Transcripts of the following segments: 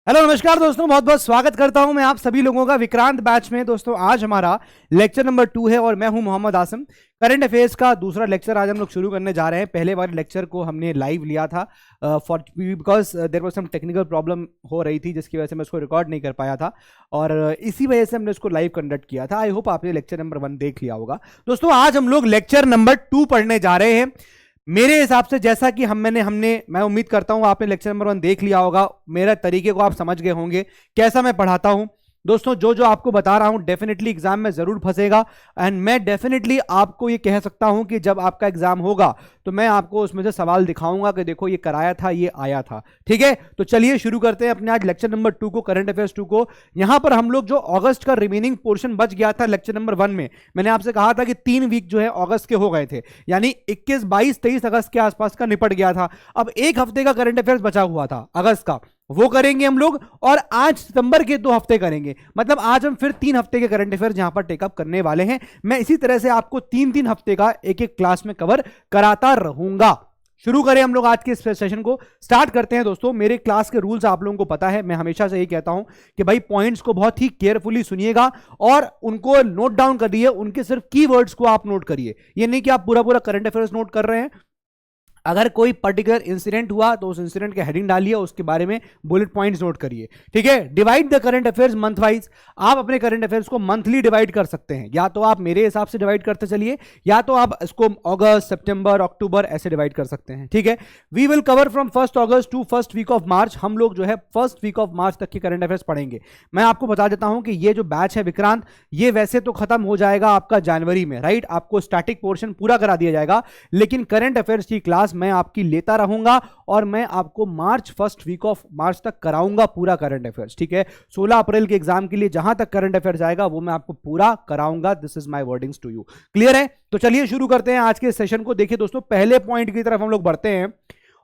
Hello नमस्कार दोस्तों, बहुत बहुत स्वागत करता हूं मैं आप सभी लोगों का विक्रांत बैच में। दोस्तों आज हमारा लेक्चर नंबर 2 है और मैं हूं मोहम्मद आसिम। करंट अफेयर्स का दूसरा लेक्चर आज हम लोग शुरू करने जा रहे हैं। पहले वाले लेक्चर को हमने लाइव लिया था for because there was some technical problem हो रही थी जिसकी वजह से मैं उसको रिकॉर्ड नहीं कर पाया था और इसी वजह से हमने उसको लाइव कंडक्ट किया था। आई होप आपने लेक्चर नंबर 1 देख लिया होगा। दोस्तों आज हम लोग लेक्चर नंबर 2 पढ़ने जा रहे हैं। मेरे हिसाब से जैसा कि मैं उम्मीद करता हूं आपने लेक्चर नंबर 1 देख लिया होगा। मेरा तरीके को आप समझ गए होंगे कैसा मैं पढ़ाता हूं। दोस्तों जो जो आपको बता रहा हूं डेफिनेटली एग्जाम में जरूर फंसेगा एंड मैं डेफिनेटली आपको ये कह सकता हूं कि जब आपका एग्जाम होगा तो मैं आपको उसमें से सवाल दिखाऊंगा कि देखो ये कराया था, ये आया था। ठीक है, तो चलिए शुरू करते हैं अपने आज लेक्चर नंबर 2 को, करंट अफेयर्स 2 को। यहां पर हम लोग जो अगस्त का रिमेनिंग पोर्शन बच गया था लेक्चर नंबर 1 में, मैंने आपसे कहा था कि 3 वीक जो है अगस्त के हो गए थे, यानी 21, 22, 23 अगस्त के आसपास का निपट गया था। अब एक हफ्ते का करंट अफेयर्स बचा हुआ था अगस्त का, वो करेंगे हम लोग और आज सितंबर के 2 हफ्ते करेंगे। मतलब आज हम फिर 3 हफ्ते के करंट अफेयर्स यहां पर टेकअप करने वाले हैं। मैं इसी तरह से आपको 3-3 हफ्ते का एक एक क्लास में कवर कराता रहूंगा। शुरू करें हम लोग आज के इस सेशन को, स्टार्ट करते हैं। दोस्तों मेरे क्लास के रूल्स आप लोगों को पता है, मैं हमेशा से यही कहता हूं कि भाई पॉइंट्स को बहुत ही केयरफुली सुनिएगा और उनको नोट डाउन करिए, उनके सिर्फ कीवर्ड्स को आप नोट करिए। ये नहीं कि आप पूरा पूरा करंट अफेयर्स नोट कर रहे हैं। अगर कोई पर्टिकुलर इंसिडेंट हुआ तो उस इंसिडेंट के हेडिंग डालिए, उसके बारे में बुलेट पॉइंट्स नोट करिए। ठीक है, divide the current affairs month wise. आप अपने करंट अफेयर्स को मंथली डिवाइड कर सकते हैं, या तो आप मेरे हिसाब से डिवाइड करते चलिए या तो आप इसको अगस्त, सितंबर, अक्टूबर ऐसे डिवाइड कर सकते हैं। ठीक है, we will cover from 1 August to 1 week of March. हम लोग जो है 1 वीक ऑफ मार्च तक के करंट अफेयर्स पढ़ेंगे। मैं आपको बता देता हूं कि ये जो बैच है विक्रांत, ये वैसे तो खत्म हो जाएगा आपका जनवरी में, राइट। आपको स्टैटिक पोर्शन पूरा करा दिया जाएगा, लेकिन करंट अफेयर्स की क्लास मैं आपकी लेता रहूंगा और मैं आपको मार्च 1 वीक ऑफ मार्च तक कराऊंगा पूरा करंट अफेयर्स। ठीक है, 16 अप्रैल के एग्जाम के लिए जहां तक करंट अफेयर्स आएगा वो मैं आपको पूरा कराऊंगा। This is my wordings to you. Clear है? तो चलिए शुरू करते हैं आज के सेशन को। देखिए दोस्तों, पहले पॉइंट की तरफ हम लोग बढ़ते हैं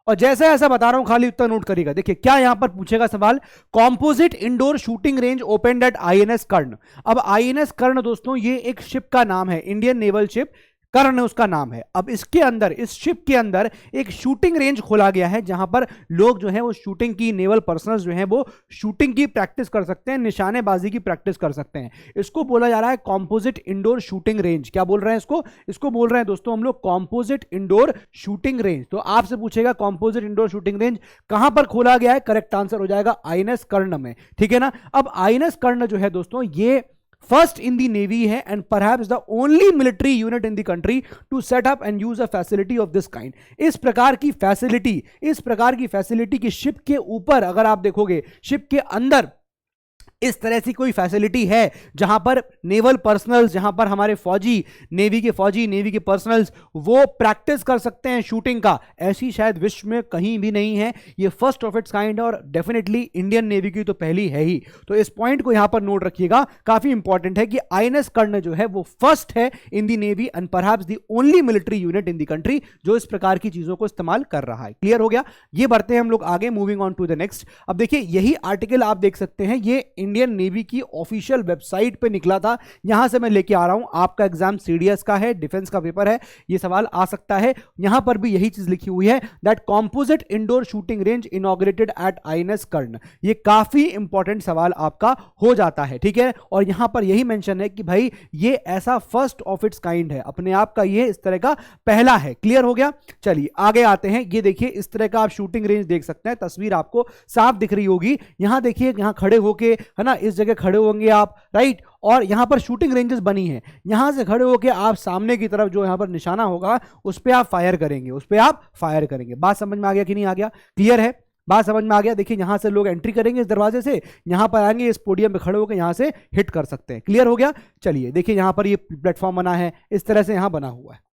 और जैसे ऐसा बता रहा हूं खाली उतना नोट करिएगा। देखिए क्या यहां पर पूछेगा सवाल, composite indoor shooting range opened at INS Karna. अब आईएनएस कर्ण दोस्तों ये एक शिप का नाम है, इंडियन नेवल शिप कर्ण उसका नाम है। अब इसके अंदर, इस शिप के अंदर एक शूटिंग रेंज खोला गया है जहां पर लोग जो है वो शूटिंग की, नेवल पर्सनल्स जो है वो शूटिंग की प्रैक्टिस कर सकते हैं, निशानेबाजी की प्रैक्टिस कर सकते हैं। इसको बोला जा रहा है कॉम्पोजिट इंडोर शूटिंग रेंज। क्या बोल रहे हैं इसको बोल रहे हैं दोस्तों हम लोग कॉम्पोजिट इंडोर शूटिंग रेंज। तो आपसे पूछेगा कॉम्पोजिट इंडोर शूटिंग रेंज कहां पर खोला गया है, करेक्ट आंसर हो जाएगा आईएनएस कर्ण में। ठीक है ना। अब आईएनएस कर्ण जो है दोस्तों ये फर्स्ट इन दी नेवी है and perhaps the only military unit in the country to set up and use a facility of this kind. इस प्रकार की फैसिलिटी की शिप के ऊपर अगर आप देखोगे, शिप के अंदर इस तरह से कोई फैसिलिटी है जहां पर नेवल पर्सनल्स, जहां पर हमारे फौजी, नेवी के पर्सनल्स वो प्रैक्टिस कर सकते हैं शूटिंग का, ऐसी शायद विश्व में कहीं भी नहीं है। ये फर्स्ट ऑफ इट्स काइंड और डेफिनेटली इंडियन नेवी की तो पहली है ही। तो इस पॉइंट को यहां पर नोट रखिएगा, काफी इंपॉर्टेंट है कि आईएनएस कर्ण जो है वो फर्स्ट है in the navy and perhaps the only military unit in the country जो इस प्रकार की चीजों को इस्तेमाल कर रहा है। क्लियर हो गया? ये बढ़ते हैं हम लोग आगे, moving on to the next. अब देखिए यही आर्टिकल आप देख सकते हैं, ये इंडियन नेवी की ऑफिशियल वेबसाइट पे निकला था। यहां से मैं लेके आ रहा हूं, आपका एग्जाम सीडीएस का है, डिफेंस का पेपर है, ये सवाल आ सकता है। यहां पर भी यही चीज लिखी हुई है, that composite indoor shooting range inaugurated at INS Karna. ये काफी इंपॉर्टेंट सवाल आपका हो जाता है। ठीक है, और यहां पर यही मेंशन है कि भाई ये ऐसा फर्स्ट ऑफ इट्स काइंड है, अपने आप का ये इस तरह का पहला है। क्लियर हो गया? चलिए आगे आते हैं। ये देखिए इस तरह का आप शूटिंग रेंज देख सकते हैं, तस्वीर आपको साफ दिख रही होगी। यहां देखिए, यहां खड़े होके, है ना, इस जगह खड़े होंगे आप, राइट, और यहां पर शूटिंग रेंजेस बनी है। यहां से खड़े होकर आप सामने की तरफ जो यहां पर निशाना होगा उस पर आप फायर करेंगे। बात समझ में आ गया कि नहीं आ गया? क्लियर है? बात समझ में आ गया? देखिए यहां से लोग एंट्री करेंगे इस दरवाजे से, यहां पर आएंगे, इस पोडियम पे खड़े होकर यहां से हिट कर सकते हैं। क्लियर हो गया? चलिए देखिए यहां पर ये प्लेटफॉर्म बना है, इस तरह से यहां बना हुआ है।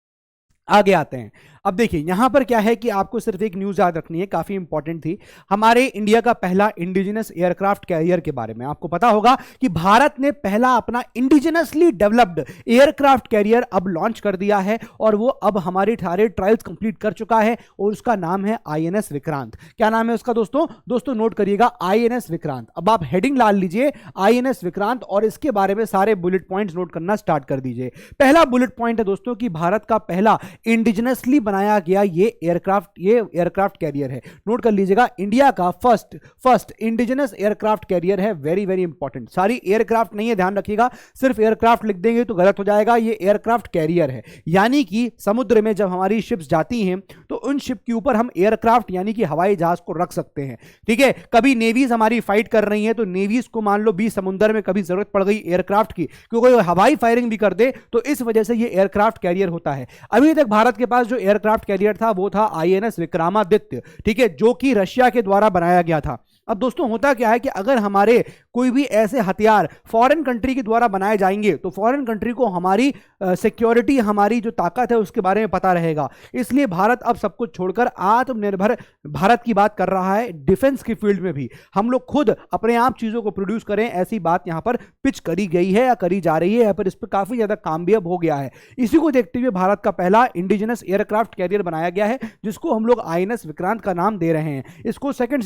आगे आते हैं। अब देखिए यहां पर क्या है कि आपको सिर्फ एक न्यूज याद रखनी है, काफी इंपॉर्टेंट थी, हमारे इंडिया का पहला इंडिजिनस एयरक्राफ्ट कैरियर के बारे में। आपको पता होगा कि भारत ने पहला अपना इंडिजिनसली डेवलप्ड एयरक्राफ्ट कैरियर अब लॉन्च कर दिया है और वो अब हमारे सारे ट्रायल्स कंप्लीट कर चुका है और उसका नाम है आईएनएस विक्रांत। क्या नाम है उसका दोस्तों नोट करिएगा, आईएनएस विक्रांत। अब आप हेडिंग डाल लीजिए आईएनएस विक्रांत और इसके बारे में सारे बुलेट पॉइंट्स नोट करना स्टार्ट कर दीजिए। पहला बुलेट पॉइंट है दोस्तों कि भारत का पहला इंडिजिनसली बनाया गया ये एयरक्राफ्ट कैरियर है। नोट कर लीजिएगा, इंडिया का फर्स्ट इंडिजिनस एयरक्राफ्ट कैरियर है। वेरी वेरी इंपॉर्टेंट, सारी एयरक्राफ्ट नहीं है, ध्यान रखिएगा, सिर्फ एयरक्राफ्ट लिख देंगे तो गलत हो जाएगा। ये एयरक्राफ्ट कैरियर है, यानी कि समुद्र में जब हमारी शिप्स जाती हैं तो उन शिप के ऊपर हम एयरक्राफ्ट यानी कि हवाई जहाज को रख सकते हैं। ठीक है, कभी नेवीज हमारी फाइट कर रही है तो नेवीज को मान लो बीच समुद्र में कभी जरूरत पड़ गई एयरक्राफ्ट की, क्योंकि हवाई फायरिंग भी कर दे, तो इस वजह से ये एयरक्राफ्ट कैरियर होता है। अभी तक भारत के पास जो एयरक्राफ्ट कैरियर था वो था आईएनएस विक्रमादित्य, ठीक है, जो कि रशिया के द्वारा बनाया गया था। अब दोस्तों होता क्या है कि अगर हमारे कोई भी ऐसे हथियार फॉरेन कंट्री के द्वारा बनाए जाएंगे तो फॉरेन कंट्री को हमारी सिक्योरिटी, हमारी जो ताकत है उसके बारे में पता रहेगा। इसलिए भारत अब सब कुछ छोड़कर आत्मनिर्भर भारत की बात कर रहा है। डिफेंस की फील्ड में भी हम लोग खुद अपने आप चीजों को प्रोड्यूस करें, ऐसी बात यहां पर पिच करी गई है या करी जा रही है। यहाँ पर इस पर काफी ज्यादा काम भी अब हो गया है। इसी को देखते हुए भारत का पहला इंडिजिनस एयरक्राफ्ट कैरियर बनाया गया है, जिसको हम लोग आईएनएस विक्रांत का नाम दे रहे हैं। इसको 2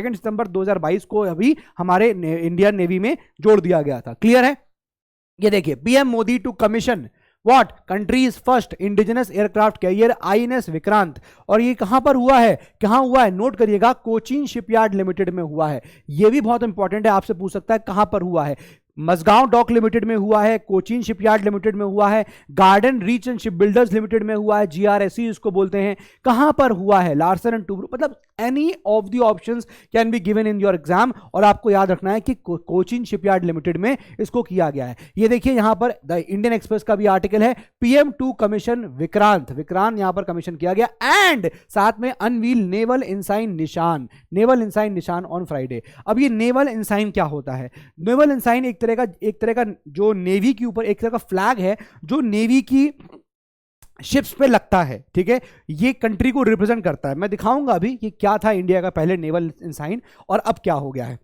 सितंबर 2022 को अभी हमारे इंडियन नेवी में जोड़ दिया गया था। क्लियर है? ये देखिए, PM Modi to commission what country's first indigenous aircraft carrier INS Vikrant. और ये कहां पर हुआ है, कहां हुआ है, नोट करिएगा, कोचीन शिपयार्ड लिमिटेड में हुआ है। ये भी बहुत इंपॉर्टेंट है, आपसे पूछ सकता है कहां पर हुआ है। मजगांव डॉक लिमिटेड में हुआ है, कोचीन शिपयार्ड लिमिटेड में हुआ है, garden reach and ship builders limited में हुआ है, जीआरएससी इसको बोलते हैं। कहां पर हुआ है? लार्सन एंड टूब्रो, मतलब any of the options can be given in your exam. और आपको याद रखना है कि कोचीन शिपयार्ड लिमिटेड में इसको किया गया है। ये देखिए यहां पर द इंडियन एक्सप्रेस का भी आर्टिकल है, पीएम टू कमीशन विक्रांत यहां पर कमीशन किया गया। एंड साथ में अनवील नेवल इंसाइन निशान ऑन फ्राइडे। अब ये नेवल इंसाइन क्या होता है? नेवल इंसाइन एक तरह का जो नेवी के ऊपर एक तरह का फ्लैग है जो नेवी की शिप्स पे लगता है। ठीक है, ये कंट्री को रिप्रेजेंट करता है। मैं दिखाऊंगा अभी कि क्या था इंडिया का पहले नेवल इंसाइन और अब क्या हो गया है।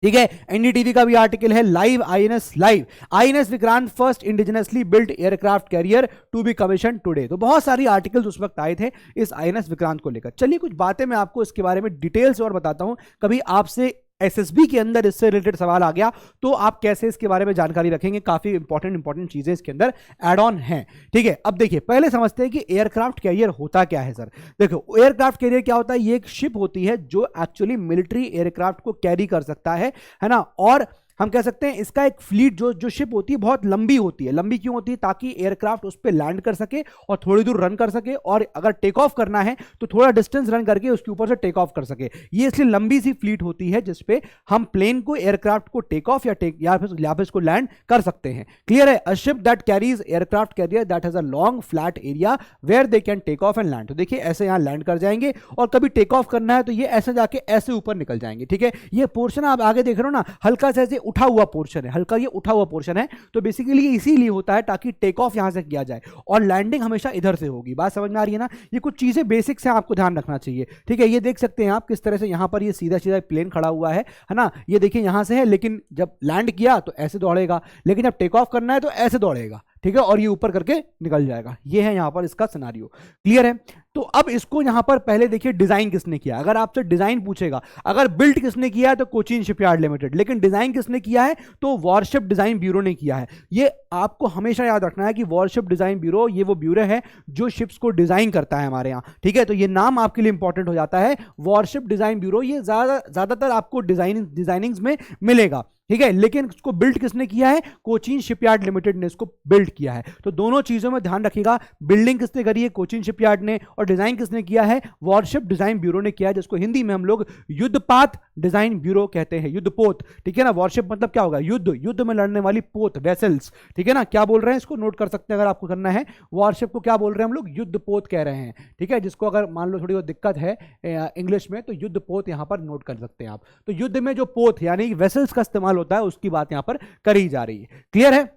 ठीक है, एनडीटीवी का भी आर्टिकल है, live INS Vikrant first indigenously built aircraft carrier to be commission today. तो बहुत सारी आर्टिकल्स उस वक्त आए थे इस आईएनएस विक्रांत को लेकर। चलिए कुछ बातें मैं आपको इसके बारे में डिटेल से और बताता हूं। कभी आपसे एसएसबी के अंदर इससे रिलेटेड सवाल आ गया तो आप कैसे इसके बारे में जानकारी रखेंगे। काफी इंपॉर्टेंट चीजें इसके अंदर एड ऑन हैं। ठीक है, अब देखिए पहले समझते हैं कि एयरक्राफ्ट कैरियर होता क्या है। सर देखो, एयरक्राफ्ट कैरियर क्या होता है? ये एक शिप होती है जो एक्चुअली मिलिट्री एयरक्राफ्ट को कैरी कर सकता है ना। और हम कह सकते हैं इसका एक फ्लीट जो शिप होती है बहुत लंबी होती है। लंबी क्यों होती है? ताकि एयरक्राफ्ट उस पर लैंड कर सके और थोड़ी दूर रन कर सके, और अगर टेक ऑफ करना है तो थोड़ा डिस्टेंस रन करके उसके ऊपर से टेक ऑफ कर सके। ये इसलिए लंबी सी फ्लीट होती है जिसपे हम प्लेन को, एयरक्राफ्ट को टेक ऑफ या फिर इसको लैंड कर सकते हैं। क्लियर है? A ship that carries aircraft carrier that has a long flat area where they can take off and land. तो देखिए ऐसे यहां लैंड कर जाएंगे और कभी टेक ऑफ करना है तो ये ऐसे जाके ऐसे ऊपर निकल जाएंगे। ठीक है, ये पोर्शन आप आगे देख रहे हो ना, हल्का सा ऐसे उठा हुआ पोर्शन है, हल्का ये उठा हुआ पोर्शन है। तो बेसिकली ये इसीलिए होता है ताकि टेक ऑफ यहां से किया जाए और लैंडिंग हमेशा इधर से होगी। बात समझ में आ रही है ना? ये कुछ चीजें बेसिक्स हैं, आपको ध्यान रखना चाहिए। ठीक है, ये देख सकते हैं आप किस तरह से यहां पर ये सीधा सीधा प्लेन खड़ा हुआ है ना। ये देखिए यहां से है, लेकिन जब लैंड किया तो ऐसे दौड़ेगा, लेकिन जब टेक ऑफ करना है तो ऐसे दौड़ेगा। ठीक है, और ये ऊपर करके निकल जाएगा। ये है यहां पर इसका सिनेरियो। क्लियर है? तो अब इसको यहां पर पहले देखिए डिजाइन किसने किया। अगर आपसे डिजाइन पूछेगा, अगर बिल्ड किसने किया है तो कोचीन शिपयार्ड लिमिटेड, लेकिन डिजाइन किसने किया है तो वॉरशिप डिजाइन ब्यूरो ने किया है। ये आपको हमेशा याद रखना है कि वॉरशिप डिजाइन ब्यूरो ये वो ब्यूरो है जो शिप्स को डिजाइन करता है हमारे यहाँ। ठीक है, तो ये नाम आपके लिए इंपॉर्टेंट हो जाता है, वॉरशिप डिजाइन ब्यूरो। ये ज्यादातर आपको डिजाइनिंग्स में मिलेगा। ठीक है, लेकिन इसको बिल्ड किसने किया है? कोचीन शिपयार्ड लिमिटेड ने इसको बिल्ड किया है। तो दोनों चीजों में ध्यान रखिएगा, बिल्डिंग किसने करी है? कोचीन शिपयार्ड ने, और डिजाइन किसने किया है? वॉरशिप डिजाइन ब्यूरो ने किया है, जिसको हिंदी में हम लोग युद्धपात डिजाइन ब्यूरो कहते हैं, युद्धपोत। ठीक है ना, वॉरशिप मतलब क्या होगा? युद्ध में लड़ने वाली पोत, वेसल्स। ठीक है ना, क्या बोल रहे हैं इसको नोट कर सकते हैं अगर आपको करना है। वॉरशिप को क्या बोल रहे हैं हम लोग? युद्धपोत कह रहे हैं। ठीक है, जिसको अगर मान लो थोड़ी बहुत दिक्कत है इंग्लिश में तो युद्धपोत यहां पर नोट कर सकते हैं आप। तो युद्ध में जो पोत यानी वेसल्स का इस्तेमाल होता है उसकी बात यहां पर करी जा रही है। क्लियर है?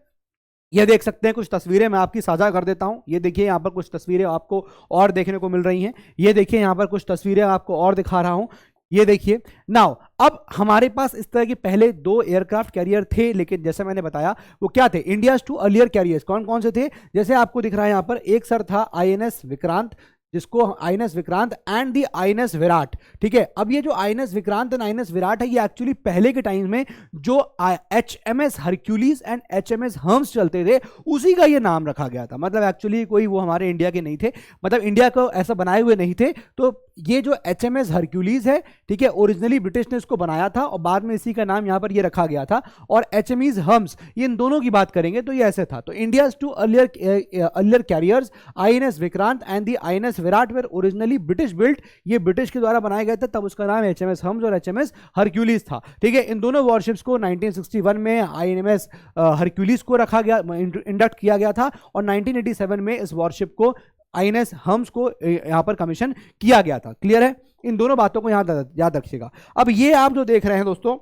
ये देख सकते हैं कुछ तस्वीरें मैं आपकी साझा कर देता हूं। ये देखिए यहां पर कुछ तस्वीरें आपको और देखने को मिल रही हैं। ये देखिए यहां पर कुछ तस्वीरें आपको और दिखा रहा हूं। ये देखिए नाउ, अब हमारे पास इस तरह के पहले 2 एयरक्राफ्ट कैरियर थे, लेकिन जैसे मैंने बताया वो क्या थे? India's 2 earlier carriers. कौन कौन से थे? जैसे आपको दिख रहा है यहां पर, एक सर था आईएनएस विक्रांत, जिसको INS Vikrant and the INS Virat, ठीक है। अब ये जो INS Vikrant and INS Virat है, ये एक्चुअली पहले के टाइम में जो HMS Hercules and HMS Hermes चलते थे उसी का ये नाम रखा गया था। मतलब एक्चुअली कोई वो हमारे इंडिया के नहीं थे, मतलब इंडिया को ऐसा बनाए हुए नहीं थे। तो ये जो HMS हरक्यूलिस है, ठीक है, ओरिजिनली ब्रिटिश ने इसको बनाया था और बाद में इसी का नाम यहाँ पर ये रखा गया था। और HMS हर्म्स, ये इन दोनों की बात करेंगे तो ये ऐसे था। तो India's two earlier carriers INS Vikrant and the INS Viraat were originally British built, ये ब्रिटिश के द्वारा बनाए गए थे, तब उसका नाम HMS हर्म्स और HMS हरक्यूलिस था, ठीक है। इन दोनों वॉरशिप्स को 1961 में INS हरक्यूलिस को रखा गया, इंडक्ट किया गया था, और 1987 में इस वॉरशिप को INS हर्म्स को यहां पर कमीशन किया गया था। क्लियर है? इन दोनों बातों को याद रखिएगा। अब ये आप जो देख रहे हैं दोस्तों,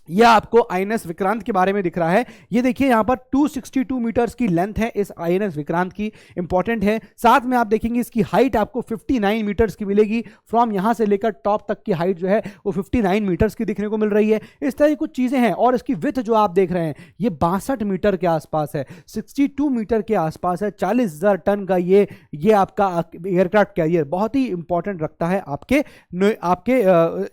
यह आपको INS विक्रांत के बारे में दिख रहा है। ये देखिए यहां पर 262 मीटर्स की लेंथ है इस INS विक्रांत की, इंपॉर्टेंट है। साथ में आप देखेंगे इसकी हाइट आपको 59 मीटर्स की मिलेगी। फ्रॉम यहां से लेकर टॉप तक की हाइट जो है वो 59 मीटर्स की दिखने को मिल रही है। इस तरह की कुछ चीजें हैं। और इसकी विथ जो आप देख रहे हैं ये 62 मीटर के आसपास है, 62 मीटर के आसपास है। 40,000 टन का ये आपका एयरक्राफ्ट कैरियर बहुत ही इंपॉर्टेंट रखता है आपके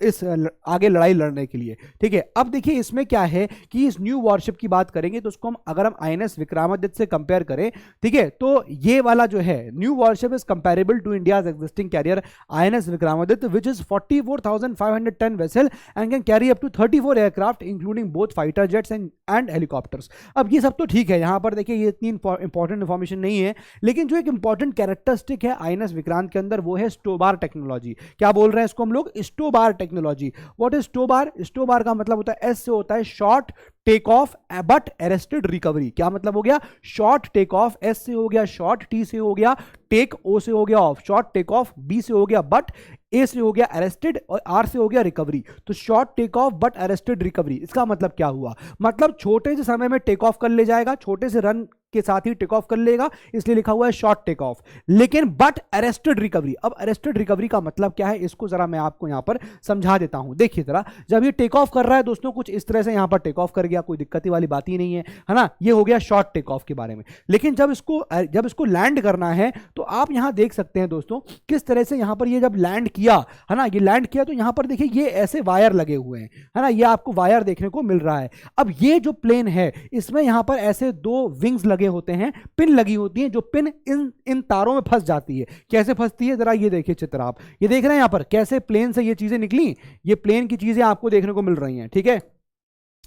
इस आगे लड़ाई लड़ने के लिए, ठीक है। अब देखिए इसमें क्या है कि इस न्यू वॉरशिप की बात करेंगे तो उसको अगर हम INS विक्रमादित्य से कंपेयर करें, ठीक है, तो ये वाला जो है new warship is comparable to India's existing carrier INS Vikramaditya which is 44,500 tonne vessel and can carry up to 34 aircraft including both fighter jets and helicopters. अब ये सब तो ठीक है, यहां पर देखिए ये इतनी इंपॉर्टेंट इंफॉर्मेशन नहीं है, लेकिन जो एक इंपॉर्टेंट कैरेक्टरिस्टिक है INS विक्रांत के अंदर वो है स्टोबार टेक्नोलॉजी। क्या बोल रहे हैं इसको हम लोग? STOBAR technology. What is STOBAR? STOBAR का मतलब होता है, एस से होता है short take off but arrested recovery. क्या मतलब हो गया? शॉर्ट टेक ऑफ, एस से हो गया शॉर्ट, टी से हो गया टेक, ओ से हो गया off, short take off, B से हो गया बट, ए से हो गया अरेस्टेड और आर से हो गया रिकवरी। तो short take off but arrested recovery, इसका मतलब क्या हुआ? मतलब छोटे से समय में टेक ऑफ कर ले जाएगा, छोटे से रन के साथ ही टेक ऑफ कर लेगा, इसलिए लिखा हुआ है शॉर्ट टेक ऑफ, लेकिन बट अरेस्टेड रिकवरी। अब अरेस्टेड रिकवरी का मतलब क्या है, इसको जरा मैं आपको यहां पर समझा देता हूं। देखिए जरा, जब ये टेक ऑफ कर रहा है दोस्तों, कुछ इस तरह से यहां पर टेक ऑफ कर गया, कोई दिक्कत वाली बात ही नहीं है ना। ये हो गया शॉर्ट टेक ऑफ के बारे में। लेकिन जब इसको लैंड करना है तो आप यहां देख सकते हैं दोस्तों किस तरह से यहां पर ये जब लैंड किया है ना, ये लैंड किया तो यहां पर देखिए ये ऐसे वायर लगे हुए हैं, है ना, ये आपको वायर देखने को मिल रहा है। अब ये जो प्लेन है इसमें यहां पर ऐसे दो विंग्स लगे होते हैं, पिन लगी होती है, जो पिन इन तारों में फंस जाती है। कैसे फंसती है, जरा ये देखिए चित्र, आप ये देख रहे हैं यहां पर कैसे प्लेन से ये चीजें निकली, ये प्लेन की चीजें आपको देखने को मिल रही हैं, ठीक है।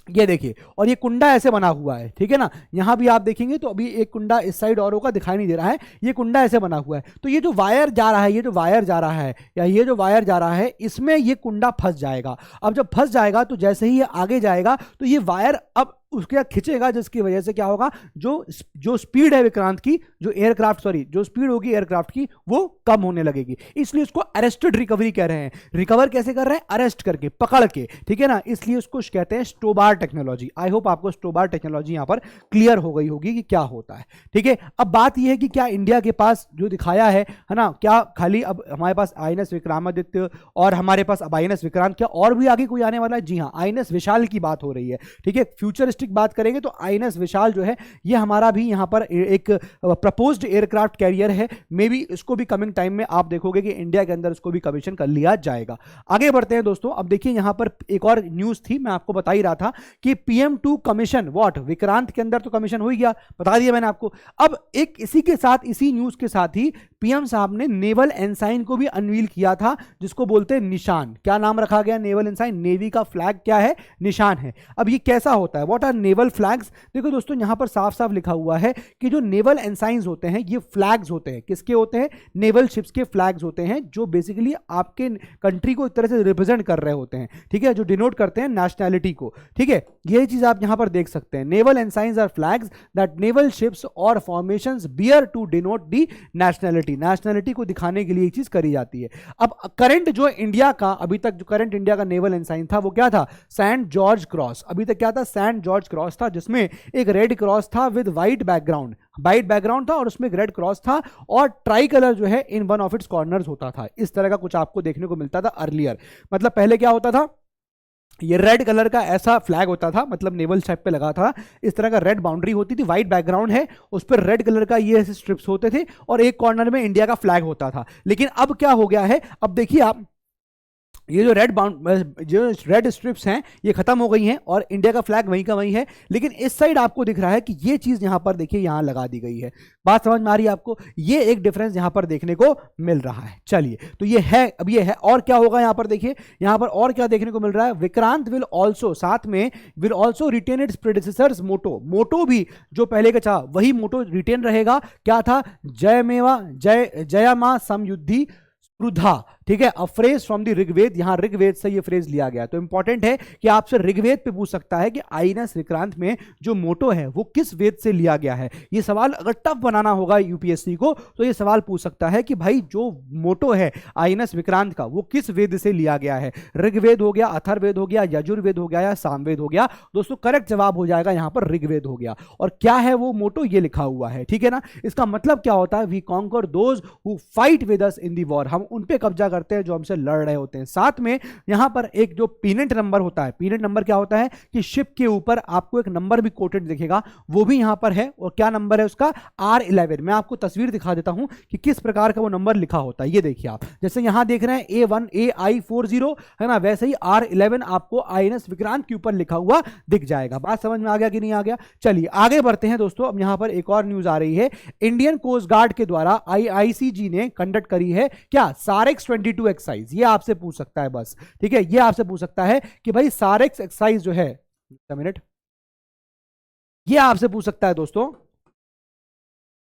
ये देखिए, और ये कुंडा ऐसे बना हुआ है, ठीक है ना। यहां भी आप देखेंगे तो अभी एक कुंडा इस साइड और होगा, दिखाई नहीं दे रहा है, ये कुंडा ऐसे बना हुआ है। तो ये जो वायर जा रहा है, ये जो वायर जा रहा है या ये जो वायर जा रहा है, इसमें ये कुंडा फंस जाएगा। अब जब फंस जाएगा तो जैसे ही ये आगे जाएगा तो ये वायर अब उसके खिंचेगा, जिसकी वजह से क्या होगा, जो स्पीड है विक्रांत की, जो स्पीड होगी एयरक्राफ्ट की वो कम होने लगेगी। इसलिए उसको अरेस्टेड रिकवरी कह रहे हैं। रिकवर कैसे कर रहे हैं? अरेस्ट करके, पकड़ के, ठीक है ना। इसलिए उसको कहते हैं स्टोबार टेक्नोलॉजी। आई होप आपको स्टोबार टेक्नोलॉजी यहां पर क्लियर हो गई होगी कि क्या होता है, ठीक है। अब बात यह है कि क्या इंडिया के पास जो दिखाया है ना, क्या खाली अब हमारे पास INS विक्रमादित्य और हमारे पास अब INS विक्रांत, क्या और भी आगे कोई आने वाला है? जी हाँ, INS विशाल की बात हो रही है, ठीक है। फ्यूचर बात करेंगे तो INS विशाल जो है ये हमारा भी यहां पर एक प्रपोज्ड एयरक्राफ्ट कैरियर है। मे बी इसको भी कमिंग टाइम में आप देखोगे कि इंडिया के अंदर इसको भी कमीशन कर लिया जाएगा। आगे बढ़ते हैं दोस्तों। अब देखिए यहां पर एक और न्यूज थी, मैं आपको बता ही रहा था कि PM2 कमीशन, व्हाट, विक्रांत के अंदर तो कमीशन हो ही गया, बता दिया मैंने आपको। अब एक इसी के साथ, इसी न्यूज के साथ ही PM साहब ने नेवल एनसाइन को भी अनवील किया था, जिसको बोलते हैं निशान। क्या नाम रखा गया नेवल एनसाइन? नेवी का फ्लैग क्या है? निशान है। अब ये कैसा होता है? What are naval flags? देखो दोस्तों यहां पर साफ साफ लिखा हुआ है कि जो नेवल एनसाइंस होते हैं ये फ्लैग्स होते हैं। किसके होते हैं? नेवल शिप्स के फ्लैग्स होते हैं, जो बेसिकली आपके कंट्री को एक तरह से रिप्रेजेंट कर रहे होते हैं, ठीक है, जो डिनोट करते हैं नेशनैलिटी को, ठीक है। यही चीज आप यहां पर देख सकते हैं। Naval ensigns are flags that naval ships और formations bear to denote the nationality को दिखाने के लिए ये चीज करी जाती है। अब करंट जो इंडिया का, अभी तक जो करंट इंडिया का नेवल एनसाइन था वो क्या था? Saint George Cross. अभी तक क्या था? सेंट जॉर्ज क्रॉस था, जिसमें एक रेड क्रॉस था विद वाइट बैकग्राउंड था और उसमें एक रेड क्रॉस था और ट्राई कलर जो है in one of its corners होता था। इस तरह का कुछ आपको देखने को मिलता था अर्लियर। मतलब पहले क्या होता था ये रेड कलर का ऐसा फ्लैग होता था, मतलब नेवल स्ट्राइप पे लगा था, इस तरह का रेड बाउंड्री होती थी, व्हाइट बैकग्राउंड है, उस पर रेड कलर का ये ऐसे स्ट्रिप्स होते थे और एक कॉर्नर में इंडिया का फ्लैग होता था। लेकिन अब क्या हो गया है, अब देखिए आप, ये जो रेड स्ट्रिप्स हैं ये खत्म हो गई हैं और इंडिया का फ्लैग वहीं का वहीं है, लेकिन इस साइड आपको दिख रहा है कि ये चीज यहां पर देखिए यहां लगा दी गई है। बात समझ में आ रही है आपको? ये एक डिफरेंस यहां पर देखने को मिल रहा है। चलिए, तो ये है, अब ये है, और क्या होगा यहां पर देखिए, यहां पर और क्या देखने को मिल रहा है, विक्रांत विल ऑल्सो, साथ में will also retain its predecessor's motto, motto भी जो पहले का था वही मोटो रिटेन रहेगा। क्या था? जयमेवा जया मां समयुद्धि स्पृधा, ठीक है, a phrase from the Rigveda, यहां ऋग्वेद से ये फ्रेज लिया गया। तो इंपॉर्टेंट है कि आपसे ऋग्वेद पे पूछ सकता है कि आईएनएस विक्रांत में जो मोटो है वो किस वेद से लिया गया है। ये सवाल अगर टफ बनाना होगा यूपीएससी को तो ये सवाल पूछ सकता है कि भाई जो मोटो है आईएनएस विक्रांत का वो किस वेद से लिया गया है। ऋग्वेद हो गया, अथर्ववेद हो गया, यजुर्वेद हो गया या सामवेद हो गया। दोस्तों करेक्ट जवाब हो जाएगा यहां पर ऋग्वेद हो गया। और क्या है वो मोटो, ये लिखा हुआ है, ठीक है ना। इसका मतलब क्या होता है, we conquer those who fight with us in the war, हम उन पे कब्जा करते हैं जो हमसे लड़ रहे होते हैं। साथ में यहां पर एक जो पीनेट नंबर होता है, पीनेट नंबर क्या होता है कि शिप के ऊपर आपको एक नंबर भी कोटेड दिखेगा, वो भी यहां पर है। और क्या नंबर है उसका? R11। मैं आपको तस्वीर दिखा देता हूं कि किस प्रकार का वो नंबर लिखा होता है। ये देखिए आप, जैसे यहां देख रहे हैं A1 AI40 है ना, वैसे ही R11 आपको आईएनएस विक्रांत के ऊपर लिखा हुआ दिख जाएगा। बात समझ में आ गया कि नहीं आ गया? चलिए आगे बढ़ते हैं दोस्तों। अब यहां पर एक और न्यूज आ रही है, इंडियन कोस्ट गार्ड के द्वारा IICG ने कंडक्ट करी है क्या, सारेक्स 22 एक्सरसाइज। ये आपसे पूछ सकता है बस, ठीक है, ये आपसे पूछ सकता है कि भाई सारेक्स एक्सरसाइज जो है, मिनट, ये आपसे पूछ सकता है दोस्तों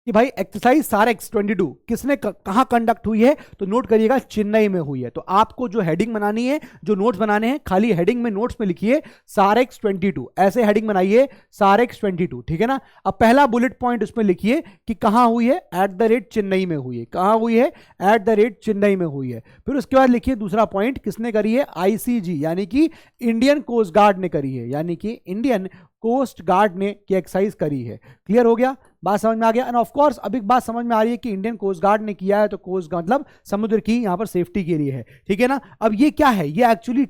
कि भाई एक्सरसाइज सारेक्स 22 किसने कहां कंडक्ट हुई है। तो नोट करिएगा चेन्नई में हुई है। तो आपको जो हेडिंग बनानी है, जो नोट्स बनाने हैं, खाली हेडिंग में नोट्स में लिखिए सारेक्स 22, ऐसे हेडिंग बनाइए सारेक्स 22, ठीक है ना। अब पहला बुलेट पॉइंट उसमें लिखिए कि कहां हुई है, @ चेन्नई में हुई है। कहां हुई है? @ चेन्नई में हुई है। फिर उसके बाद लिखिए दूसरा पॉइंट, किसने करी है? ICG यानी कि इंडियन कोस्ट गार्ड ने करी है, यानी कि इंडियन कोस्ट गार्ड ने की एक्सरसाइज करी है। क्लियर हो गया? बात समझ में आ गया। एंड ऑफ कोर्स अब एक बात समझ में आ रही है कि इंडियन कोस्ट गार्ड ने किया है तो कोस्ट गार्ड मतलब समुद्र की यहां पर सेफ्टी के लिए है, ठीक है ना। अब ये क्या है? ये एक्चुअली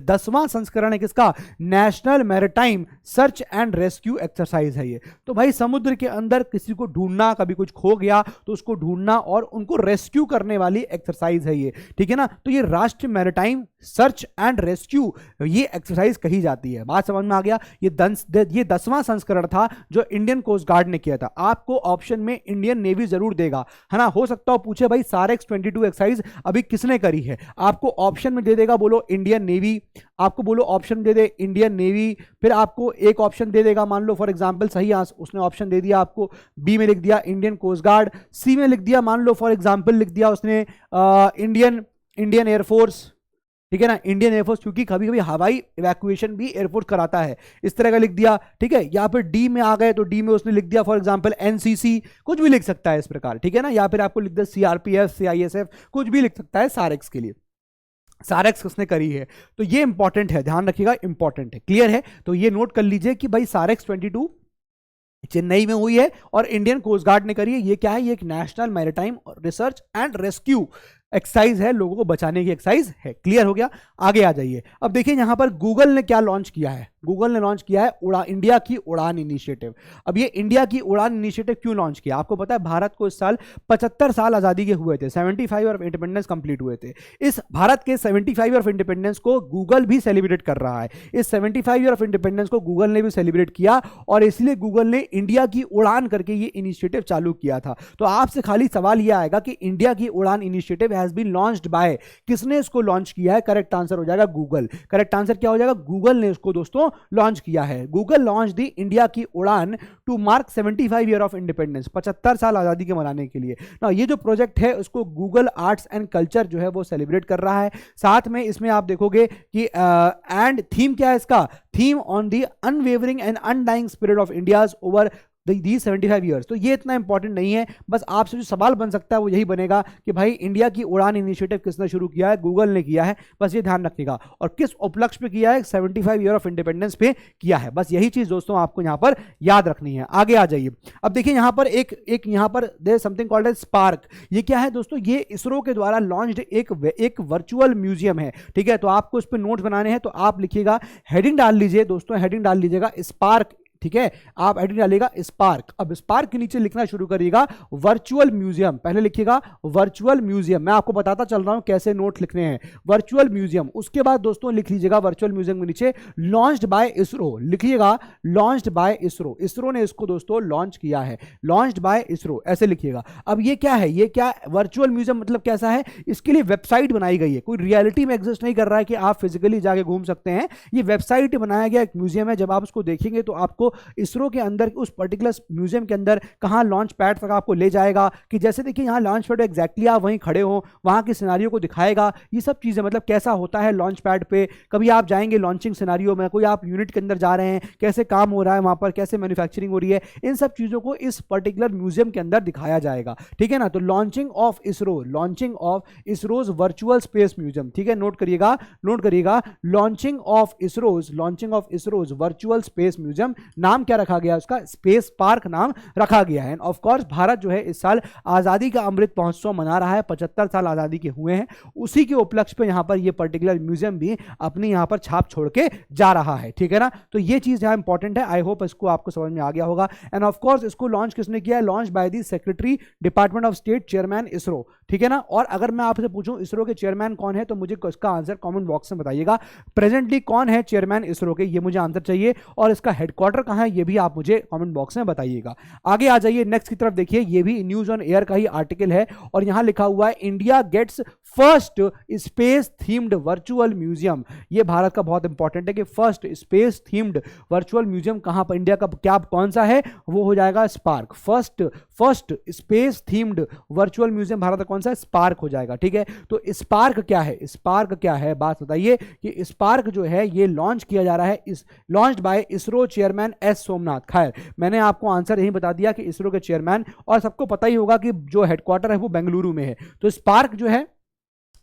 10वां संस्करण है किसका? National maritime search and rescue exercise है ये। तो भाई समुद्र के अंदर किसी को ढूंढना, कभी कुछ खो गया तो उसको ढूंढना और उनको रेस्क्यू करने वाली एक्सरसाइज है ये, ठीक है ना। तो ये राष्ट्रीय मैरिटाइम सर्च एंड रेस्क्यू ये एक्सरसाइज कही जाती है। बात समझ में आ गया? ये 10वां संस्करण था जो इंडियन कोस्ट गार्ड ने किया था। आपको ऑप्शन में इंडियन नेवी जरूर देगा, है ना। हो सकता हो पूछे भाई सारेक्स 22 एक्सरसाइज अभी किसने करी है, आपको ऑप्शन में दे देगा, बोलो इंडियन नेवी, आपको बोलो ऑप्शन दे दे इंडियन नेवी, फिर आपको एक ऑप्शन दे देगा, मान लो फॉर एग्जांपल सही उसने ऑप्शन दे दिया आपको, बी में लिख दिया इंडियन कोस्ट गार्ड, सी में लिख दिया मान लो फॉर एग्जांपल लिख दिया उसने इंडियन एयरफोर्स, ठीक है ना, इंडियन एयरफोर्स, क्योंकि कभी कभी हवाई इवैक्यूएशन भी एयरफोर्स कराता है, इस तरह का लिख दिया, ठीक है। या फिर डी में आ गए तो डी में उसने लिख दिया फॉर एग्जांपल एनसीसी, कुछ भी लिख सकता है इस प्रकार, ठीक है ना। या फिर आपको लिख दिया सीआरपीएफ, सीआईएसएफ, कुछ भी लिख सकता है सारेक्स के लिए। सारेक्स किसने करी है, तो ये इंपॉर्टेंट है, ध्यान रखिएगा, इंपॉर्टेंट है। क्लियर है? तो ये नोट कर लीजिए कि भाई सारेक्स 22 चेन्नई में हुई है और इंडियन कोस्ट गार्ड ने करी है। ये क्या है? ये एक national maritime research and rescue exercise है, लोगों को बचाने की एक्सरसाइज है। क्लियर हो गया? आगे आ जाइए। अब देखिए यहां पर गूगल ने क्या लॉन्च किया है, गूगल ने लॉन्च किया है इंडिया की उड़ान इनिशिएटिव। अब ये इंडिया की उड़ान इनिशिएटिव क्यों लॉन्च किया? आपको पता है भारत को इस साल 75 साल आजादी के हुए थे, 75 ईयर ऑफ इंडिपेंडेंस कंप्लीट हुए थे। इस भारत के 75 ईयर ऑफ इंडिपेंडेंस को गूगल भी सेलिब्रेट कर रहा है। इस 75 ईयर ऑफ इंडिपेंडेंस को गूगल ने भी सेलिब्रेट किया और इसलिए गूगल ने इंडिया की उड़ान करके ये इनिशिएटिव चालू किया था। तो आपसे खाली सवाल यह आएगा कि इंडिया की Udaan initiative has been launched by, किसने इसको लॉन्च किया है? करेक्ट आंसर हो जाएगा गूगल। करेक्ट आंसर क्या हो जाएगा? गूगल ने इसको दोस्तों लॉन्च किया है। गूगल लॉन्च दी इंडिया की Udaan to mark 75 year of independence, 75 साल आजादी के मनाने के लिए ना। ये जो प्रोजेक्ट है उसको गूगल आर्ट्स एंड कल्चर जो है वो सेलिब्रेट कर रहा है। साथ में इसमें आप देखोगे कि एंड थीम क्या है इसका? Theme on the unwavering and undying spirit of India's over these 75 years. तो ये इतना इंपॉर्टेंट नहीं है, बस आपसे जो सवाल बन सकता है वो यही बनेगा कि भाई इंडिया की उड़ान इनिशिएटिव किसने शुरू किया है? गूगल ने किया है, बस ये ध्यान रखिएगा। और किस उपलक्ष्य पे किया है? 75 ईयर ऑफ इंडिपेंडेंस पे किया है। बस यही चीज दोस्तों आपको यहां पर याद रखनी है। आगे आ जाइए। अब देखिए यहां पर एक यहां पर there something called as spark. ये क्या है दोस्तों? ये इसरो के द्वारा लॉन्च्ड एक वर्चुअल म्यूजियम है, ठीक है। तो आपको इस पर नोट्स बनाने हैं, तो आप लिखिएगा, हेडिंग डाल लीजिए दोस्तों, हेडिंग डाल लीजिएगा स्पार्क, ठीक है। आप हेडिंग डालिएगा स्पार्क। अब स्पार्क के नीचे लिखना शुरू करिएगा वर्चुअल म्यूजियम। पहले लिखिएगा वर्चुअल म्यूजियम, मैं आपको बताता चल रहा हूं कैसे नोट लिखने हैं। वर्चुअल म्यूजियम, उसके बाद दोस्तों लिख लीजिएगा वर्चुअल म्यूजियम के नीचे लॉन्च्ड बाय इसरो, लिखिएगा लॉन्च्ड बाय इसरो। इसरो ने इसको दोस्तों लॉन्च किया है, लॉन्च्ड बाय इसरो, ऐसे लिखिएगा। अब ये क्या है? ये क्या वर्चुअल म्यूजियम मतलब कैसा है? इसके लिए वेबसाइट बनाई गई है, कोई रियलिटी में एग्जिस्ट नहीं कर रहा है कि आप फिजिकली जाके घूम सकते हैं। ये वेबसाइट बनाया गया एक म्यूजियम है। जब आप उसको देखेंगे तो आपको इसरो के अंदर उस पर्टिकुलर म्यूजियम के अंदर कहां लॉन्च पैड तक आपको ले जाएगा, कि जैसे देखिए यहां लॉन्च पैड एग्जैक्टली आप वहीं खड़े हो, वहां के सिनेरियो को दिखाएगा। ये सब चीजें मतलब कैसा होता है लॉन्च पैड पे, कभी आप जाएंगे लॉन्चिंग सिनेरियो में, कोई आप यूनिट के अंदर जा रहे हैं, कैसे काम हो रहा है वहां पर, कैसे मैन्युफैक्चरिंग हो रही है, इन सब चीजों को इस पर्टिकुलर म्यूजियम के अंदर दिखाया जाएगा, ठीक है ना। तो launching of ISRO, launching of ISRO's virtual space museum, ठीक है, नोट करिएगा, नोट करिएगा, launching of ISRO's, launching of ISRO's virtual space museum. नाम क्या रखा गया उसका? स्पेस पार्क नाम रखा गया है। ऑफ कोर्स भारत जो है इस साल आजादी का अमृत महोत्सव मना रहा है, 75 साल आजादी के हुए हैं, उसी के उपलक्ष्य पे यहां पर ये पर्टिकुलर म्यूजियम भी अपनी यहां पर छाप छोड़ के जा रहा है, ठीक है ना। तो ये चीज यहां इंपॉर्टेंट है, आई होप इसको आपको समझ में आ गया होगा। एंड ऑफ कोर्स इसको लॉन्च किसने किया है? Launch by the secretary department of state, chairman ISRO, ठीक है ना। और अगर मैं आपसे पूछूं इसरो के चेयरमैन कौन है, तो मुझे इसका आंसर कमेंट बॉक्स में बताइएगा। प्रेजेंटली कौन है चेयरमैन इसरो के, ये मुझे आंसर चाहिए। और इसका हेडक्वार्टर कहां है ये भी आप मुझे कमेंट बॉक्स में बताइएगा। आगे आ जाइए, नेक्स्ट की तरफ देखिए, ये भी न्यूज ऑन एयर का ही आर्टिकल है और यहां लिखा हुआ है India gets first space themed virtual museum. ये भारत का बहुत इंपॉर्टेंट है कि first space themed virtual museum कहां पर, इंडिया का क्या कौन सा है? वो हो जाएगा spark. First space themed virtual museum Bharat का कौन सा है? स्पार्क हो जाएगा, ठीक है। तो स्पार्क क्या है? स्पार्क क्या है बात बताइए। कि स्पार्क जो है ये लॉन्च किया जा रहा है, इस launched by ISRO chairman S Somnath. खैर मैंने आपको आंसर यही बता दिया कि इसरो के चेयरमैन, और सबको पता ही होगा कि जो हेडक्वार्टर है वो बेंगलुरु में है। तो स्पार्क जो है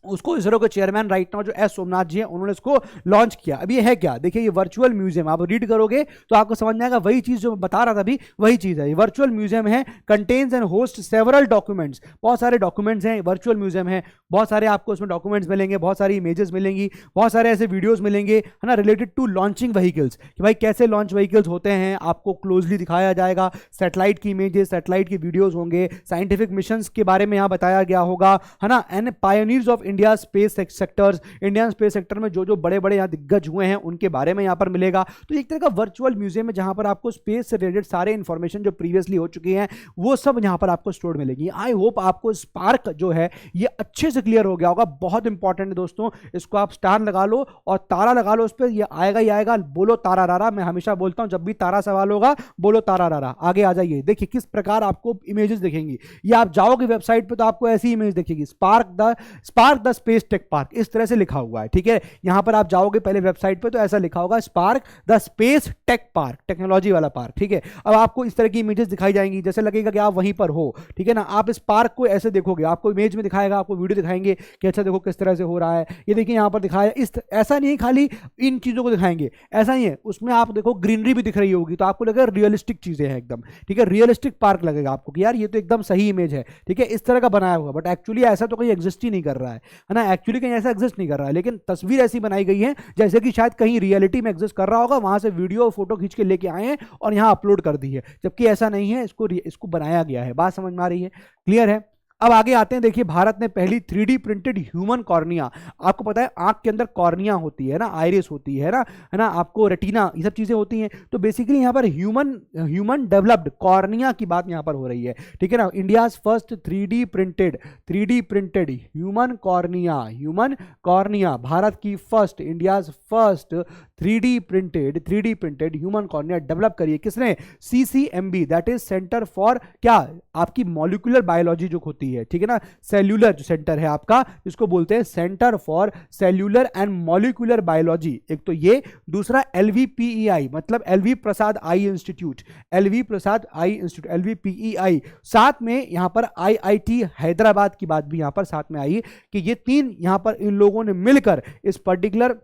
उसको इसरो के चेयरमैन राइट नाउ जो एस सोमनाथ जी हैं उन्होंने इसको लॉन्च किया। अब ये है क्या? देखिए ये वर्चुअल म्यूजियम, आप रीड करोगे तो आपको समझ में आएगा, वही चीज जो मैं बता रहा था अभी वही चीज है। ये वर्चुअल म्यूजियम है, contains and host several documents, बहुत सारे डॉक्यूमेंट्स हैं, वर्चुअल म्यूजियम है, बहुत सारे आपको उसमें डॉक्यूमेंट्स मिलेंगे, बहुत सारी इमेजेस मिलेंगी, बहुत सारे ऐसे वीडियोस मिलेंगे, है ना, रिलेटेड टू लॉन्चिंग व्हीकल्स, कि भाई कैसे लॉन्च व्हीकल्स होते हैं, आपको क्लोजली दिखाया जाएगा। सैटेलाइट की इमेजेस, सैटेलाइट की वीडियोज होंगे, साइंटिफिक मिशंस के बारे में यहाँ बताया गया होगा, है ना। And pioneers of India space sectors, Indian space sector में जो जो बड़े बड़े यहाँ दिग्गज हुए हैं उनके बारे में यहाँ पर मिलेगा। तो एक तरह का वर्चुअल म्यूजियम है जहां पर आपको स्पेस से रिलेटेड सारे इंफॉर्मेशन जो प्रीवियसली हो चुकी हैं वो सब यहां पर आपको स्टोर मिलेगी। आई होप आपको स्पार्क जो है ये अच्छे से क्लियर हो गया होगा। बहुत इंपॉर्टेंट है दोस्तों, इसको आप स्टार लगा लो और तारा लगा लो उस पर, ये आएगा ही आएगा। बोलो तारा रारा, मैं हमेशा बोलता हूं जब भी तारा सवाल होगा बोलो तारा रारा। आगे आ जाइए, देखिए किस प्रकार आपको इमेजेस दिखेंगी। ये आप जाओगे वेबसाइट पर तो आपको ऐसी इमेज दिखेगी, spark the space tech park, इस तरह से लिखा हुआ है, ठीक है। यहां पर आप जाओगे पहले वेबसाइट पे तो ऐसा लिखा होगा spark the space tech park, technology वाला पार्क, ठीक है। अब आपको इस तरह की इमेजेस दिखाई जाएंगी, जैसे लगेगा कि आप वहीं पर हो, ठीक है ना। आप इस पार्क को ऐसे देखोगे, आपको इमेज में दिखाएगा, आपको वीडियो दिखाएंगे कि अच्छा देखो किस तरह से हो रहा है। ये देखिए यहां पर दिखाया, इस ऐसा नहीं खाली इन चीजों को दिखाएंगे, ऐसा ही है, उसमें आप देखो ग्रीनरी भी दिख रही होगी तो आपको लगेगा रियलिस्टिक चीजें हैं एकदम, ठीक है। रियलिस्टिक पार्क लगेगा आपको कि यार ये तो एकदम सही इमेज है, ठीक है, इस तरह का बनाया हुआ। बट एक्चुअली ऐसा तो कहीं एग्जिस्ट ही नहीं कर रहा है ना, एक्चुअली कहीं ऐसा एग्जिस्ट नहीं कर रहा है, लेकिन तस्वीर ऐसी बनाई गई है जैसे कि शायद कहीं रियलिटी में एग्जिस्ट कर रहा होगा, वहां से वीडियो और फोटो खींच के लेके आए हैं और यहां अपलोड कर दी है, जबकि ऐसा नहीं है, इसको बनाया गया है। बात समझ में आ रही है? क्लियर है? अब आगे आते हैं, देखिए भारत ने पहली 3D प्रिंटेड ह्यूमन कॉर्निया, आपको पता है आंख के अंदर कॉर्निया होती है ना, आइरिस होती है ना, आपको रेटिना, ये सब चीजें होती हैं। तो बेसिकली यहां पर ह्यूमन डेवलप्ड कॉर्निया की बात यहां पर हो रही है, ठीक है ना। India's first 3D printed human cornea, Bharat की first, India's first 3D printed human cornea develop करिए किसने? CCMB, that is centre for क्या, आपकी मॉलिक्यूलर बायोलॉजी जो होती होती है, ठीक है ना। सेल्यूलर जो सेंटर है आपका, जिसको बोलते हैं centre for cellular and molecular biology, एक तो ये, दूसरा LVPEI मतलब LV प्रसाद आई इंस्टीट्यूट, LV प्रसाद आई इंस्टीट्यूट, LVPEI, साथ में यहां पर IIT हैदराबाद की बात भी यहां पर साथ में आई कि ये तीन यहां पर इन लोगों ने मिलकर इस पर्टिकुलर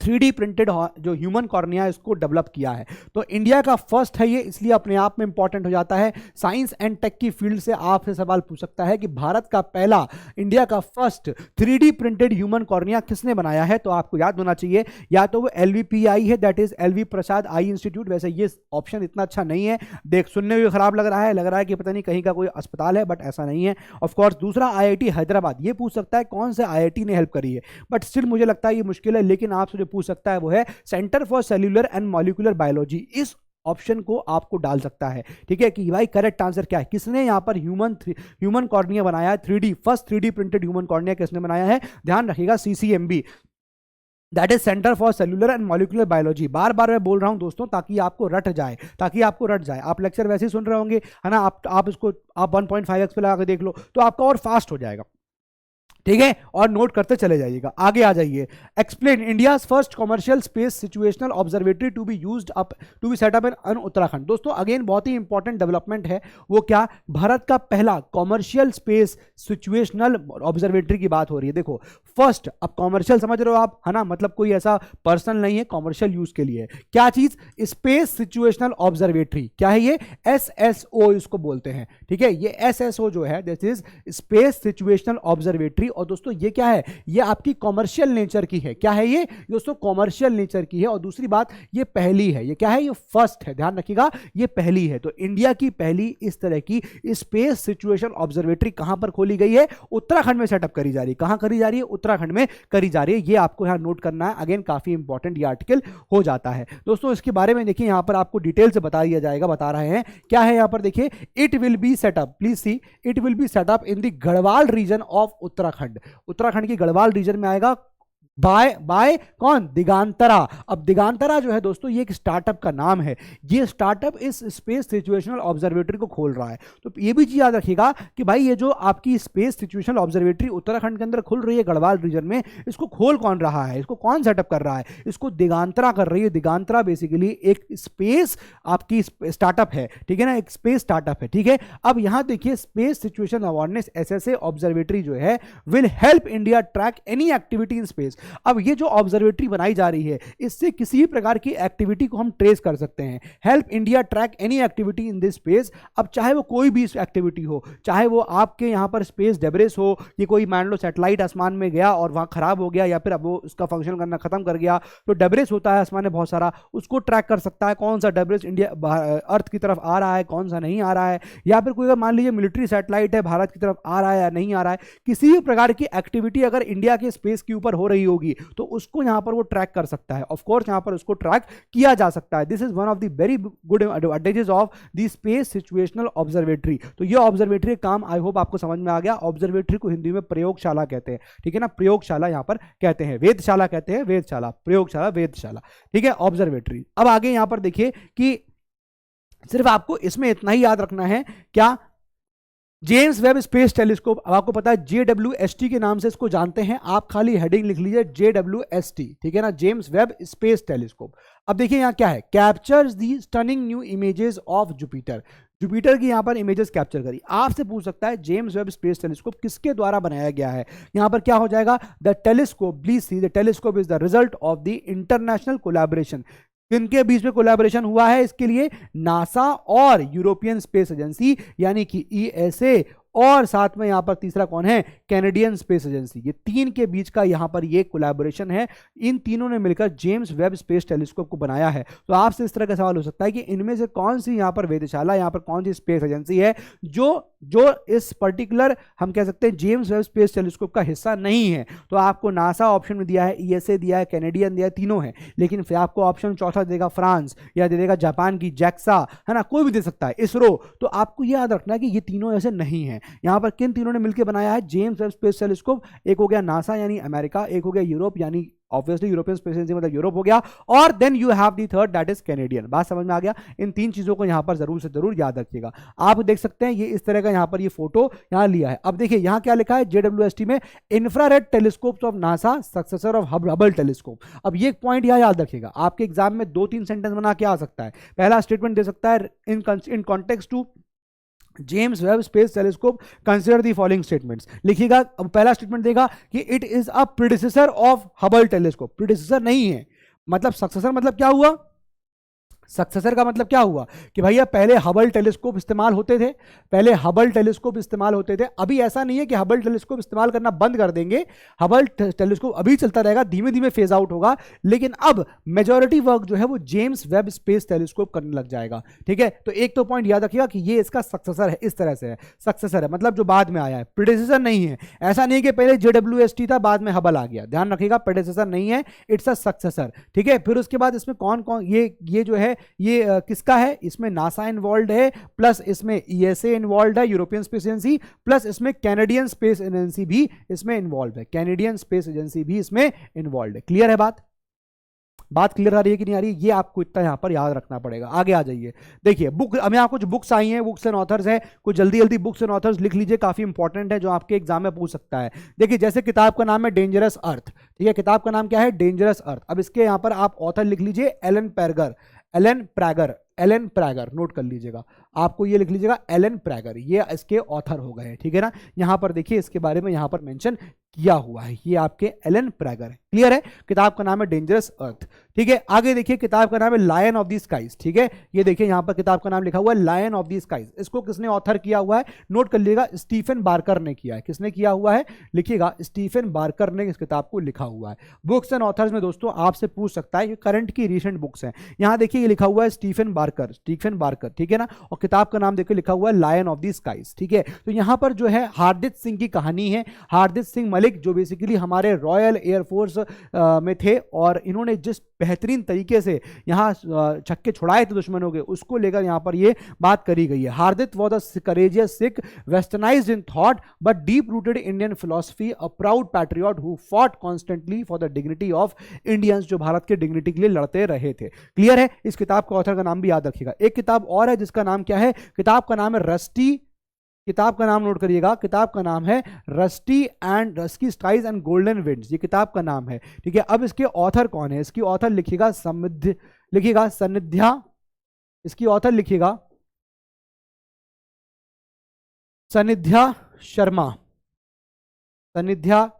3D प्रिंटेड जो ह्यूमन कॉर्निया इसको डेवलप किया है। तो इंडिया का फर्स्ट है ये, इसलिए अपने आप में इंपॉर्टेंट हो जाता है। साइंस एंड टेक की फील्ड से आपसे सवाल पूछ सकता है कि भारत का पहला, इंडिया का first 3D printed human cornea किसने बनाया है, तो आपको याद होना चाहिए या तो वो LVPI है, that is LV Prasad I institute. वैसे ये ऑप्शन इतना अच्छा नहीं है, देख सुनने में खराब लग रहा है कि पता नहीं कहीं का कोई अस्पताल है, बट ऐसा नहीं है। ऑफकोर्स दूसरा IIT हैदराबाद, ये पूछ सकता है कौन से IIT ने हेल्प करी है, बट स्टिल मुझे लगता है ये मुश्किल है, लेकिन आपसे जो पूछ सकता है वो है centre for cellular and molecular biology. इस ऑप्शन को आपको डाल सकता है, ठीक है, कि भाई करेक्ट आंसर क्या है, किसने यहां पर ह्यूमन कॉर्निया बनाया है, 3D first 3D printed human cornea किसने बनाया है, ध्यान रखिएगा CCMB, that is centre for cellular and molecular biology. बार बार मैं बोल रहा हूं दोस्तों ताकि आपको रट जाए, आप लेक्चर वैसे ही सुन रहे होंगे, है ना, आप इसको 1.5x पे लगा के देख लो तो आपका और फास्ट हो जाएगा, ठीक है, और नोट करते चले जाइएगा। आगे आ जाइए, explain India first commercial space situational observatory to be set up in Uttarakhand. दोस्तों अगेन बहुत ही इंपॉर्टेंट डेवलपमेंट है, वो क्या, भारत का पहला कमर्शियल स्पेस सिचुएशनल ऑब्जर्वेटरी की बात हो रही है। देखो फर्स्ट, अब कॉमर्शियल समझ रहे हो आप, है ना, मतलब कोई ऐसा पर्सनल नहीं है, कॉमर्शियल यूज के लिए। क्या चीज, स्पेस सिचुएशनल ऑब्जर्वेटरी, क्या है ये, SSO इसको बोलते हैं, ठीक है, ये SSO जो है this is space situational observatory. और दोस्तों ये क्या है, ये आपकी कॉमर्शियल नेचर की है, क्या है ये दोस्तों, कॉमर्शियल नेचर की है। और दूसरी बात, ये पहली है, ये क्या है, ये फर्स्ट है, ध्यान रखिएगा, ये पहली है। तो इंडिया की पहली इस तरह की स्पेस सिचुएशन ऑब्जर्वेटरी कहां पर खोली गई है, उत्तराखंड में सेटअप करी जा रही है। कहां करी जा रही है, उत्तराखंड में करी जा रही है, ये आपको यहां नोट करना है। अगेन काफी इंपॉर्टेंट ये आर्टिकल हो जाता है दोस्तों। इसके बारे में देखिए, यहां पर आपको डिटेल से बता दिया जाएगा, बता रहे हैं क्या है यहां पर, देखिए, it will be set up, please see, it will be set up in the Garhwal region of Uttarakhand की गढ़वाल रीजन में आएगा, बाय कौन, दिगांतरा। अब दिगांतरा जो है दोस्तों ये एक स्टार्टअप का नाम है, ये स्टार्टअप इस स्पेस सिचुएशनल ऑब्जर्वेटरी को खोल रहा है। तो ये भी चीज याद रखिएगा कि भाई ये जो आपकी स्पेस सिचुएशनल ऑब्जर्वेटरी उत्तराखंड के अंदर खुल रही है गढ़वाल रीजन में, इसको खोल कौन रहा है, इसको कौन सेटअप कर रहा है, इसको दिगांतरा कर रही है। दिगांतरा बेसिकली एक स्पेस आपकी स्टार्टअप है, ठीक है ना, एक स्पेस स्टार्टअप है, ठीक है। अब यहां देखिए, space situation awareness SSA observatory जो है will help India track any activity in space. अब ये जो ऑब्जर्वेटरी बनाई जा रही है, इससे किसी भी प्रकार की एक्टिविटी को हम ट्रेस कर सकते हैं। Help India track any activity in this space. अब चाहे वो कोई भी एक्टिविटी हो, चाहे वो आपके यहां पर स्पेस डेब्रिस हो, ये कोई मान लो सैटेलाइट आसमान में गया और वहां खराब हो गया, या फिर अब वो उसका फंक्शन करना खत्म कर गया, तो डेब्रिस होता है आसमान में बहुत सारा, उसको ट्रैक कर सकता है, कौन सा डेब्रिस इंडिया अर्थ की तरफ आ रहा है, कौन सा नहीं आ रहा है। या फिर कोई मान लीजिए मिलिट्री सैटेलाइट है, भारत की तरफ आ रहा है या नहीं आ रहा है, किसी भी प्रकार की एक्टिविटी अगर इंडिया के स्पेस के ऊपर हो रही होगी तो उसको यहां पर वो ट्रैक कर सकता है। ऑफ कोर्स यहां पर उसको ट्रैक किया जा सकता है। This is one of the very good advantages of the space situational observatory. तो ये ऑब्जर्वेटरी काम आई होप आपको समझ में आ गया। ऑब्जर्वेटरी को हिंदी में प्रयोगशाला कहते हैं, ठीक है ना, प्रयोगशाला यहां पर कहते हैं, वेधशाला कहते हैं, वेधशाला, प्रयोगशाला, वेधशाला, ठीक है, ऑब्जर्वेटरी। अब आगे यहां पर देखिए कि सिर्फ आपको इसमें इतना ही याद रखना है, क्या, जेम्स वेब स्पेस टेलीस्कोप। अब आपको पता है JWST के नाम से इसको जानते हैं, आप खाली हेडिंग लिख लीजिए JWST, ठीक है ना, जेम्स वेब स्पेस टेलीस्कोप। अब देखिए यहां क्या है, captures the stunning new images of Jupiter. Jupiter की यहां पर इमेजेस कैप्चर करी। आपसे पूछ सकता है जेम्स वेब स्पेस टेलीस्कोप किसके द्वारा बनाया गया है, यहां पर क्या हो जाएगा, the telescope, please see, the telescope is the result of the international collaboration. किनके बीच में कोलैबोरेशन हुआ है इसके लिए, नासा और यूरोपियन स्पेस एजेंसी यानी कि ESA, और साथ में यहां पर तीसरा कौन है, कैनेडियन स्पेस एजेंसी। ये तीन के बीच का यहां पर ये कोलैबोरेशन है, इन तीनों ने मिलकर जेम्स वेब स्पेस टेलीस्कोप को बनाया है। तो आपसे इस तरह का सवाल हो सकता है कि इनमें से कौन सी यहां पर वेधशाला, यहां पर कौन सी स्पेस एजेंसी है जो इस पर्टिकुलर हम कह सकते हैं जेम्स वेब स्पेस टेलीस्कोप का हिस्सा नहीं है। तो आपको नासा ऑप्शन में दिया है, ESA दिया है, कैनेडियन दिया है, तीनों है, लेकिन फिर आपको ऑप्शन चौथा देगा फ्रांस, या दे देगा जापान की JAXA, है ना, कोई भी दे सकता है, इसरो। तो आपको यह याद रखना है कि ये तीनों ऐसे नहीं है। यहाँ पर किन तीनों ने मिलकर बनाया है? जेम्स वेब स्पेस टेलीस्कोप, एक हो गया नासा यानी अमेरिका, एक हो गया यूरोप यानी ऑब्वियसली यूरोपियन स्पेस एजेंसी मतलब यूरोप हो गया, और then you have the third that is Canadian. बात समझ में आ गया? इन तीन चीजों को यहां पर जरूर से जरूर याद रखिएगा। आप देख सकते हैं ये इस तरह का यहां पर ये फोटो यहां लिया है। अब देखिए यहां क्या लिखा है? JWST में infrared telescopes of NASA, successor of Hubble telescope. अब ये पॉइंट यहां याद रखिएगा, आपके एग्जाम में 2-3 सेंटेंस बना के आ सकता है। पहला स्टेटमेंट दे सकता है in context to James Webb space telescope consider the following statements. लिखिएगा, अब पहला स्टेटमेंट देगा कि it is a predecessor of Hubble telescope. Predecessor नहीं है, मतलब सक्सेसर मतलब क्या हुआ? सक्सेसर का मतलब क्या हुआ कि भैया पहले हबल टेलीस्कोप इस्तेमाल होते थे, पहले हबल टेलीस्कोप इस्तेमाल होते थे। अभी ऐसा नहीं है कि हबल टेलीस्कोप इस्तेमाल करना बंद कर देंगे, हबल टेलीस्कोप अभी चलता रहेगा, धीमे धीमे फेज आउट होगा, लेकिन अब मेजॉरिटी वर्क जो है वो जेम्स वेब स्पेस टेलीस्कोप करने लग जाएगा। ठीक है, तो एक तो पॉइंट याद रखिएगा कि ये इसका सक्सेसर है, इस तरह से है, सक्सेसर है मतलब जो बाद में आया है, प्रीडिसेसर नहीं है। ऐसा नहीं कि पहले JWST था बाद में हबल आ गया, ध्यान रखिएगा, प्रीडिसेसर नहीं है, इट्स अ सक्सेसर। ठीक है, फिर उसके बाद इसमें कौन कौन ये जो है ये किसका है? इसमें नासा इन्वॉल्व है, प्लस इसमें ESA इन्वॉल्व है, यूरोपियन स्पेस एजेंसी, प्लस इसमें कैनेडियन स्पेस एजेंसी भी इसमें इन्वॉल्व है, कैनेडियन स्पेस एजेंसी भी इसमें इन्वॉल्व है। क्लियर है बात क्लियर आ रही है कि नहीं आ रही है? ये आपको इतना यहां पर याद रखना पड़ेगा। आगे आ जाइए, देखिए बुक, हमें यहाँ कुछ बुक्स आई हैं, बुक्स एंड ऑथर्स है, कुछ जल्दी जल्दी बुक्स एंड ऑथर्स लिख लीजिए, काफी इंपॉर्टेंट है, जो आपके एग्जाम में पूछ सकता है। देखिए जैसे किताब का नाम है डेंजरस अर्थ, ठीक है, किताब का नाम क्या है? डेंजरस अर्थ। अब इसके यहाँ पर आप ऑथर लिख लीजिए एलन प्रैगर, नोट कर लीजिएगा, आपको ये लिख लीजिएगा एलन प्रैगर, ये इसके ऑथर हो गए, ठीक है ना। यहाँ पर देखिए इसके बारे में यहाँ पर मेंशन किया हुआ है, ये आपके एलन प्रैगर है। क्लियर है? किताब का नाम है डेंजरस अर्थ। ठीक है, आगे देखिए किताब का नाम है लायन ऑफ द स्काइज। ठीक है, ये देखिए यहाँ पर किताब का नाम लिखा हुआ है लायन ऑफ द स्काइज। इसको किसने ऑथर किया हुआ है? नोट कर लीजिएगा, स्टीफन बार्कर ने किया है। किसने किया हुआ है? लिखिएगा, स्टीफन बार्कर ने इस किताब को लिखा हुआ है। बुक्स एंड ऑथर्स में दोस्तों आपसे पूछ सकता है, करंट की रिसेंट बुक्स हैं, यहाँ देखिए ये लिखा हुआ है स्टीफन बार्कर, ठीक है ना, और किताब का नाम देखिए लिखा हुआ है लायन ऑफ द स्काइज। ठीक है, तो यहाँ पर जो है हार्दिक सिंह की कहानी है। हार्दिक सिंह मलिक जो बेसिकली हमारे रॉयल एयरफोर्स में थे, और इन्होंने जिस बेहतरीन तरीके से यहाँ छक्के छुड़ाए थे दुश्मनों के, उसको लेकर यहाँ पर ये बात करी गई है। Hardik was a courageous Sikh, westernized in thought but deep rooted Indian philosophy, a proud patriot who fought constantly for the dignity of Indians, जो भारत के डिग्निटी के लिए लड़ते रहे थे। क्लियर है? इस किताब का ऑथर का नाम भी याद रखिएगा। एक किताब और है जिसका नाम क्या है? किताब का नाम है रस्टी, किताब का नाम नोट करिएगा, किताब का नाम है Rusky skies and golden winds, ये किताब का नाम है। ठीक है, अब इसके ऑथर कौन है? इसकी ऑथर लिखिएगा सनिध्या, इसकी ऑथर लिखिएगा सनिध्या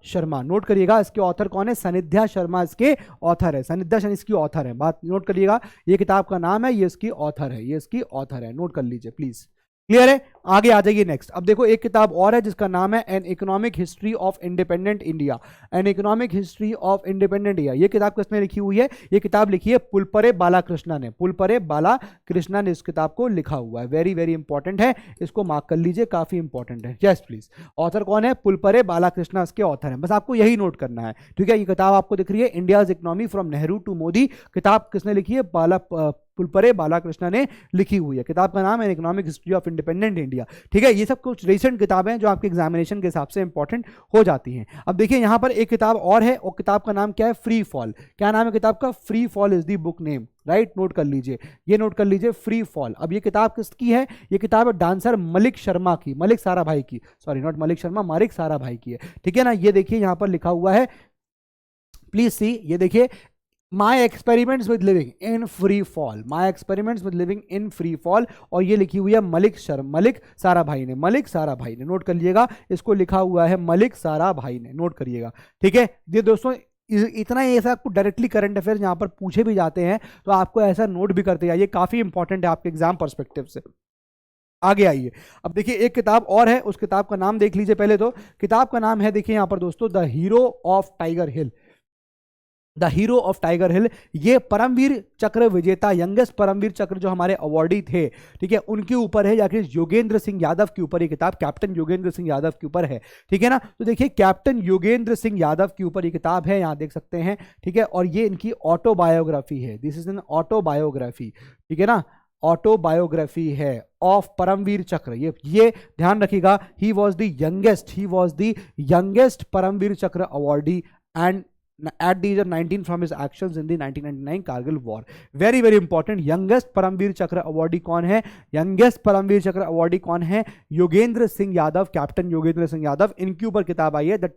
शर्मा, नोट करिएगा, इसके ऑथर कौन है? सनिध्या शर्मा इसके ऑथर है, सनिध्या शर्मा इसकी ऑथर है, बात नोट करिएगा, ये किताब का नाम है, ये इसकी ऑथर है, नोट कर लीजिए प्लीज। क्लियर है? आगे आ जाइए नेक्स्ट। अब देखो एक किताब और है जिसका नाम है an economic history of independent India, ये किताब किसने लिखी हुई है? ये किताब लिखी है पुलपरे बालाकृष्णा ने इस किताब को लिखा हुआ है। वेरी वेरी इंपॉर्टेंट है, इसको मार्क कर लीजिए, काफी इंपॉर्टेंट है। यस प्लीज, ऑथर कौन है? पुलपरे बालाकृष्णा इसके ऑथर है, बस आपको यही नोट करना है। ठीक है, ये किताब आपको दिख रही है, India's economy from Nehru to Modi, किताब किसने लिखी है? पुलपरे बालाकृष्णा ने लिखी हुई है। किताब का नाम है economic history of independent India. ठीक है, ये सब कुछ रिसेंट किताबें हैं जो आपके एग्जामिनेशन के हिसाब से इंपॉर्टेंट हो जाती हैं। अब देखिए यहाँ पर एक किताब और है, और किताब का नाम क्या है? Free fall. क्या नाम है किताब का? Free fall is the book name, right, note कर लीजिए, ये नोट कर लीजिए, फ्री फॉल। अब ये किताब किसकी है? ये किताब है डांसर मलिक साराभाई की है। ठीक है ना, ये देखिए यहाँ पर लिखा हुआ है, प्लीज सी, ये देखिए, my experiments with living in free fall, और ये लिखी हुई है मलिक साराभाई ने, नोट कर लीजिएगा, इसको लिखा हुआ है मलिक साराभाई ने, नोट करिएगा। ठीक है, ये दोस्तों इतना ही, ऐसा आपको डायरेक्टली करंट अफेयर्स यहाँ पर पूछे भी जाते हैं तो आपको ऐसा नोट भी करते जाइए, काफी इंपॉर्टेंट है आपके एग्जाम पर्सपेक्टिव से। आगे आइए, अब देखिए एक किताब और है, उस किताब का नाम देख लीजिए पहले तो। किताब का नाम है, देखिए यहाँ पर दोस्तों, the hero of tiger hill. ये परमवीर चक्र विजेता, यंगेस्ट परमवीर चक्र जो हमारे अवार्डी थे, ठीक है, उनके ऊपर है, या फिर योगेंद्र सिंह यादव के ऊपर ये किताब, कैप्टन योगेंद्र सिंह यादव के ऊपर है। ठीक है ना, तो देखिए कैप्टन योगेंद्र सिंह यादव के ऊपर ये किताब है, यहाँ देख सकते हैं। ठीक है, और ये इनकी ऑटोबायोग्राफी है, दिस इज एन ऑटोबायोग्राफी। ठीक है ना, ऑटोबायोग्राफी है ऑफ परमवीर चक्र। ये ध्यान रखिएगा, he was the youngest Paramvir Chakra awardee and at the age of 19 from his actions in the 1999 Kargil war. Very very important, youngest Paramvir Chakra awardee कौन है? यंगेस्ट परमवीर चक्र अवॉर्डी कौन है? योगेंद्र सिंह यादव, कैप्टन योगेंद्र सिंह यादव। इनके ऊपर किताब आई है the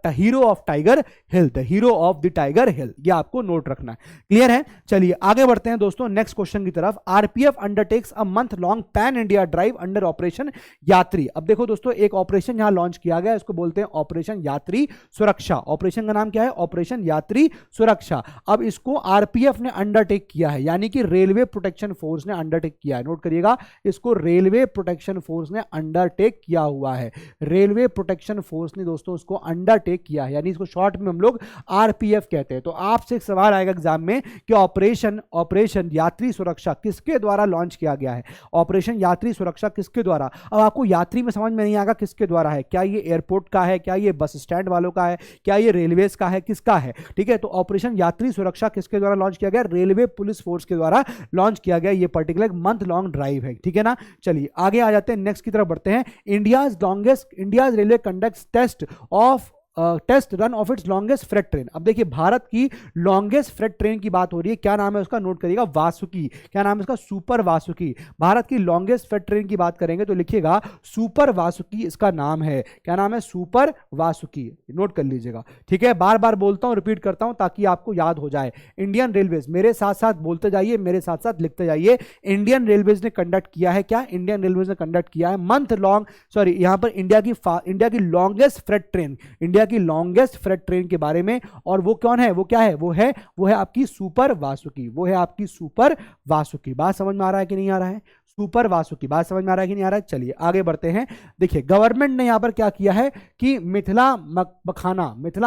hero of tiger hill, the hero of the tiger hill. ये आपको नोट रखना है। क्लियर है? चलिए आगे बढ़ते हैं दोस्तों नेक्स्ट क्वेश्चन की तरफ। RPF undertakes a month long pan India drive under operation यात्री। अब देखो दोस्तों, एक ऑपरेशन यहां लॉन्च किया गया, इसको बोलते हैं ऑपरेशन यात्री सुरक्षा। ऑपरेशन का नाम क्या है? ऑपरेशन यात्री सुरक्षा। अब इसको आरपीएफ ने अंडरटेक किया है, यानी कि रेलवे प्रोटेक्शन फोर्स ने अंडरटेक किया है। नोट करिएगा, इसको रेलवे प्रोटेक्शन फोर्स ने अंडरटेक किया हुआ है। रेलवे प्रोटेक्शन फोर्स ने दोस्तों उसको अंडरटेक किया है, यानी इसको शॉर्ट में हम लोग आरपीएफ कहते हैं। तो आपसे एक सवाल आएगा एग्जाम में कि ऑपरेशन यात्री सुरक्षा किसके द्वारा लॉन्च किया गया है? ऑपरेशन यात्री सुरक्षा किसके द्वारा? अब आपको यात्री में समझ में नहीं आएगा किसके द्वारा है, क्या ये एयरपोर्ट का है, क्या ये बस स्टैंड वालों का है, क्या ये रेलवेज का है, किसका है? ठीक है, तो ऑपरेशन यात्री सुरक्षा किसके द्वारा लॉन्च किया गया? रेलवे पुलिस फोर्स के द्वारा लॉन्च किया गया। ये पर्टिकुलर मंथ लॉन्ग ड्राइव है। ठीक है ना? चलिए आगे आ जाते हैं, नेक्स्ट की तरफ बढ़ते हैं। India's railway conducts test run of its longest freight train. अब देखिए, भारत की लॉन्गेस्ट फ्रेट ट्रेन की बात हो रही है। क्या नाम है उसका? नोट करिएगा, वासुकी। क्या नाम है उसका? सुपर वासुकी। भारत की लॉन्गेस्ट फ्रेट ट्रेन की बात करेंगे तो लिखिएगा सुपर वासुकी इसका नाम है। क्या नाम है? सुपर वासुकी। नोट कर लीजिएगा। ठीक है, बार बार बोलता हूं, रिपीट करता हूं ताकि आपको याद हो जाए। इंडियन रेलवेज, मेरे साथ साथ बोलते जाइए, मेरे साथ साथ लिखते जाइए। इंडियन रेलवेज ने कंडक्ट किया है क्या? इंडियन रेलवेज ने कंडक्ट किया है मंथ लॉन्ग, सॉरी यहां पर इंडिया की लॉन्गेस्ट फ्रेट ट्रेन, इंडिया की लॉन्गेस्ट फ्रेट ट्रेन के बारे में। और वो कौन है? वो क्या है? वो है आपकी सुपर वासुकी। वो है आपकी सुपर वासुकी। बात समझ में आ रहा है कि नहीं आ रहा है? सुपर वासुकी। बात समझ में आ रहा है कि नहीं आ रहा है? चलिए आगे बढ़ते हैं। देखिए, गवर्नमेंट ने यहां पर क्या किया है कि मिथिला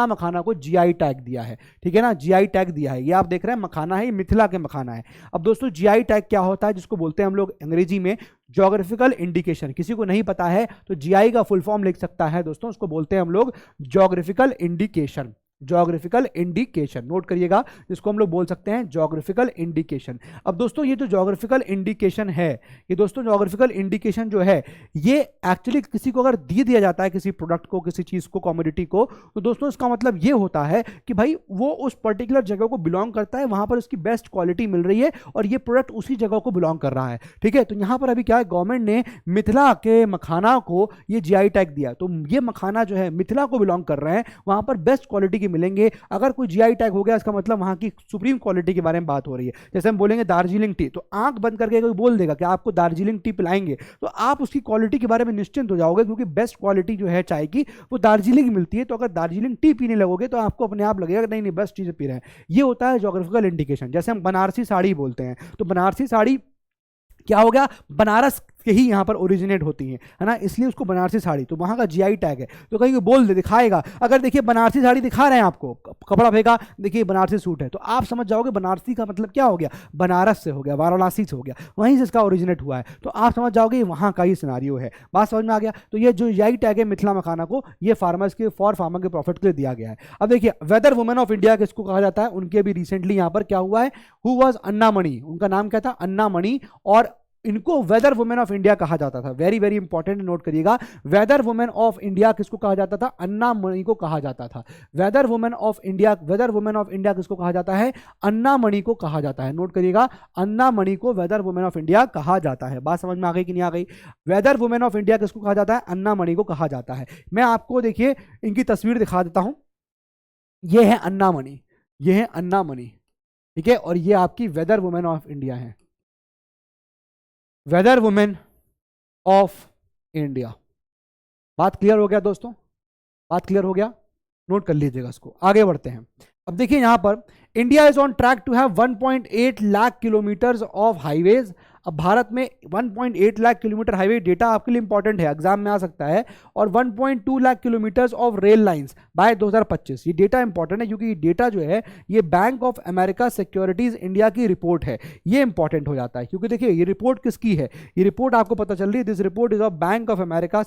मखाना को जीआई टैग दिया है। ठीक है ना? जीआई टैग दिया है। ये आप देख रहे हैं मखाना है, ये मिथिला के मखाना है। अब दोस्तों, जीआई टैग क्या होता है? जिसको बोलते हैं हम लोग अंग्रेजी में ज्योग्राफिकल इंडिकेशन। किसी को नहीं पता है तो जीआई का फुल फॉर्म लिख सकता है दोस्तों, उसको बोलते हैं हम लोग geographical indication. Geographical indication note करिएगा, जिसको हम लोग बोल सकते हैं ज्योग्राफिकल इंडिकेशन। अब दोस्तों, ये जो ज्योग्राफिकल इंडिकेशन है, ये दोस्तों ज्योग्राफिकल इंडिकेशन जो है, ये एक्चुअली किसी को अगर दिया जाता है, किसी प्रोडक्ट को, किसी चीज को, कमोडिटी को, तो दोस्तों इसका मतलब ये होता है कि भाई वो उस पर्टिकुलर जगह को बिलोंग करता है, वहां पर उसकी बेस्ट क्वालिटी मिल रही है और ये प्रोडक्ट उसी जगह को बिलोंग कर रहा है। ठीक है, तो यहां पर अभी क्या है, गवर्नमेंट ने मिथिला के मखाना को ये जीआई टैग दिया। तो ये मखाना जो है मिथिला को बिलोंग कर रहे हैं, वहां पर बेस्ट क्वालिटी की मिलेंगे। अगर कोई जीआई टैग हो गया, इसका मतलब वहां की सुप्रीम क्वालिटी के बारे में बात हो रही है। जैसे हम बोलेंगे दार्जिलिंग टी, तो आंख बंद करके कोई बोल देगा कि आपको दार्जिलिंग टी पिलाएंगे, तो आप उसकी क्वालिटी के बारे में निश्चिंत हो जाओगे, क्योंकि बेस्ट क्वालिटी जो है चाय की वो दार्जिलिंग मिलती है। तो अगर दार्जिलिंग टी पीने लगोगे तो आपको अपने आप लगेगा नहीं बेस्ट चीजें पी रहे हैं। ये होता है ज्योग्राफिकल इंडिकेशन। जैसे हम बनारसी साड़ी बोलते हैं, तो बनारसी साड़ी क्या हो गया, बनारस के ही यहाँ पर ओरिजिनेट होती है ना, इसलिए उसको बनारसी साड़ी, तो वहाँ का जीआई टैग है। तो कहीं बोल दे, दिखाएगा, अगर देखिए बनारसी साड़ी दिखा रहे हैं आपको, कपड़ा फेंका, देखिए बनारसी सूट है, तो आप समझ जाओगे बनारसी का मतलब क्या हो गया, बनारस से हो गया, वाराणसी से हो गया, वहीं से इसका ओरिजिनेट हुआ है। तो आप समझ जाओगे वहाँ का ही सिनारियो है। बात समझ में आ गया? तो ये जो जीआई टैग है मिथिला मखाना को, ये फार्मर्स के फार्मर के प्रॉफिट के लिए दिया गया है। अब देखिए, वेदर वुमेन ऑफ इंडिया किसको कहा जाता है? उनके अभी रिसेंटली यहाँ पर क्या हुआ है, हु वाज अन्ना मणि, उनका नाम क्या था, अन्ना मणि, और इनको वेदर वुमेन ऑफ इंडिया कहा जाता था। वेरी वेरी इंपॉर्टेंट, नोट करिएगा, वेदर वुमेन ऑफ इंडिया किसको कहा जाता था, अन्ना मणि को कहा जाता था। वेदर वुमेन ऑफ इंडिया किसको कहा जाता है, अन्ना मणि को कहा जाता है। नोट करिएगा, अन्ना मणि को वेदर वुमेन ऑफ इंडिया कहा जाता है। बात समझ में आ गई कि नहीं आ गई? वेदर वुमेन ऑफ इंडिया किसको कहा जाता है, अन्ना मणि को कहा जाता है। मैं आपको देखिए इनकी तस्वीर दिखा देता हूं, ये है अन्ना मणि, ये है अन्ना मणि, ठीक है, और ये आपकी वेदर वुमेन ऑफ इंडिया है, वेदर वुमेन ऑफ इंडिया। बात क्लियर हो गया दोस्तों? बात क्लियर हो गया? नोट कर लीजिएगा इसको। आगे बढ़ते हैं। अब देखिए यहां पर, India is on track to have 1.8 lakh kilometres of highways. अब भारत में 1.8 लाख किलोमीटर हाईवे, डेटा आपके लिए इंपॉर्टेंट है, एग्जाम में आ सकता है, और 1.2 lakh kilometres of rail lines by 2025। ये डेटा इंपॉर्टेंट है, क्योंकि ये डेटा जो है ये bank of America securities India की रिपोर्ट है। ये इंपॉर्टेंट हो जाता है, क्योंकि देखिए ये रिपोर्ट किसकी है, ये रिपोर्ट आपको पता चल रही है, this report is of bank of America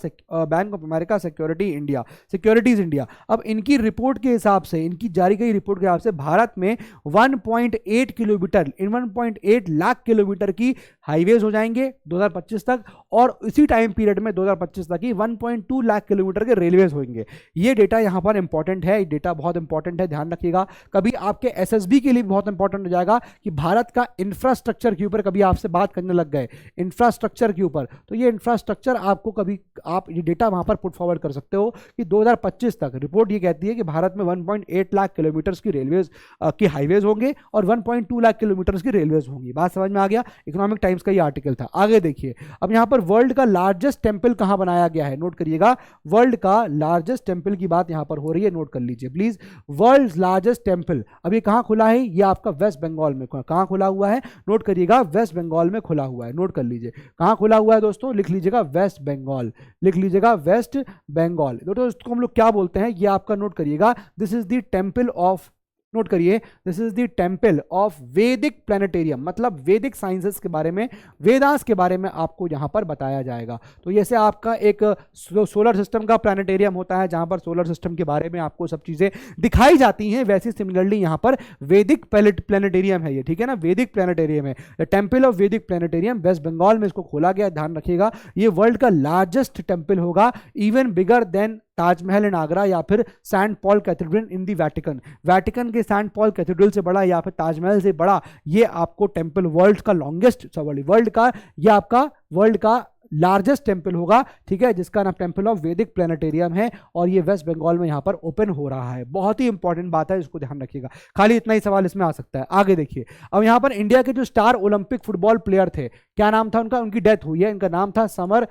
securities India. अब इनकी रिपोर्ट के हिसाब से, इनकी जारी गई रिपोर्ट के हिसाब से भारत में 1.8 लाख किलोमीटर की हाईवेज हो जाएंगे 2025 तक, और इसी टाइम पीरियड में 2025 तक ही 1.2 लाख किलोमीटर के रेलवेज होंगे। ये डेटा यहाँ पर इंपॉर्टेंट है, डेटा बहुत इंपॉर्टेंट है, ध्यान रखिएगा। कभी आपके एसएसबी के लिए भी बहुत इंपॉर्टेंट हो जाएगा कि भारत का इंफ्रास्ट्रक्चर के ऊपर कभी आपसे बात करने लग गए इंफ्रास्ट्रक्चर के ऊपर, तो ये इंफ्रास्ट्रक्चर आपको कभी आप ये डेटा वहां पर पुट फॉरवर्ड कर सकते हो कि 2025 तक रिपोर्ट ये कहती है कि भारत में 1.8 लाख किलोमीटर की रेलवेज की हाईवेज होंगे और 1.2 लाख किलोमीटर की रेलवेज होंगी। बात समझ में आ गया? इकोनॉमिक टाइम्स का ये आर्टिकल था। आगे देखिए, अब यहां पर वर्ल्ड का लार्जेस्ट टेंपल कहां बनाया गया है, नोट करिएगा। वर्ल्ड का लार्जेस्ट टेंपल की बात यहां पर हो रही है, नोट कर लीजिए प्लीज। वर्ल्ड लार्जेस्ट टेंपल अब ये कहां खुला है? ये आपका वेस्ट बंगाल में कहां खुला हुआ है, नोट करिएगा, वेस्ट बंगाल में खुला हुआ है, नोट कर लीजिए। कहां खुला हुआ है दोस्तों? लिख लीजिएगा वेस्ट बंगाल, लिख लीजिएगा वेस्ट बंगाल। दोस्तों इसको हम लोग क्या बोलते हैं, ये आपका नोट करिएगा, this is the temple of, note करिए, this is the temple of Vedic planetarium, मतलब वैदिक साइंसेस के बारे में, वेदास के बारे में आपको यहां पर बताया जाएगा। तो जैसे आपका एक सोलर सिस्टम का प्लानिटेरियम होता है जहां पर सोलर सिस्टम के बारे में आपको सब चीजें दिखाई जाती हैं, वैसे सिमिलरली यहां पर वैदिक प्लानिटेरियम है ये, ठीक है ना, वैदिक प्लानिटेरियम है, temple of Vedic planetarium, waste Bengal में इसको खोला गया, ध्यान रखिएगा। ये वर्ल्ड का लार्जेस्ट टेंपल होगा, इवन बिगर देन ताजमहल इन आगरा या फिर सेंट पॉल कैथेड्रल इन दी वैटिकन, वैटिकन के सेंट पॉल कैथेड्रल से बड़ा या फिर ताजमहल से बड़ा ये आपको टेंपल वर्ल्ड का लॉन्गेस्ट, वर्ल्ड का, ये आपका वर्ल्ड का लार्जेस्ट टेंपल होगा, ठीक है, जिसका नाम टेंपल ऑफ वैदिक प्लानिटेरियम है, और ये वेस्ट बंगाल में यहां पर ओपन हो रहा है। बहुत ही इंपॉर्टेंट बात है, इसको ध्यान रखिएगा, खाली इतना ही सवाल इसमें आ सकता है। आगे देखिए, अब यहां पर इंडिया के जो स्टार ओलंपिक फुटबॉल प्लेयर थे, क्या नाम था उनका? उनकी डेथ हुई है, इनका नाम था समर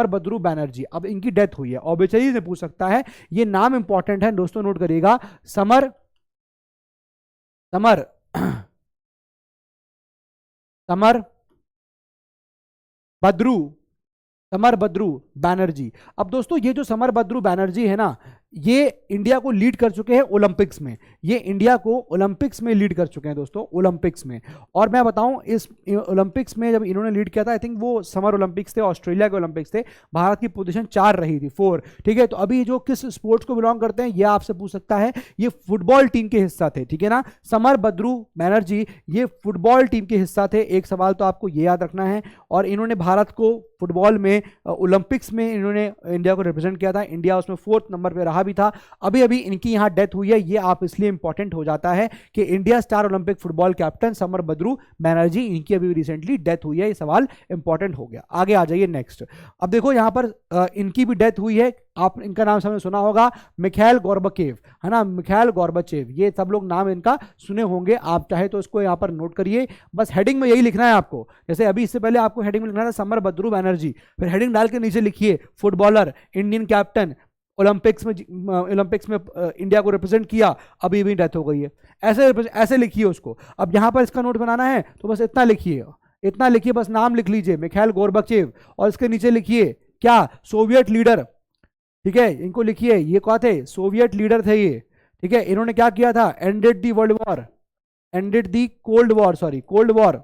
बद्रू बैनर्जी। अब इनकी डेथ हुई है, ऑब्वियसली से पूछ सकता है, ये नाम इंपॉर्टेंट है दोस्तों, नोट करिएगा, समर बद्रू बैनर्जी। अब दोस्तों ये जो समर बद्रू बैनर्जी है ना, ये इंडिया को लीड कर चुके हैं ओलंपिक्स में, ये इंडिया को ओलंपिक्स में लीड कर चुके हैं दोस्तों, ओलंपिक्स में। और मैं बताऊं, इस ओलंपिक्स में जब इन्होंने लीड किया था, आई थिंक वो समर ओलंपिक्स थे, ऑस्ट्रेलिया के ओलंपिक्स थे, भारत की पोजीशन 4 रही थी, 4, ठीक है। तो अभी जो किस स्पोर्ट्स को बिलोंग करते हैं ये आपसे पूछ सकता है, ये फुटबॉल टीम के हिस्सा थे, ठीक है ना, समर बद्रू बैनर्जी ये फुटबॉल टीम के हिस्सा थे। एक सवाल तो आपको ये याद रखना है, और इन्होंने भारत को फुटबॉल में ओलंपिक्स में इन्होंने इंडिया को रिप्रेजेंट किया था, इंडिया उसमें 4th नंबर पे रहा भी था। अभी अभी इनकी यहां डेथ हुई है, ये आप इसलिए इंपॉर्टेंट हो जाता है कि India star Olympic football captain summer Badru Banerjee, इनकी अभी रिसेंटली डेथ हुई है, ये सवाल इंपॉर्टेंट हो गया। आगे आ जाइए नेक्स्ट। अब देखो यहां पर इनकी भी डेथ हुई है, आप इनका नाम सबने सुना होगा, मिखाइल गोर्बाचेव, है ना, मिखाइल गोर्बाचेव, ये सब लोग नाम इनका सुने होंगे, आप चाहे तो इसको यहां पर नोट करिए, बस हेडिंग में यही लिखना है आपको। जैसे अभी इससे पहले आपको हेडिंग में लिखना था समर बद्रू बैनर्जी, फिर हेडिंग डाल के नीचे लिखिए फुटबॉलर, इंडियन कैप्टन, ओलंपिक्स में इंडिया को रिप्रेजेंट किया, अभी भी डेथ हो गई है, ऐसे लिखिए उसको। अब यहां पर इसका नोट बनाना है तो बस इतना लिखिए, बस नाम लिख लीजिए मिखाइल गोर्बाचेव, और इसके नीचे लिखिए क्या, सोवियत लीडर, ठीक है, इनको लिखिए, ये क्या थे, सोवियत लीडर थे ये, ठीक है। इन्होंने क्या किया था, एंडेड दी कोल्ड वॉर,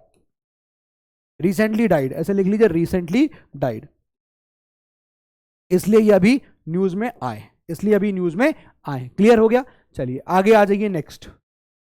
रिसेंटली डाइड, ऐसे लिख लीजिए, रिसेंटली डाइड, इसलिए ये अभी न्यूज में आए, क्लियर हो गया। चलिए आगे आ जाइए नेक्स्ट।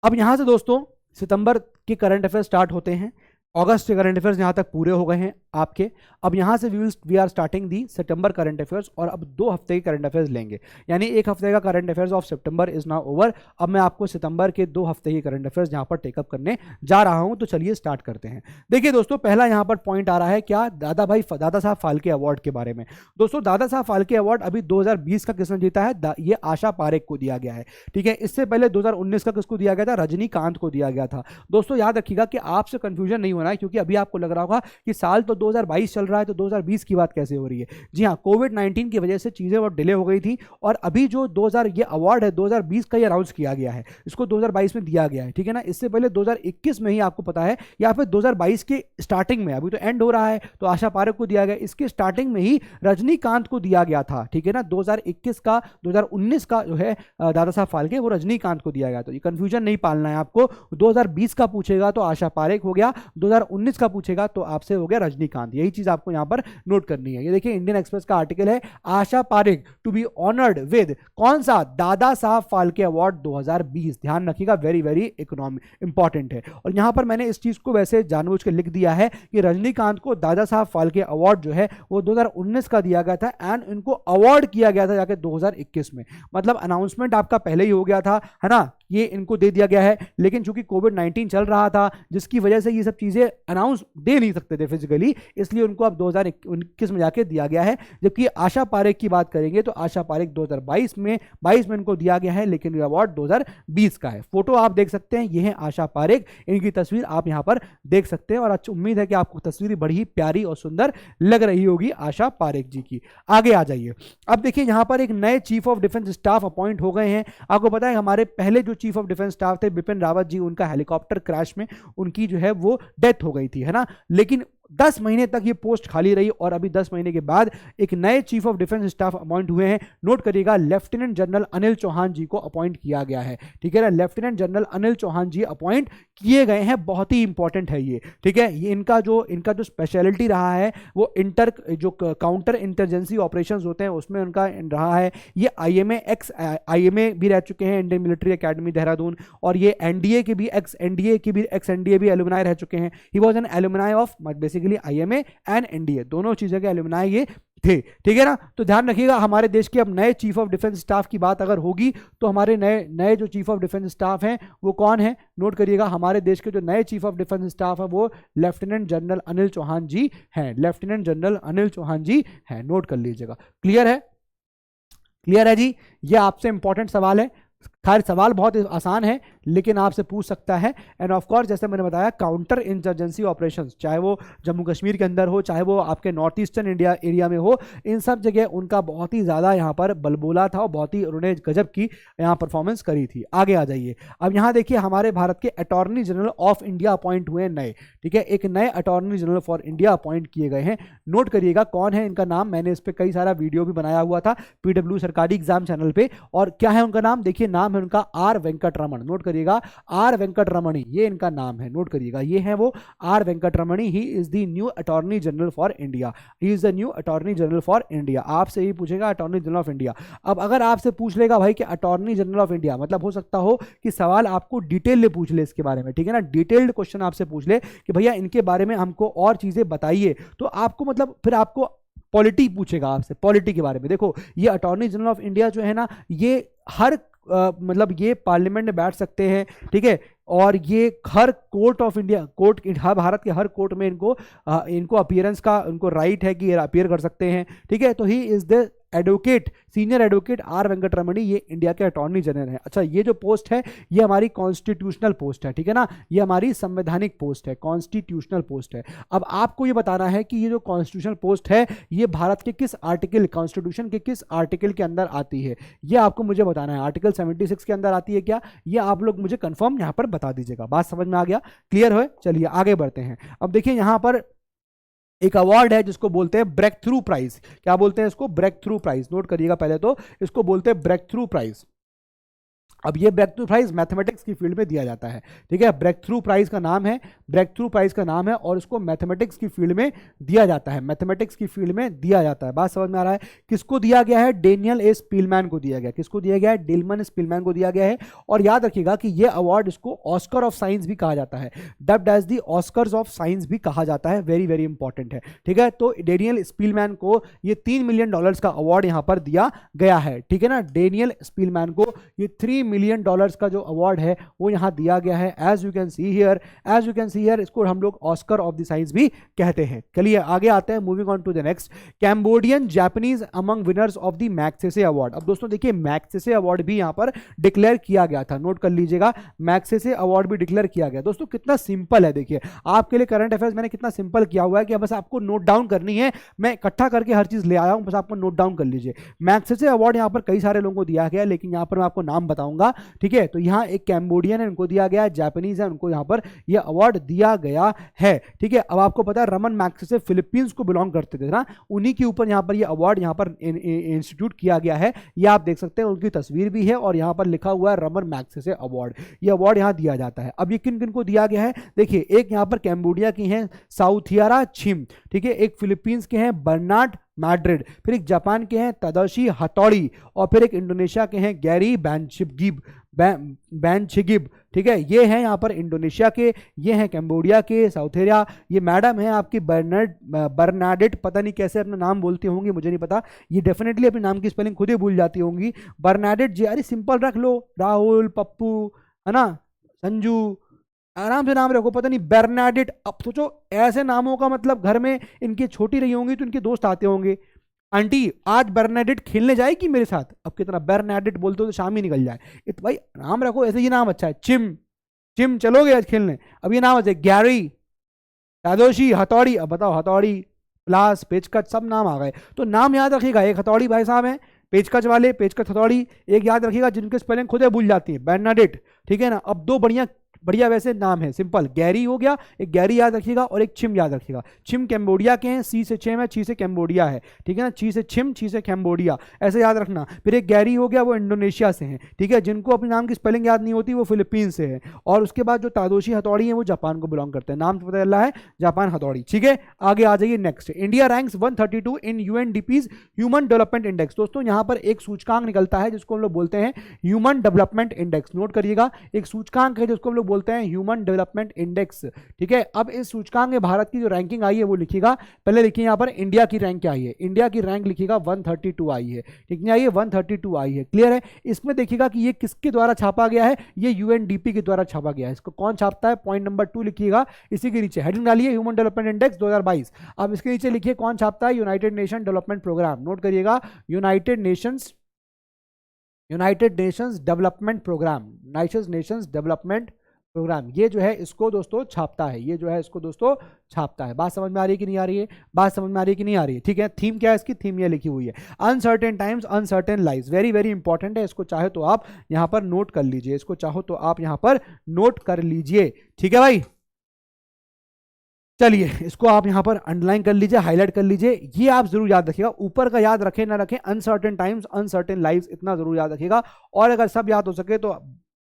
अब यहां से दोस्तों सितंबर के करंट अफेयर स्टार्ट होते हैं, अगस्त के करंट अफेयर्स यहाँ तक पूरे हो गए हैं आपके। अब यहाँ से we are starting the September current affairs, और अब 2 हफ्ते के करंट अफेयर्स लेंगे, यानी 1 हफ्ते का current affairs of September is now over. अब मैं आपको सितंबर के 2 हफ्ते के करंट अफेयर्स यहाँ पर टेकअप करने जा रहा हूँ, तो चलिए स्टार्ट करते हैं। देखिए दोस्तों, पहला यहाँ पर पॉइंट आ रहा है क्या, दादा साहब फाल्के अवार्ड के बारे में। दोस्तों दादा साहब फाल्के अवार्ड अभी 2020 का किसने जीता है, ये आशा पारेख को दिया गया है, ठीक है। इससे पहले 2019 का किसको दिया गया था, रजनीकांत को दिया गया था। दोस्तों याद रखिएगा कि आपसे कंफ्यूजन नहीं होना है, क्योंकि अभी आपको लग रहा होगा कि साल तो 2022 चल रहा है, तो 2020 की बात कैसे हो रही है। जी हाँ, कोविड-19 की वजह से चीजें बहुत डिले हो गई थी, और अभी जो 2000 ये अवार्ड है 2020 का ये अनाउंस किया गया है, इसको 2022 में दिया गया है, ठीक है ना। इससे पहले 2021 में ही आपको पता है, या फिर 2022 के स्टार्टिंग में, अभी तो एंड हो रहा है, तो आशा पारेख को दिया गया, इसके स्टार्टिंग में ही रजनीकांत को दिया गया था, ठीक है ना। 2021 का 2019 का जो है दादा साहब फाल्के, वो रजनीकांत को दिया गया। तो ये कंफ्यूजन नहीं पालना है आपको, 2020 का पूछेगा तो आशा पारेख हो गया, 2019 का पूछेगा तो आपसे हो गया रजनीकांत। यही चीज आपको यहां पर नोट करनी है। ये देखिए इंडियन एक्सप्रेस का आर्टिकल है, Asha Parekh to be honoured with कौन सा, दादा साहब फाल्के अवार्ड 2020। ध्यान रखिएगा, वेरी वेरी इकोनॉमिक इंपॉर्टेंट है। और यहां पर मैंने इस चीज को वैसे जानबूझ के लिख दिया है कि रजनीकांत को दादा साहब फाल्के अवार्ड जो है वो 2019 का दिया गया था एंड इनको अवार्ड किया गया था जाके 2021 में। मतलब अनाउंसमेंट आपका पहले ही हो गया था, है ना, ये इनको दे दिया गया है, लेकिन चूंकि कोविड-19 चल रहा था जिसकी वजह से ये सब चीजें अनाउंस दे नहीं सकते थे फिजिकली, इसलिए उनको अब 2021 में जाके दिया गया है। जबकि आशा पारेख की बात करेंगे तो आशा पारेख 2022 में इनको दिया गया है, लेकिन ये अवार्ड 2020 का है। फोटो आप देख सकते हैं, ये है आशा पारेख, इनकी तस्वीर आप यहां पर देख सकते हैं और अच्छी उम्मीद है कि आपको तस्वीर बड़ी ही प्यारी और सुंदर लग रही होगी आशा पारेख जी की। आगे आ जाइए। अब देखिए यहां पर एक नए chief of defence staff appoint हो गए हैं। आपको पता है हमारे पहले जो चीफ ऑफ डिफेंस स्टाफ थे बिपिन रावत जी, उनका हेलीकॉप्टर क्रैश में उनकी जो है वो डेथ हो गई थी, है ना, लेकिन 10 महीने तक ये पोस्ट खाली रही और अभी 10 महीने के बाद एक नए chief of defence staff appoint हुए हैं। नोट करिएगा, लेफ्टिनेंट जनरल अनिल चौहान जी को अपॉइंट किया गया है। ठीक है ना, lieutenant general Anil Chauhan ji appoint किए गए हैं, बहुत ही इंपॉर्टेंट है ये। ठीक है, ये इनका जो स्पेशलिटी रहा है वो काउंटर इंटेलिजेंसी ऑपरेशंस होते हैं उसमें उनका रहा है। ये आईएमए भी रह चुके हैं, इंडियन मिलिट्री एकेडमी देहरादून, और ये एनडीए के भी एक्स एनडीए भी एलुमनाई रह चुके हैं। He was an alumni of basically IMA and NDA, दोनों चीजों के एलुमनाई ये थे। ठीक है ना, तो ध्यान रखिएगा हमारे देश के अब नए चीफ ऑफ डिफेंस स्टाफ की बात अगर होगी तो हमारे नए जो चीफ ऑफ डिफेंस स्टाफ हैं वो कौन है, नोट करिएगा, हमारे देश के जो नए चीफ ऑफ डिफेंस स्टाफ है वो लेफ्टिनेंट जनरल अनिल चौहान जी हैं। लेफ्टिनेंट जनरल अनिल चौहान जी हैं, नोट कर लीजिएगा। क्लियर है, क्लियर है जी। ये आपसे इंपॉर्टेंट सवाल है, खैर सवाल बहुत आसान है लेकिन आपसे पूछ सकता है। एंड ऑफ कोर्स जैसे मैंने बताया काउंटर इंसर्जेंसी ऑपरेशंस, चाहे वो जम्मू कश्मीर के अंदर हो, चाहे वो आपके नॉर्थ ईस्टर्न इंडिया एरिया में हो, इन सब जगह उनका बहुत ही ज़्यादा यहाँ पर बलबोला था और बहुत ही उन्होंने गजब की यहाँ परफॉर्मेंस करी थी। आगे आ जाइए। अब यहाँ देखिए हमारे भारत के attorney general of India appoint हुए नए। ठीक है, एक नए attorney general for India appoint किए गए हैं। नोट करिएगा कौन है इनका नाम, मैंने इस पर कई सारा वीडियो भी बनाया हुआ था PW सरकारी एग्जाम चैनल पे। और क्या है उनका नाम, देखिए नाम है उनका आर वेंकट रमन। नोट करिएगा, आर वेंकट रमणी, ये इनका नाम है। नोट करिएगा, ये है वो are Venkat Ramani. He is the new attorney general for India. He is the new attorney general for India. आपसे ही पूछेगा अटॉर्नी जनरल ऑफ इंडिया। अब अगर आपसे पूछ लेगा भाई कि अटॉर्नी जनरल ऑफ इंडिया, मतलब हो सकता हो कि सवाल आपको डिटेल में पूछ ले इसके बारे में। ठीक है ना, डिटेल्ड क्वेश्चन आपसे पूछ ले कि भैया इनके बारे में हमको और चीजें बताइए, तो आपको मतलब फिर आपको पॉलिटी पूछेगा आपसे, पॉलिटी के बारे में। देखो ये अटॉर्नी जनरल ऑफ इंडिया जो है ना, ये हर मतलब ये पार्लियामेंट में बैठ सकते हैं। ठीक है, और ये हर कोर्ट ऑफ इंडिया, हर भारत के हर कोर्ट में इनको अपीयरेंस का उनको राइट है कि ये अपीयर कर सकते हैं। ठीक है, तो he is the advocate, senior advocate R Venkataramani, ये इंडिया के अटॉर्नी जनरल है। अच्छा, ये जो पोस्ट है ये हमारी कॉन्स्टिट्यूशनल पोस्ट है। ठीक है ना, ये हमारी संवैधानिक पोस्ट है, कॉन्स्टिट्यूशनल पोस्ट है। अब आपको ये बताना है कि ये जो कॉन्स्टिट्यूशनल पोस्ट है ये भारत के किस आर्टिकल, कॉन्स्टिट्यूशन के किस आर्टिकल के अंदर आती है, ये आपको मुझे बताना है। आर्टिकल 76 के अंदर आती है क्या, ये आप लोग मुझे कंफर्म यहाँ पर बता दीजिएगा। बात समझ में आ गया, क्लियर है। चलिए आगे बढ़ते हैं। अब देखिए यहाँ पर एक अवार्ड है जिसको बोलते हैं ब्रेक थ्रू प्राइज। क्या बोलते हैं इसको, ब्रेक थ्रू प्राइज। नोट करिएगा, पहले तो इसको बोलते हैं ब्रेक थ्रू प्राइज। अब ये ब्रेक थ्रू प्राइज मैथमेटिक्स की फील्ड में दिया जाता है। ठीक है, ब्रेक थ्रू प्राइज का नाम है, ब्रेक थ्रू प्राइज का नाम है, और इसको मैथमेटिक्स की फील्ड में दिया जाता है, मैथमेटिक्स की फील्ड में दिया जाता है। बात समझ में आ रहा है। किसको दिया गया है, डेनियल ए स्पीलमैन को दिया गया। किसको दिया गया है, डेलमन स्पीलमैन को दिया गया है। और याद रखिएगा कि ये अवार्ड इसको ऑस्कर ऑफ साइंस भी कहा जाता है, dubbed as the Oscars of science भी कहा जाता है। वेरी वेरी इंपॉर्टेंट है। ठीक है, तो डेनियल स्पीलमैन को ये $3 मिलियन का अवार्ड यहां पर दिया गया है। ठीक है ना, डेनियल स्पीलमैन को ये $3 मिलियन का जो अवार्ड है वो यहां दिया गया है। As you can see here, इसको हम लोग ऑस्कर ऑफ द साइंस भी कहते हैं। चलिए आगे आते हैं, moving on to the next. Cambodian Japanese among winners of the Magsaysay award. अब दोस्तों देखिए मैग्सेसे अवार्ड भी यहां पर डिक्लेयर किया गया था। नोट कर लीजिएगा, मैग्सेसे अवार्ड भी डिक्लेयर किया गया। दोस्तों कितना सिंपल है, देखिए आपके लिए करंट अफेयर्स मैंने कितना सिंपल किया हुआ है कि बस आपको नोट डाउन करनी है। मैं इकट्ठा करके हर चीज ले आया हूं, बस आपको नोट डाउन कर लीजिए। मैग्सेसे अवार्ड यहां पर कई सारे लोगों को दिया गया, लेकिन यहां पर मैं आपको नाम बताऊंगा होगा, ठीक है। तो यहाँ एक कैम्बोडियन है, उनको दिया गया है, जापानीज है, उनको यहाँ पर यह अवार्ड दिया गया है, ठीक है। अब आपको पता है रमन मैग्सेसे फिलीपींस को बिलोंग करते थे ना, उन्हीं के ऊपर यहाँ पर यह अवार्ड यहाँ पर इंस्टीट्यूट किया गया है। ये आप देख सकते हैं, उनकी तस्वीर भी है और यहाँ पर लिखा हुआ है रमन मैग्सेसे अवार्ड। ये अवार्ड यहाँ दिया जाता है। अब ये किन किन को दिया गया है देखिए, एक यहाँ पर कैम्बोडिया की हैं साउथियारा छिम, ठीक है, एक फिलीपींस के हैं बर्नार्ड मैड्रिड, फिर एक जापान के हैं तदाशी हथौड़ी, और फिर एक इंडोनेशिया के हैं गैरी बैंचिगिब, ठीक है। ये हैं यहाँ पर इंडोनेशिया के, ये हैं कैम्बोडिया के साउथेरिया। ये मैडम है आपकी बर्नाडेट, पता नहीं कैसे अपना नाम बोलती होंगी, मुझे नहीं पता, ये डेफिनेटली अपने नाम की स्पेलिंग खुद ही भूल जाती होंगी। बर्नाडेट जी, अरे सिंपल रख लो, राहुल, पप्पू, है ना, संजू, आराम से नाम रखो, पता नहीं बर्नाडेट। अब सोचो ऐसे नामों का मतलब घर में इनकी छोटी रही होंगी तो इनके दोस्त आते होंगे, आंटी आज बर्नाडेट खेलने जाएगी मेरे साथ, अब कितना बर्नाडेट बोलते हो तो शाम ही निकल जाए। भाई नाम रखो ऐसे, ये नाम अच्छा है, चिम चलोगे आज खेलने, अब ये नाम अच्छा है, गैरी, तादोशी, हथौड़ी। अब बताओ हथौड़ी, प्लास, पेचकस, सब नाम आ गए। तो नाम याद रखिएगा, एक हथौड़ी भाई साहब हैं पेचकस वाले, पेचकस हथौड़ी, एक याद रखिएगा जिनके स्पेलिंग खुद ही भूल जाती है, बर्नाडेट, ठीक है ना। अब दो बढ़िया बढ़िया वैसे नाम है, सिंपल गैरी हो गया, एक गैरी याद रखिएगा और एक छिम याद रखिएगा। छिम कैम्बोडिया के हैं, सी से छिम है, छी से कैम्बोडिया है, ठीक है ना, छी से छिम, छी से कैम्बोडिया, ऐसे याद रखना। फिर एक गैरी हो गया, वो इंडोनेशिया से हैं, ठीक है, जिनको अपने नाम की स्पेलिंग याद नहीं होती वो फिलीपीन से है। और उसके बाद जो तादोशी हथौड़ी है वो जापान को बिलोंग करते हैं, नाम पता चल रहा है जापान हथौड़ी, ठीक है। आगे आ जाइए नेक्स्ट, इंडिया रैंक्स 132 इन यूएनडीपीज ह्यूमन डेवलपमेंट इंडेक्स। दोस्तों यहाँ पर एक सूचकांक निकलता है जिसको हम लोग बोलते हैं ह्यूमन डेवलपमेंट इंडेक्स, नोट करिएगा, एक सूचकांक है जिसको हम लोग बोलते हैं ह्यूमन डेवलपमेंट इंडेक्स, ठीक है। अब इस सूचकांक में भारत की जो रैंकिंग आई है वो लिखिएगा, पहले लिखिए यहाँ पर इंडिया की रैंक क्या आई है, इंडिया की रैंक लिखिएगा 132 आई है, कितनी आई है 132 आई है, क्लियर है। इसमें देखिएगा कि ये किसके द्वारा छापा गया है, ये यूएनडीपी के द्वारा छापा गया है। इसको कौन छापता है, पॉइंट नंबर 2 लिखिएगा, इसी के नीचे हेडिंग डालिए ह्यूमन डेवलपमेंट इंडेक्स 2022। अब इसके नीचे लिखिए कौन छापता है, united nation development programme, note करिएगा, united nations development programme, united nations development programme, ये जो है इसको दोस्तों छापता है, ये जो है इसको दोस्तों छापता है। बात समझ में आ रही है कि नहीं आ रही है, बात समझ में आ रही है कि नहीं आ रही है, ठीक है। थीम क्या है इसकी, थीम ये लिखी हुई है, uncertain times uncertain lives, very very important है, इसको चाहे तो आप यहां पर नोट कर लीजिए, इसको चाहो तो आप यहां पर नोट कर लीजिए, ठीक है भाई। चलिए इसको आप यहां पर अंडरलाइन कर लीजिए, हाईलाइट कर लीजिए, ये आप जरूर याद रखिएगा, ऊपर का याद रखें ना रखें, अनसर्टेन टाइम्स अनसर्टेन लाइव्स इतना जरूर याद रखिएगा। और अगर सब याद हो सके तो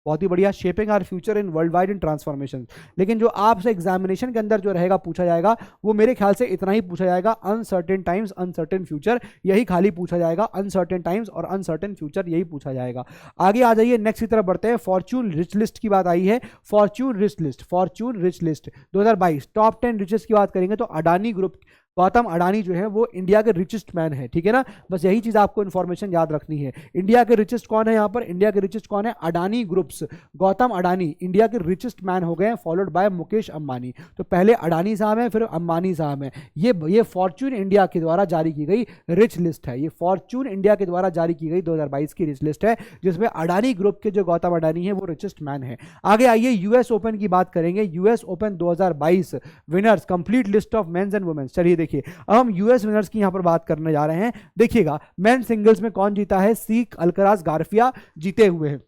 बहुत ही बढ़िया, shaping our future in world wide in transformation. लेकिन जो आपसे एग्जामिनेशन के अंदर जो रहेगा पूछा जाएगा वो मेरे ख्याल से इतना ही पूछा जाएगा, अनसर्टेन टाइम्स अनसर्टेन फ्यूचर, यही खाली पूछा जाएगा, अनसर्टेन टाइम्स और अनसर्टेन फ्यूचर यही पूछा जाएगा। आगे आ जाइए, नेक्स्ट की तरफ बढ़ते हैं। फॉर्च्यून रिच लिस्ट की बात आई है, Fortune rich list 2022 top 10 richest की बात करेंगे तो अडानी ग्रुप, गौतम अडानी जो है वो इंडिया के रिचेस्ट मैन है, ठीक है ना, बस यही चीज आपको इन्फॉर्मेशन याद रखनी है। इंडिया के रिचेस्ट कौन है यहाँ पर, इंडिया के रिचेस्ट कौन है, अडानी ग्रुप्स, गौतम अडानी इंडिया के रिचेस्ट मैन हो गए, फॉलोड बाय मुकेश अंबानी। तो पहले अडानी साहब हैं, फिर अंबानी साहब हैं। ये फॉर्च्यून इंडिया के द्वारा जारी की गई रिच लिस्ट है, ये फॉर्च्यून इंडिया के द्वारा जारी की गई 2022 की रिच लिस्ट है, जिसमें अडानी ग्रुप के जो गौतम अडानी है वो रिचेस्ट मैन है। आगे आइए, यूएस ओपन की बात करेंगे, US open 2022 winners, complete list of men's and women's. चलिए देखिए, अब हम यूएस विनर्स की यहां पर बात करने जा रहे हैं। देखिएगा मेन सिंगल्स में कौन जीता है, सीक अल्कराज गार्फिया जीते हुए हैं,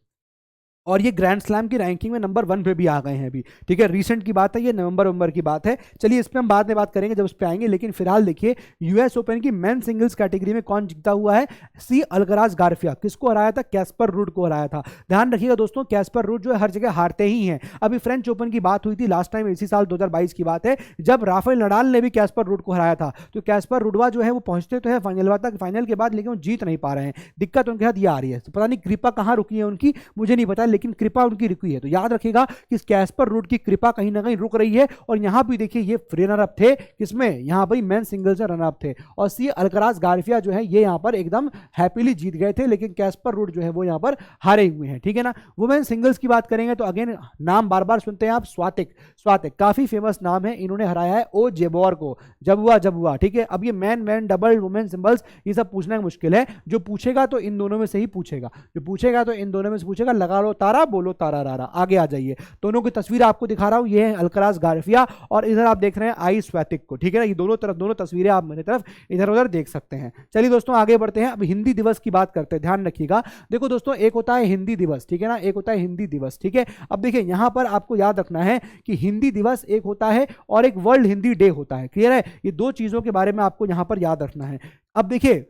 और ये ग्रैंड स्लैम की रैंकिंग में नंबर 1 पे भी आ गए हैं अभी, ठीक है, रिसेंट की बात है, ये नवंबर की बात है। चलिए इस पे हम बाद में बात करेंगे जब उस पे आएंगे, लेकिन फिलहाल देखिए यूएस ओपन की मेन सिंगल्स कैटेगरी में कौन जीता हुआ है, सी अल्कराज गार्फिया। किसको हराया था, कैस्पर रूड को हराया था। ध्यान रखिएगा दोस्तों, कैस्पर रूड जो है हर जगह हारते ही हैं। अभी फ्रेंच ओपन की बात हुई थी लास्ट टाइम, इसी साल 2022 की बात है, जब राफेल नडाल ने भी कैस्पर रूड को हराया था। तो कैस्पर रूडवा जो है वो पहुंचते तो है फाइनल तक, फाइनल के बाद लेकिन वो जीत नहीं पा रहे हैं, दिक्कत उनके साथ ये आ रही है। पता नहीं कृपा कहाँ रुकी है उनकी, मुझे नहीं पता, लेकिन कृपा उनकी रुकी है। तो याद रखिएगा कि कैस्पर रूड की कृपा कहीं ना कहीं रुक रही है। और यहां भी देखिए ये रनर अप थे, किसमें, यहां पर मेन सिंगल्स में रनर अप थे, और सी अल्कराज गार्फिया जो है ये यहां पर एकदम हैप्पीली जीत गए थे, लेकिन कैस्पर रूड जो है वो यहां पर हारे हुए हैं, ठीक है ना। वुमेन सिंगल्स की बात करेंगे तो अगेन नाम बार बार सुनते हैं आप, स्वातिक काफी फेमस नाम है, इन्होंने हराया है ओ जेबोर को, जब हुआ, ठीक है। अब ये मैन डबल वुमेन सिंबल्स ये सब पूछना मुश्किल है, जो पूछेगा तो इन दोनों में से ही पूछेगा, जो पूछेगा तो इन दोनों में से पूछेगा, लगा लो तारा, बोलो तारा रारा। आगे आ जाइए, दोनों की तस्वीर आपको दिखा रहा हूं, ये है अलकराज गारफिया और इधर आप देख रहे हैं आई स्वैतिक को, ठीक है ना। ये दोनों तरफ, दोनों तस्वीरें आप मेरी तरफ इधर उधर देख सकते हैं। चलिए दोस्तों आगे बढ़ते हैं, अब हिंदी दिवस की बात करते हैं, ध्यान रखिएगा। देखो दोस्तों, एक होता है हिंदी दिवस, ठीक है ना, एक होता है हिंदी दिवस, ठीक है। अब देखिए यहां पर आपको याद रखना है कि हिंदी दिवस एक होता है और एक वर्ल्ड हिंदी डे होता है, क्लियर है। ये दो चीजों के बारे में आपको यहां पर याद रखना है। अब देखिए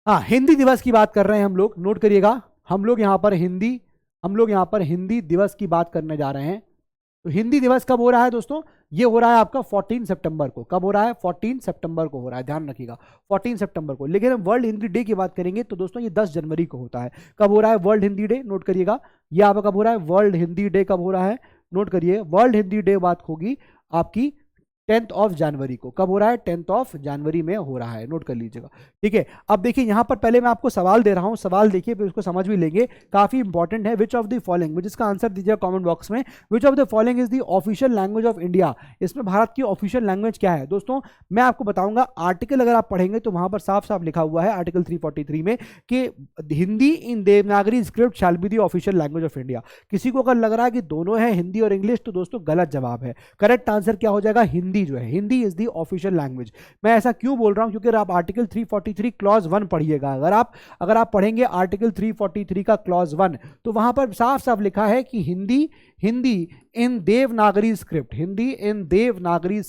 हाँ, हिंदी दिवस की बात कर रहे हैं हम लोग, नोट करिएगा। हम लोग यहाँ पर हिंदी दिवस की बात करने जा रहे हैं। तो हिंदी दिवस कब हो रहा है दोस्तों? ये हो रहा है आपका 14 सितंबर को। कब हो रहा है? 14 सितंबर को हो रहा है, ध्यान रखिएगा 14 सितंबर को। लेकिन हम वर्ल्ड हिंदी डे की बात करेंगे तो दोस्तों ये 10 जनवरी को होता है। कब हो रहा है वर्ल्ड हिंदी डे? नोट करिएगा, ये आपका कब हो रहा है वर्ल्ड हिंदी डे, कब हो रहा है नोट करिए। वर्ल्ड हिंदी डे बात होगी आपकी 10th ऑफ जनवरी को। कब हो रहा है? 10th ऑफ जनवरी में हो रहा है, नोट कर लीजिएगा, ठीक है। अब देखिए यहां पर पहले मैं आपको सवाल दे रहा हूं, सवाल देखिए फिर उसको समझ भी लेंगे, काफी इंपॉर्टेंट है। विच ऑफ द फॉलोइंग, मुझे इसका आंसर दीजिएगा कमेंट बॉक्स में। Which of the following is the official language of India? इसमें भारत की ऑफिशियल लैंग्वेज क्या है दोस्तों? मैं आपको बताऊंगा, आर्टिकल अगर आप पढ़ेंगे तो वहां पर साफ साफ लिखा हुआ है आर्टिकल 343 में कि Hindi in Devanagari script shall be the official language of India. किसी को अगर लग रहा है कि दोनों है हिंदी और इंग्लिश, तो दोस्तों गलत जवाब है। करेक्ट आंसर क्या हो जाएगा? हिंदी जो है, Hindi is the official language. मैं ऐसा क्यों बोल रहा हूं? क्योंकि आप आर्टिकल 343 क्लॉज 1 पढ़िएगा। अगर आप पढ़ेंगे आर्टिकल 343 का क्लॉज 1, तो वहां पर साफ साफ लिखा है कि Hindi in Devanagari script, Hindi in Devanagari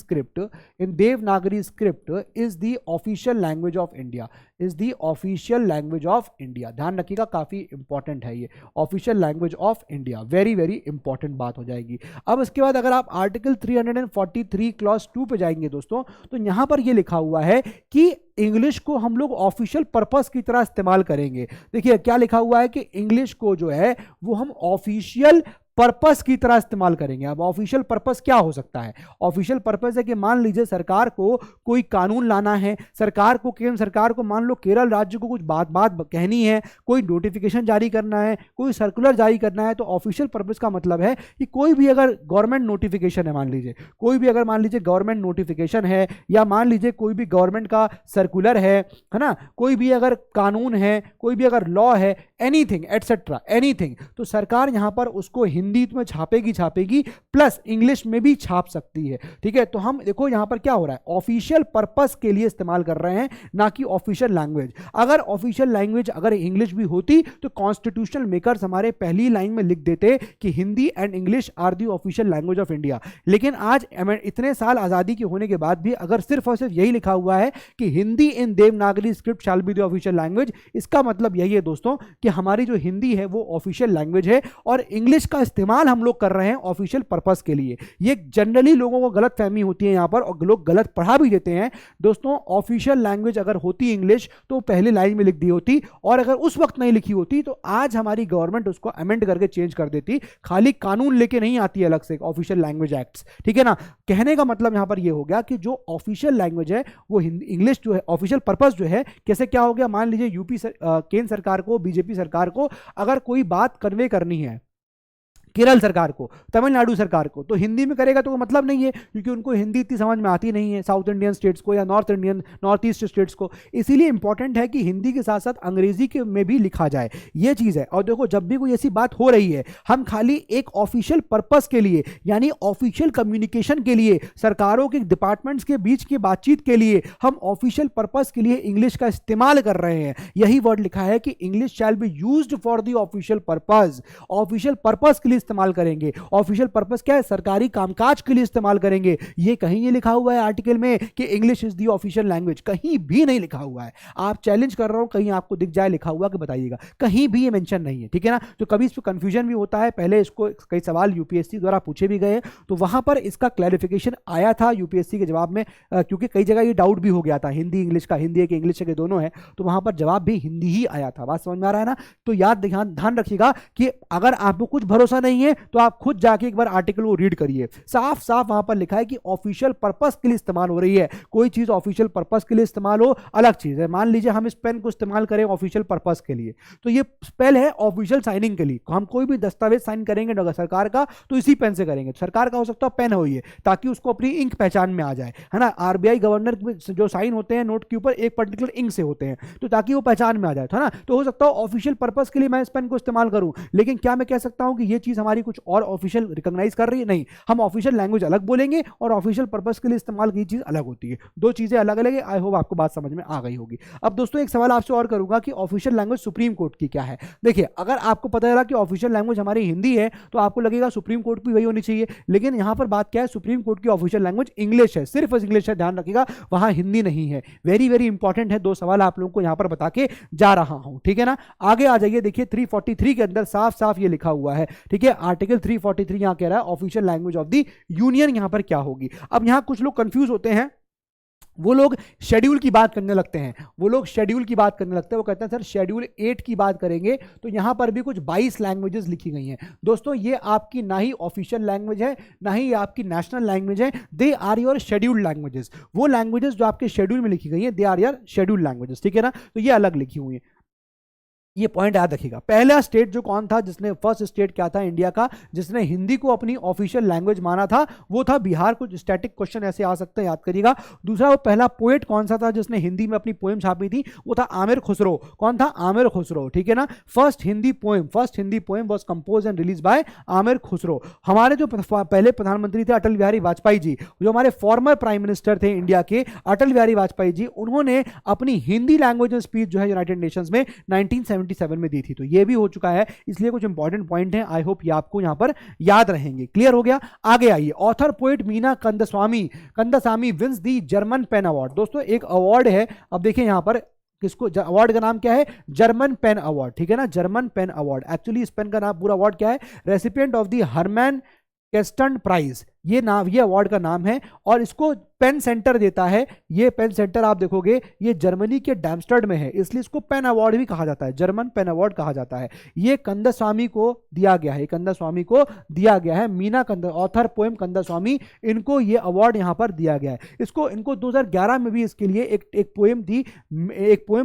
script is the official language of India, is the official language of India. ध्यान रखिएगा, काफी इंपॉर्टेंट है ये, official language of India, very very important बात हो जाएगी। अब इसके बाद अगर आप आर्टिकल 343 क्लॉज 2 पे जाएंगे दोस्तों, तो यहां पर ये लिखा हुआ है कि इंग्लिश को हम लोग ऑफिशियल पर्पस की तरह इस्तेमाल करेंगे। देखिए क्या लिखा हुआ है कि इंग्लिश को जो है वो हम ऑफिशियल पर्पस की तरह इस्तेमाल करेंगे। अब ऑफिशियल पर्पस क्या हो सकता है? ऑफिशियल पर्पस है कि मान लीजिए सरकार को कोई कानून लाना है, सरकार को, केंद्र सरकार को मान लो केरल राज्य को कुछ बात कहनी है, कोई नोटिफिकेशन जारी करना है, कोई सर्कुलर जारी करना है, तो ऑफिशियल पर्पस का मतलब है कि कोई भी अगर गवर्नमेंट नोटिफिकेशन है, मान लीजिए कोई भी अगर मान लीजिए गवर्नमेंट नोटिफिकेशन है, या मान लीजिए कोई भी गवर्नमेंट का सर्कुलर है ना, कोई भी अगर कानून है, कोई भी अगर लॉ है, एनीथिंग एटसेट्रा एनीथिंग, तो सरकार यहां पर उसको हिंदी में छापेगी प्लस इंग्लिश में भी छाप सकती है, ठीक है। तो हम देखो यहां पर क्या हो रहा है, ऑफिशियल पर्पस के लिए इस्तेमाल कर रहे हैं, ना कि ऑफिशियल लैंग्वेज। अगर ऑफिशियल लैंग्वेज अगर इंग्लिश भी होती तो कॉन्स्टिट्यूशनल मेकर्स हमारे पहली लाइन में लिख देते कि Hindi and English are the official language of India. लेकिन आज इतने साल आजादी के होने के बाद भी अगर सिर्फ और सिर्फ यही लिखा हुआ है कि Hindi in Devanagari script shall be the official language, इसका मतलब यही है दोस्तों कि हमारी जो हिंदी है वो ऑफिशियल लैंग्वेज है और इंग्लिश का इस्तेमाल हम लोग कर रहे हैं ऑफिशियल पर्पस के लिए। ये जनरली लोगों को गलत फहमी होती है यहां पर और लोग गलत पढ़ा भी देते हैं दोस्तों। ऑफिशियल लैंग्वेज अगर होती इंग्लिश तो पहले लाइन में लिख दी होती, और अगर उस वक्त नहीं लिखी होती तो आज हमारी गवर्नमेंट उसको अमेंड करके चेंज कर देती। खाली कानून लेके नहीं आती अलग से ऑफिशियल लैंग्वेज एक्ट्स, ठीक है ना। कहने का मतलब यहां पर यह हो गया कि जो ऑफिशियल लैंग्वेज है वो इंग्लिश जो है, ऑफिशियल पर्पस जो है, कैसे क्या हो गया, मान लीजिए यूपी केंद्र सरकार को, बीजेपी सरकार को अगर कोई बात कन्वे करनी है केरल सरकार को, तमिलनाडु सरकार को, तो हिंदी में करेगा तो मतलब नहीं है, क्योंकि उनको हिंदी इतनी समझ में आती नहीं है साउथ इंडियन स्टेट्स को या नॉर्थ ईस्ट स्टेट्स को। इसीलिए इंपॉर्टेंट है कि हिंदी के साथ साथ अंग्रेजी के में भी लिखा जाए, ये चीज़ है। और देखो जब भी कोई ऐसी बात हो रही है, हम खाली एक ऑफिशियल पर्पस के लिए, यानी ऑफिशियल कम्युनिकेशन के लिए, सरकारों के डिपार्टमेंट्स के बीच की बातचीत के लिए हम ऑफिशियल पर्पस के लिए इंग्लिश का इस्तेमाल कर रहे हैं। यही वर्ड लिखा है कि English shall be used for the official purpose, official purpose के लिए इस्तेमाल करेंगे। ऑफिशियल पर्पस क्या है? सरकारी कामकाज के लिए इस्तेमाल करेंगे। ये कहीं ये लिखा हुआ है आर्टिकल में कि English is the official language? कहीं भी नहीं लिखा हुआ है। आप चैलेंज कर रहा हूं, कहीं आपको दिख जाए लिखा हुआ कि बताइएगा, कहीं भी ये मेंशन नहीं है, ठीक है ना। तो कभी इस पर कंफ्यूजन भी होता है, पहले इसको कई सवाल यूपीएससी द्वारा पूछे भी गए, तो वहां पर इसका क्लैरिफिकेशन आया था यूपीएससी के जवाब में, क्योंकि कई जगह ये डाउट भी हो गया था, हिंदी इंग्लिश का, हिंदी है कि इंग्लिश है कि दोनों है, तो वहां पर जवाब भी हिंदी ही आया था। बात समझ में आ रहा है ना। तो याद ध्यान रखिएगा कि अगर आपको कुछ भरोसा नहीं नहीं है तो आप खुद जाके एक बार आर्टिकल को रीड करिए, साफ साफ वहां पर लिखा है कि ऑफिशियल पर्पस के लिए इस्तेमाल हो रही है। कोई चीज ऑफिशियल पर्पस के लिए इस्तेमाल हो अलग चीज है। मान लीजिए हम इस पेन को इस्तेमाल करें ऑफिशियल पर्पस के लिए, तो ये स्पेल है ऑफिशियल साइनिंग के लिए। हम कोई भी दस्तावेज साइन करेंगे सरकार का तो इसी पेन से करेंगे। सरकार का हो सकता है पेन हो ये, ताकि उसको अपनी इंक पहचान में आ जाए, है ना। आरबीआई गवर्नर जो साइन होते हैं नोट के ऊपर एक पर्टिकुलर इंक से होते हैं, तो ताकि वो पहचान में आ जाए, है ना। तो हो सकता है ऑफिशियल पर्पस के लिए मैं इस पेन को इस्तेमाल करूं, लेकिन क्या मैं कह सकता हूं कि ये चीज हमारी कुछ और ऑफिशियल रिकॉग्नाइज कर रही है? नहीं, हम ऑफिशियल लैंग्वेज अलग बोलेंगे और ऑफिशियल पर्पस के लिए इस्तेमाल की चीज अलग होती है। दो चीजें अलग अलग है। आई होप आपको बात समझ में आ गई होगी। अब दोस्तों एक सवाल आपसे और करूंगा कि ऑफिशियल लैंग्वेज सुप्रीम कोर्ट की क्या है। देखिए, अगर आपको पता चला कि ऑफिशियल लैंग्वेज हमारी हिंदी है तो आपको लगेगा सुप्रीम कोर्ट भी वही होनी चाहिए, लेकिन यहां पर बात क्या है, सुप्रीम कोर्ट की ऑफिशियल लैंग्वेज इंग्लिश है, सिर्फ इंग्लिश है, ध्यान रखिएगा, वहां हिंदी नहीं है। वेरी वेरी इंपॉर्टेंट है। दो सवाल आप लोगों को यहां पर बता के जा रहा हूं, ठीक है ना। आगे आ जाइए, देखिए 343 के अंदर साफ साफ ये लिखा हुआ है, ठीक है। आर्टिकल 343 यहां कह रहा है official language of the union यहां पर क्या होगी। अब यहां कुछ लोग कंफ्यूज होते हैं, वो लोग शेड्यूल की बात करने लगते हैं, वो कहते हैं सर शेड्यूल 8 की बात करेंगे तो यहां पर भी कुछ 22 लैंग्वेजेस लिखी गई हैं। दोस्तों ये आपकी ना ही ऑफिशियल लैंग्वेज है ना ही आपकी नेशनल लैंग्वेज है, they are your scheduled languages. वो लैंग्वेजेस जो आपके शेड्यूल में लिखी गई है, they are your scheduled languages, ठीक है ना। तो ये अलग लिखी हुई है, ये पॉइंट याद रखिएगा। पहला स्टेट जो कौन था जिसने, फर्स्ट स्टेट क्या था इंडिया का जिसने हिंदी को अपनी ऑफिशियल लैंग्वेज माना था, वो था बिहार। कुछ स्टैटिक क्वेश्चन ऐसे आ सकते हैं, याद करिएगा। दूसरा, वो पहला पोएट कौन सा था जिसने हिंदी में अपनी पोएम छापी थी, वो था आमिर खुसरो। कौन था? आमिर खुसरो, ठीक है ना। First Hindi poem was compose and release by Aamir Khusro. हमारे जो पहले प्रधानमंत्री थे अटल बिहारी वाजपेयी जी, जो हमारे फॉर्मर प्राइम मिनिस्टर थे इंडिया के अटल बिहारी वाजपेयी जी, उन्होंने अपनी हिंदी लैंग्वेज में स्पीच जो है यूनाइटेड नेशंस में 1977 में दी थी। तो ये भी हो चुका है, इसलिए कुछ इंपॉर्टेंट पॉइंट हैं, आई होप ये आपको यहां पर याद रहेंगे। क्लियर हो गया। आगे आइए, author poet Meena Kandasamy wins the German PEN award. दोस्तों एक अवार्ड है, अब देखिए यहां पर किसको, अवार्ड का नाम क्या है? जर्मन पेन अवार्ड, ठीक है ना, जर्मन पेन अवार्ड। एक्चुअली इस पेन का नाम, पूरा अवार्ड क्या है? Recipient of the Hermann Kesten prize, ये नाम, ये अवार्ड का नाम है। और इसको पेन सेंटर देता है। ये पेन सेंटर आप देखोगे ये जर्मनी के डैमस्टर्ड में है, इसलिए इसको पेन अवार्ड भी कहा जाता है, जर्मन पेन अवार्ड कहा जाता है। ये कंदास्वामी को दिया गया है, कंदास्वामी को दिया गया है। मीना ऑथर पोएम कंदास्वामी, इनको ये अवार्ड यहां पर दिया गया है। इनको 2011 में भी इसके लिए एक पोएम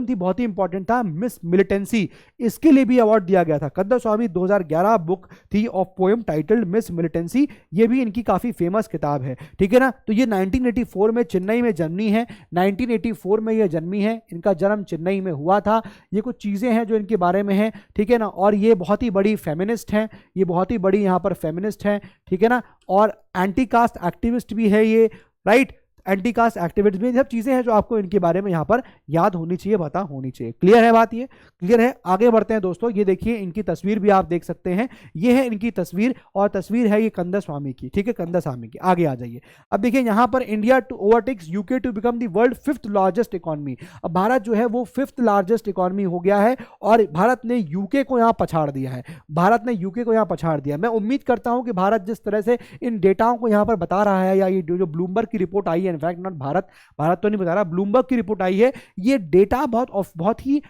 थी, बहुत ही इंपॉर्टेंट था, मिस मिलिटेंसी, इसके लिए भी अवार्ड दिया गया था। कंदास्वामी 2011 बुक थी of poem titled miss militancy, ये भी इनकी काफी फेमस किताब है, ठीक है ना। तो ये 1984 में चेन्नई में जन्मी है, 1984 में ये जन्मी है, इनका जन्म चेन्नई में हुआ था। ये कुछ चीजें हैं जो इनके बारे में हैं, ठीक है ना। और ये बहुत ही बड़ी फेमिनिस्ट हैं, ये बहुत ही बड़ी यहाँ पर फेमिनिस्ट हैं, ठीक है ना। और एंटी कास्ट एक्टिविस्ट भी है ये, राइट, एंटी कास्ट एक्टिविस्ट भी, सब चीजें हैं जो आपको इनके बारे में यहाँ पर याद होनी चाहिए, पता होनी चाहिए। क्लियर है बात? ये क्लियर है। आगे बढ़ते हैं दोस्तों, ये देखिए इनकी तस्वीर भी आप देख सकते हैं, ये है इनकी तस्वीर, और तस्वीर है ये कंदास्वामी की, ठीक है, कंदास्वामी की। आगे आ जाइए, अब देखिए यहाँ पर India to overtakes UK to become the world 5th largest economy. अब भारत जो है वो 5th लार्जेस्ट इकोनॉमी हो गया है, और भारत ने यूके को यहाँ पछाड़ दिया है, भारत ने यूके को यहाँ पछाड़ दिया। मैं उम्मीद करता हूँ कि भारत जिस तरह से इन डेटाओं को यहाँ पर बता रहा है, या ये जो ब्लूमबर्ग की रिपोर्ट आई है, इनफैक्ट नॉट भारत तो नहीं बता रहा, ब्लूमबर्ग की रिपोर्ट आई है, ये डेटा बहुत ही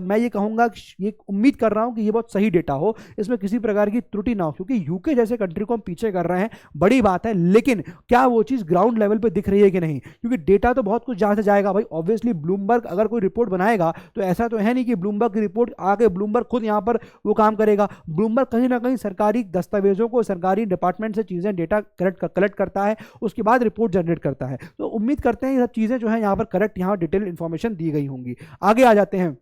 मैं ये कहूंगा, ये उम्मीद कर रहा हूं कि ये बहुत सही डेटा हो, इसमें किसी प्रकार की त्रुटि ना हो, क्योंकि यूके जैसे कंट्री को हम पीछे कर रहे हैं, बड़ी बात है, लेकिन क्या वो चीज ग्राउंड लेवल पे दिख रही है कि नहीं, क्योंकि डेटा तो बहुत कुछ जहां से जाएगा भाई। ऑब्वियसली ब्लूमबर्ग अगर कोई रिपोर्ट बनाएगा तो ऐसा तो है नहीं कि ब्लूमबर्ग की रिपोर्ट आगे ब्लूमबर्ग खुद यहां पर वो काम करेगा। ब्लूमबर्ग कहीं ना कहीं सरकारी दस्तावेजों को, सरकारी डिपार्टमेंट से चीजें, डेटा कलेक्ट करता है, उसके बाद रिपोर्ट जनरेट करता है। तो उम्मीद करते हैं ये सब चीजें जो है यहाँ पर करेक्ट, यहाँ डिटेल इंफॉर्मेशन दी गई होंगी। आगे आ जाते हैं,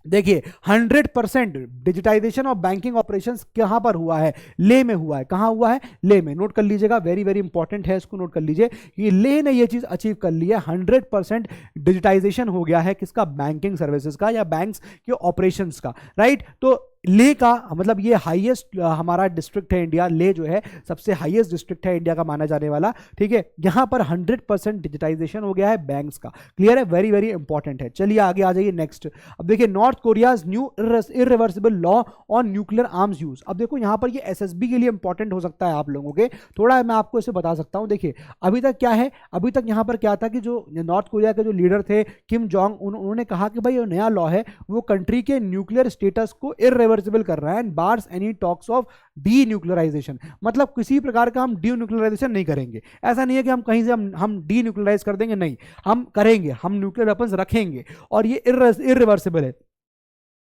देखिए 100% डिजिटाइजेशन ऑफ बैंकिंग ऑपरेशंस कहां पर हुआ है? ले में हुआ है। कहां हुआ है? ले में। नोट कर लीजिएगा, वेरी वेरी इंपॉर्टेंट है, इसको नोट कर लीजिए। ये ले ने ये चीज अचीव कर ली है, 100% डिजिटाइजेशन हो गया है किसका? बैंकिंग सर्विसेज का, या बैंक्स के ऑपरेशंस का, राइट। तो ले का मतलब ये हाईएस्ट हमारा डिस्ट्रिक्ट है इंडिया, ले जो है सबसे हाईएस्ट डिस्ट्रिक्ट है इंडिया का माना जाने वाला, ठीक है। यहां पर 100% डिजिटाइजेशन हो गया है बैंक्स का। क्लियर है? वेरी वेरी इंपॉर्टेंट है। चलिए आगे आ जाइए नेक्स्ट। अब देखिए north Korea's new irreversible law on nuclear arms use. अब देखो यहां पर ये एसएसबी के लिए इंपॉर्टेंट हो सकता है आप लोगों के, थोड़ा मैं आपको इसे बता सकता हूं। देखिए अभी तक क्या है, अभी तक यहां पर क्या था कि जो नॉर्थ कोरिया के जो लीडर थे किम जोंग, उन्होंने कहा कि भाई ये नया लॉ है वो कंट्री के न्यूक्लियर स्टेटस को इरिवर्सिबल इरिवर्सिबल कर रहा है and bars any talks of D nuclearization, मतलब किसी प्रकार का हम डी न्यूक्लियराइजेशन नहीं करेंगे। ऐसा नहीं है कि हम कहीं से हम डी न्यूक्लियराइज कर देंगे, नहीं, हम करेंगे, हम न्यूक्लियर वेपन्स रखेंगे और ये इरिवर्सिबल है।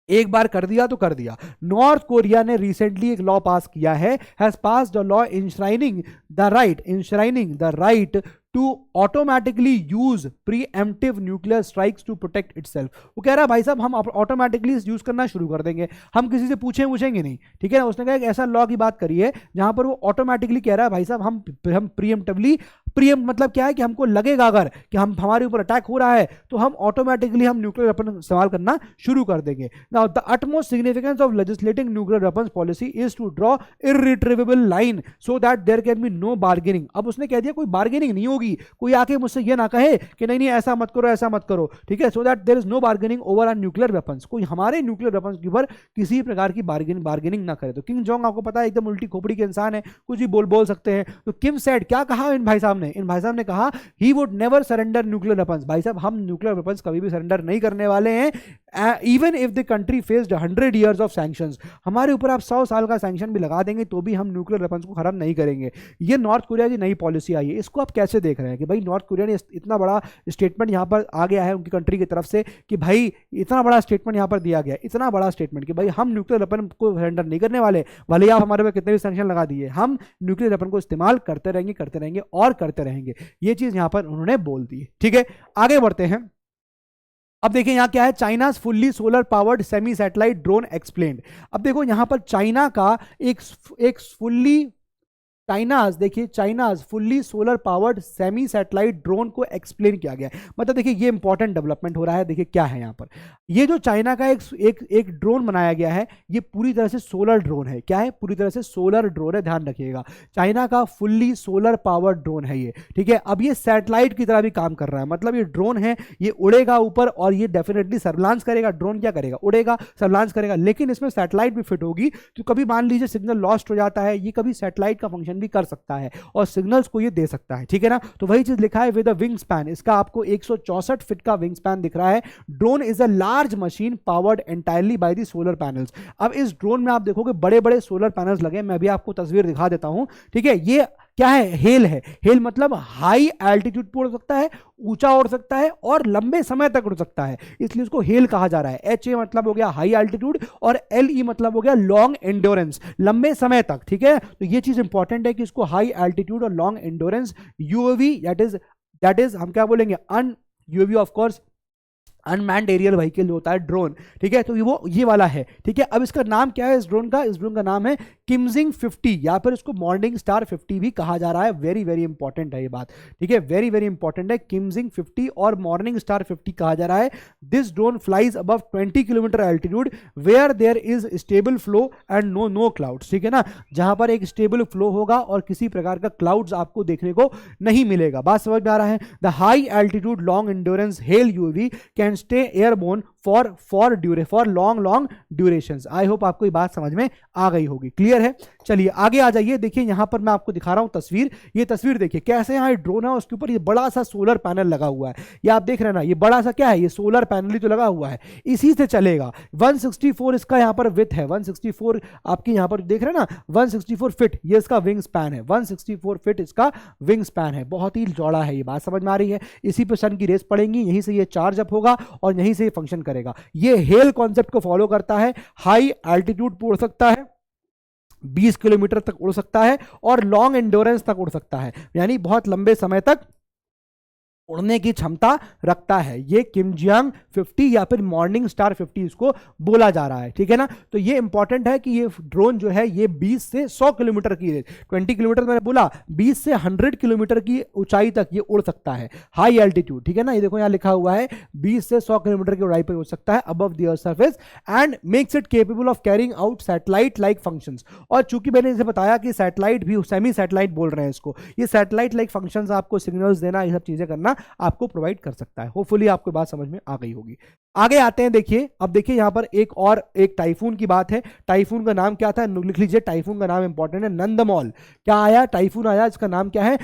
एक बार कर दिया तो कर दिया। नॉर्थ कोरिया ने रिसेंटली एक लॉ पास किया है, has passed a law enshrining the right to automatically use preemptive nuclear strikes to protect itself. वो कह रहा है भाई साहब हम ऑटोमेटिकली यूज करना शुरू कर देंगे, हम किसी से पूछेंगे नहीं, ठीक है ना। उसने कहा एक ऐसा लॉ की बात करी है जहां पर वो ऑटोमेटिकली कह रहा है भाई साहब हम प्रीएम्प्टिवली, प्रीएम्प्ट मतलब क्या है कि हमको लगेगा अगर कि हमारे ऊपर अटैक हो रहा है तो हम ऑटोमेटिकली हम न्यूक्लियर वेपन इस्तेमाल करना शुरू कर देंगे। Now the utmost significance of legislating nuclear weapons policy is to draw irretrievable line so that there can be no bargaining. अब उसने कह दिया कोई बार्गेनिंग नहीं होगी, कोई आके मुझसे ये ना कहे कि नहीं नहीं ऐसा मत करो, ऐसा मत करो, ठीक है। So that there is no bargaining over our nuclear weapons, कोई हमारे न्यूक्लियर वेपन्स के ऊपर किसी प्रकार की बार्गेनिंग ना करे। तो किम जोंग आपको पता है एकदम उल्टी खोपड़ी के इंसान है, कुछ भी बोल सकते हैं। तो किम सेड, क्या कहा इन भाई साहब ने कहा he would never surrender nuclear weapons. भाई साहब हम न्यूक्लियर वेपन्स कभी भी सरेंडर नहीं करने वाले हैं, even if the country faced 100 years of sanctions. हमारे ऊपर आप 100 साल का सैंक्शन भी लगा देंगे तो भी हम न्यूक्लियर वेपन्स को खत्म नहीं करेंगे। ये नॉर्थ कोरिया की नई पॉलिसी आई है, इसको आप कैसे देख रहे हैं कि भाई नॉर्थ कोरिया ने इतना बड़ा स्टेटमेंट यहां पर आ गया है उनकी कंट्री की तरफ से कि भाई इतना बड़ा स्टेटमेंट यहां पर दिया गया, इतना बड़ा स्टेटमेंट कि भाई हम न्यूक्लियर वेपन को सरेंडर नहीं करने वाले, भले ही आप हमारे ऊपर कितने भी सैंक्शन लगा दिए, हम न्यूक्लियर वेपन को इस्तेमाल करते रहेंगे और करते रहेंगे। ये चीज यहां पर उन्होंने बोल दी, ठीक है। आगे बढ़ते हैं। अब देखिए यहां क्या है, China's fully solar powered semi satellite drone explained. अब देखो यहां पर चाइना का एक fully China's fully solar powered semi satellite drone को एक्सप्लेन किया गया है। मतलब देखिए ये इंपॉर्टेंट डेवलपमेंट हो रहा है। देखिए क्या है यहाँ पर, ये जो चाइना का एक ड्रोन बनाया गया है ये पूरी तरह से सोलर ड्रोन है। क्या है, पूरी तरह से सोलर ड्रोन है, ध्यान रखिएगा। चाइना का फुल्ली सोलर पावर्ड ड्रोन है ये, ठीक है। अब ये सैटेलाइट की तरह भी काम कर रहा है, मतलब ये ड्रोन है, ये उड़ेगा ऊपर और ये डेफिनेटली सर्विलांस करेगा। ड्रोन क्या करेगा, उड़ेगा, सर्विलांस करेगा, लेकिन इसमें सैटेलाइट भी फिट होगी। तो कभी मान लीजिए सिग्नल लॉस्ट हो जाता है, ये कभी सैटेलाइट का फंक्शन भी कर सकता है और सिग्नल्स को ये दे सकता है, ठीक है ना। तो वही चीज लिखा है विद अ विंग स्पैन, इसका आपको 164 फीट का विंग स्पैन दिख रहा है। Drone is a large machine powered entirely by the solar panels. अब इस ड्रोन में आप देखोगे बड़े बड़े सोलर पैनल्स लगे, मैं भी आपको तस्वीर दिखा देता हूं, ठीक है। ये क्या है, हेल है। हेल मतलब हाई एल्टीट्यूड पर उड़ सकता है, ऊंचा उड़ सकता है और लंबे समय तक उड़ सकता है, इसलिए उसको हेल कहा जा रहा है। एच ए मतलब हो गया हाई एल्टीट्यूड और एल ई मतलब हो गया लॉन्ग एंड्योरेंस, लंबे समय तक, ठीक है। तो ये चीज इंपॉर्टेंट है कि इसको हाई एल्टीट्यूड और long endurance UAV that is हम क्या बोलेंगे, UAV of course unmanned aerial vehicle होता है ड्रोन, ठीक है। तो वो ये वाला है, ठीक है। अब इसका नाम क्या है इस ड्रोन का नाम है किमजिंग 50 या फिर इसको मॉर्निंग स्टार 50 भी कहा जा रहा है। वेरी वेरी इंपॉर्टेंट है ये बात, ठीक है, वेरी वेरी इंपॉर्टेंट है। किमजिंग 50 और मॉर्निंग स्टार 50 कहा जा रहा है। This drone flies above 20 kilometre altitude where there is stable flow and no clouds, ठीक है ना। जहां पर एक स्टेबल फ्लो होगा और किसी प्रकार का क्लाउड्स आपको देखने को नहीं मिलेगा। बात समझ में आ रहा है। The high altitude long endurance hello UAV can stay airborne for long durations. I hope आपको ये बात समझ में आ गई होगी, क्लियर है। चलिए आगे आ जाइए। देखिए यहां पर मैं आपको दिखा रहा हूं तस्वीर, ये तस्वीर देखिए कैसे यहाँ ड्रोन है, उसके ऊपर ये बड़ा सा सोलर पैनल लगा हुआ है। ये आप देख रहे हैं ना, ये बड़ा सा क्या है, ये सोलर पैनल ही तो लगा हुआ है, इसी से चलेगा। 164 इसका यहाँ पर विथ है, 164 आपके यहाँ पर देख रहे हैं ना, 164 फीट ये इसका विंग स्पैन है, 164 फीट इसका विंग स्पैन है, बहुत ही चौड़ा है। ये बात समझ में आ रही है। इसी पे सन की रेस पड़ेंगी, यहीं से ये चार्ज अप होगा और यहीं से ये फंक्शन करेगा। ये हेल कॉन्सेप्ट को फॉलो करता है। हाई एल्टीट्यूड पर उड़ सकता है, 20 किलोमीटर तक उड़ सकता है और लॉन्ग एंड्योरेंस तक उड़ सकता है, यानी बहुत लंबे समय तक उड़ने की क्षमता रखता है। ये किमजियांग 50 या फिर मॉर्निंग स्टार 50 इसको बोला जा रहा है, ठीक है ना। तो ये इंपॉर्टेंट है कि ये ड्रोन जो है ये 20 से 100 किलोमीटर की, 20 किलोमीटर मैंने बोला, 20 से 100 किलोमीटर की ऊंचाई तक ये उड़ सकता है, हाई एल्टीट्यूड, ठीक है ना। ये देखो यहाँ लिखा हुआ है 20 से 100 किलोमीटर की ऊंचाई पर उड़ सकता है above the earth surface and makes it capable of carrying out satellite like functions. और चूंकि मैंने इसे बताया कि सैटेलाइट भी, सेमी सैटेलाइट बोल रहे हैं इसको, ये सैटेलाइट लाइक फंक्शंस, आपको सिग्नल्स देना, ये सब चीजें करना आपको प्रोवाइड कर सकता है। होपफुली आपको बात समझ में आ गई होगी। आगे आते हैं, देखिए अब देखिए यहां पर एक टाइफून की बात है। टाइफून का नाम क्या था, लिख लीजिए, टाइफून का नाम इंपॉर्टेंट है, नंदमौल। क्या आया, टाइफून आया, इसका नाम क्या है,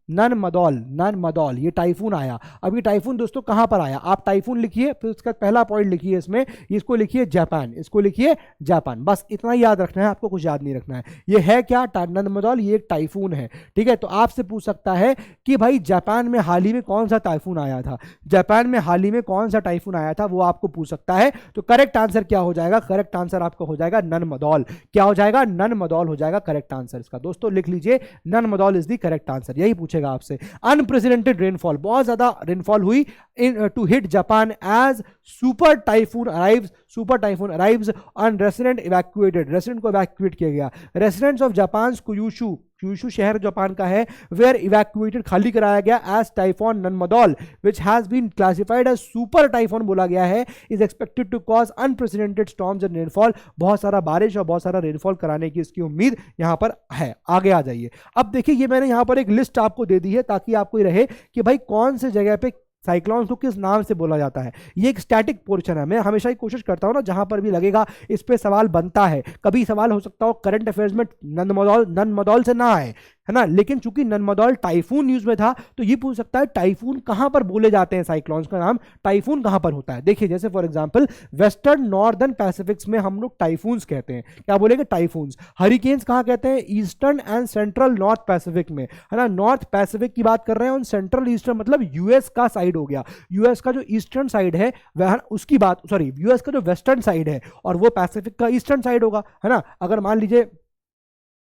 नन मदौल, ये टाइफून आया। अब ये टाइफून दोस्तों कहां पर आया, आप टाइफून लिखिए, फिर उसका पहला पॉइंट लिखिए इसमें, इसको लिखिए जापान, इसको लिखिए जापान, बस इतना ही याद रखना है, आपको कुछ याद नहीं रखना है। ये है क्या, नंदमौल, ये एक टाइफून है, ठीक है। तो आपसे पूछ सकता है कि भाई जापान में हाल ही में कौन सा टाइफून आया था, जापान में हाल ही में कौन सा टाइफून आया था, वो आपको पूछ सकता है। तो करेक्ट आंसर क्या हो जाएगा, करेक्ट आंसर आपका हो जाएगा ननमदौल। क्या हो जाएगा, ननमदौल हो जाएगा करेक्ट आंसर इसका। दोस्तों लिख लीजिए, Nanmadol is the correct answer, यही पूछेगा आपसे। अनप्रेसिडेंटेड रेनफॉल, बहुत ज्यादा रेनफॉल हुई in to hit Japan as super typhoon arrives on resident evacuated, resident को इवैक्यूएट किया गया। रेसिडेंट्स ऑफ जापान क्यूशू शहर जापान का है, वेयर इवैक्यूएटेड, खाली कराया गया, as typhoon Nanmadol which has been classified as super typhoon बोला गया है, is expected to cause unprecedented storms and rainfall, बहुत सारा बारिश और बहुत सारा रेनफॉल कराने की इसकी उम्मीद यहां पर है। आगे आ जाइए, अब देखिए ये मैंने यहां पर एक लिस्ट आपको दे दी है ताकि आपको रहे कि भाई कौन से जगह पे साइक्लोन्स को किस नाम से बोला जाता है। ये एक स्टैटिक पोर्शन है, मैं हमेशा ही कोशिश करता हूं ना, जहां पर भी लगेगा इस पे सवाल बनता है, कभी सवाल हो सकता हो करंट अफेयर्स में ननमदौल से ना आए, है ना, लेकिन चूंकि ननमदौल टाइफून न्यूज में था तो ये पूछ सकता है टाइफून कहां पर बोले जाते हैं, साइक्लोन्स का नाम टाइफून कहां पर होता है। देखिए जैसे फॉर एग्जांपल वेस्टर्न नॉर्दर्न पैसिफिक्स में हम लोग टाइफून्स कहते हैं, क्या बोलेंगे, टाइफून्स। हरिकेन्स कहां कहते हैं, eastern and central north Pacific में, है ना, नॉर्थ पैसिफिक की बात कर रहे हैं, और सेंट्रल ईस्टर्न मतलब यूएस का साइड हो गया, यूएस का जो ईस्टर्न साइड है वह उसकी बात, सॉरी यूएस का जो वेस्टर्न साइड है और वो पैसिफिक का ईस्टर्न साइड होगा, है ना। अगर मान लीजिए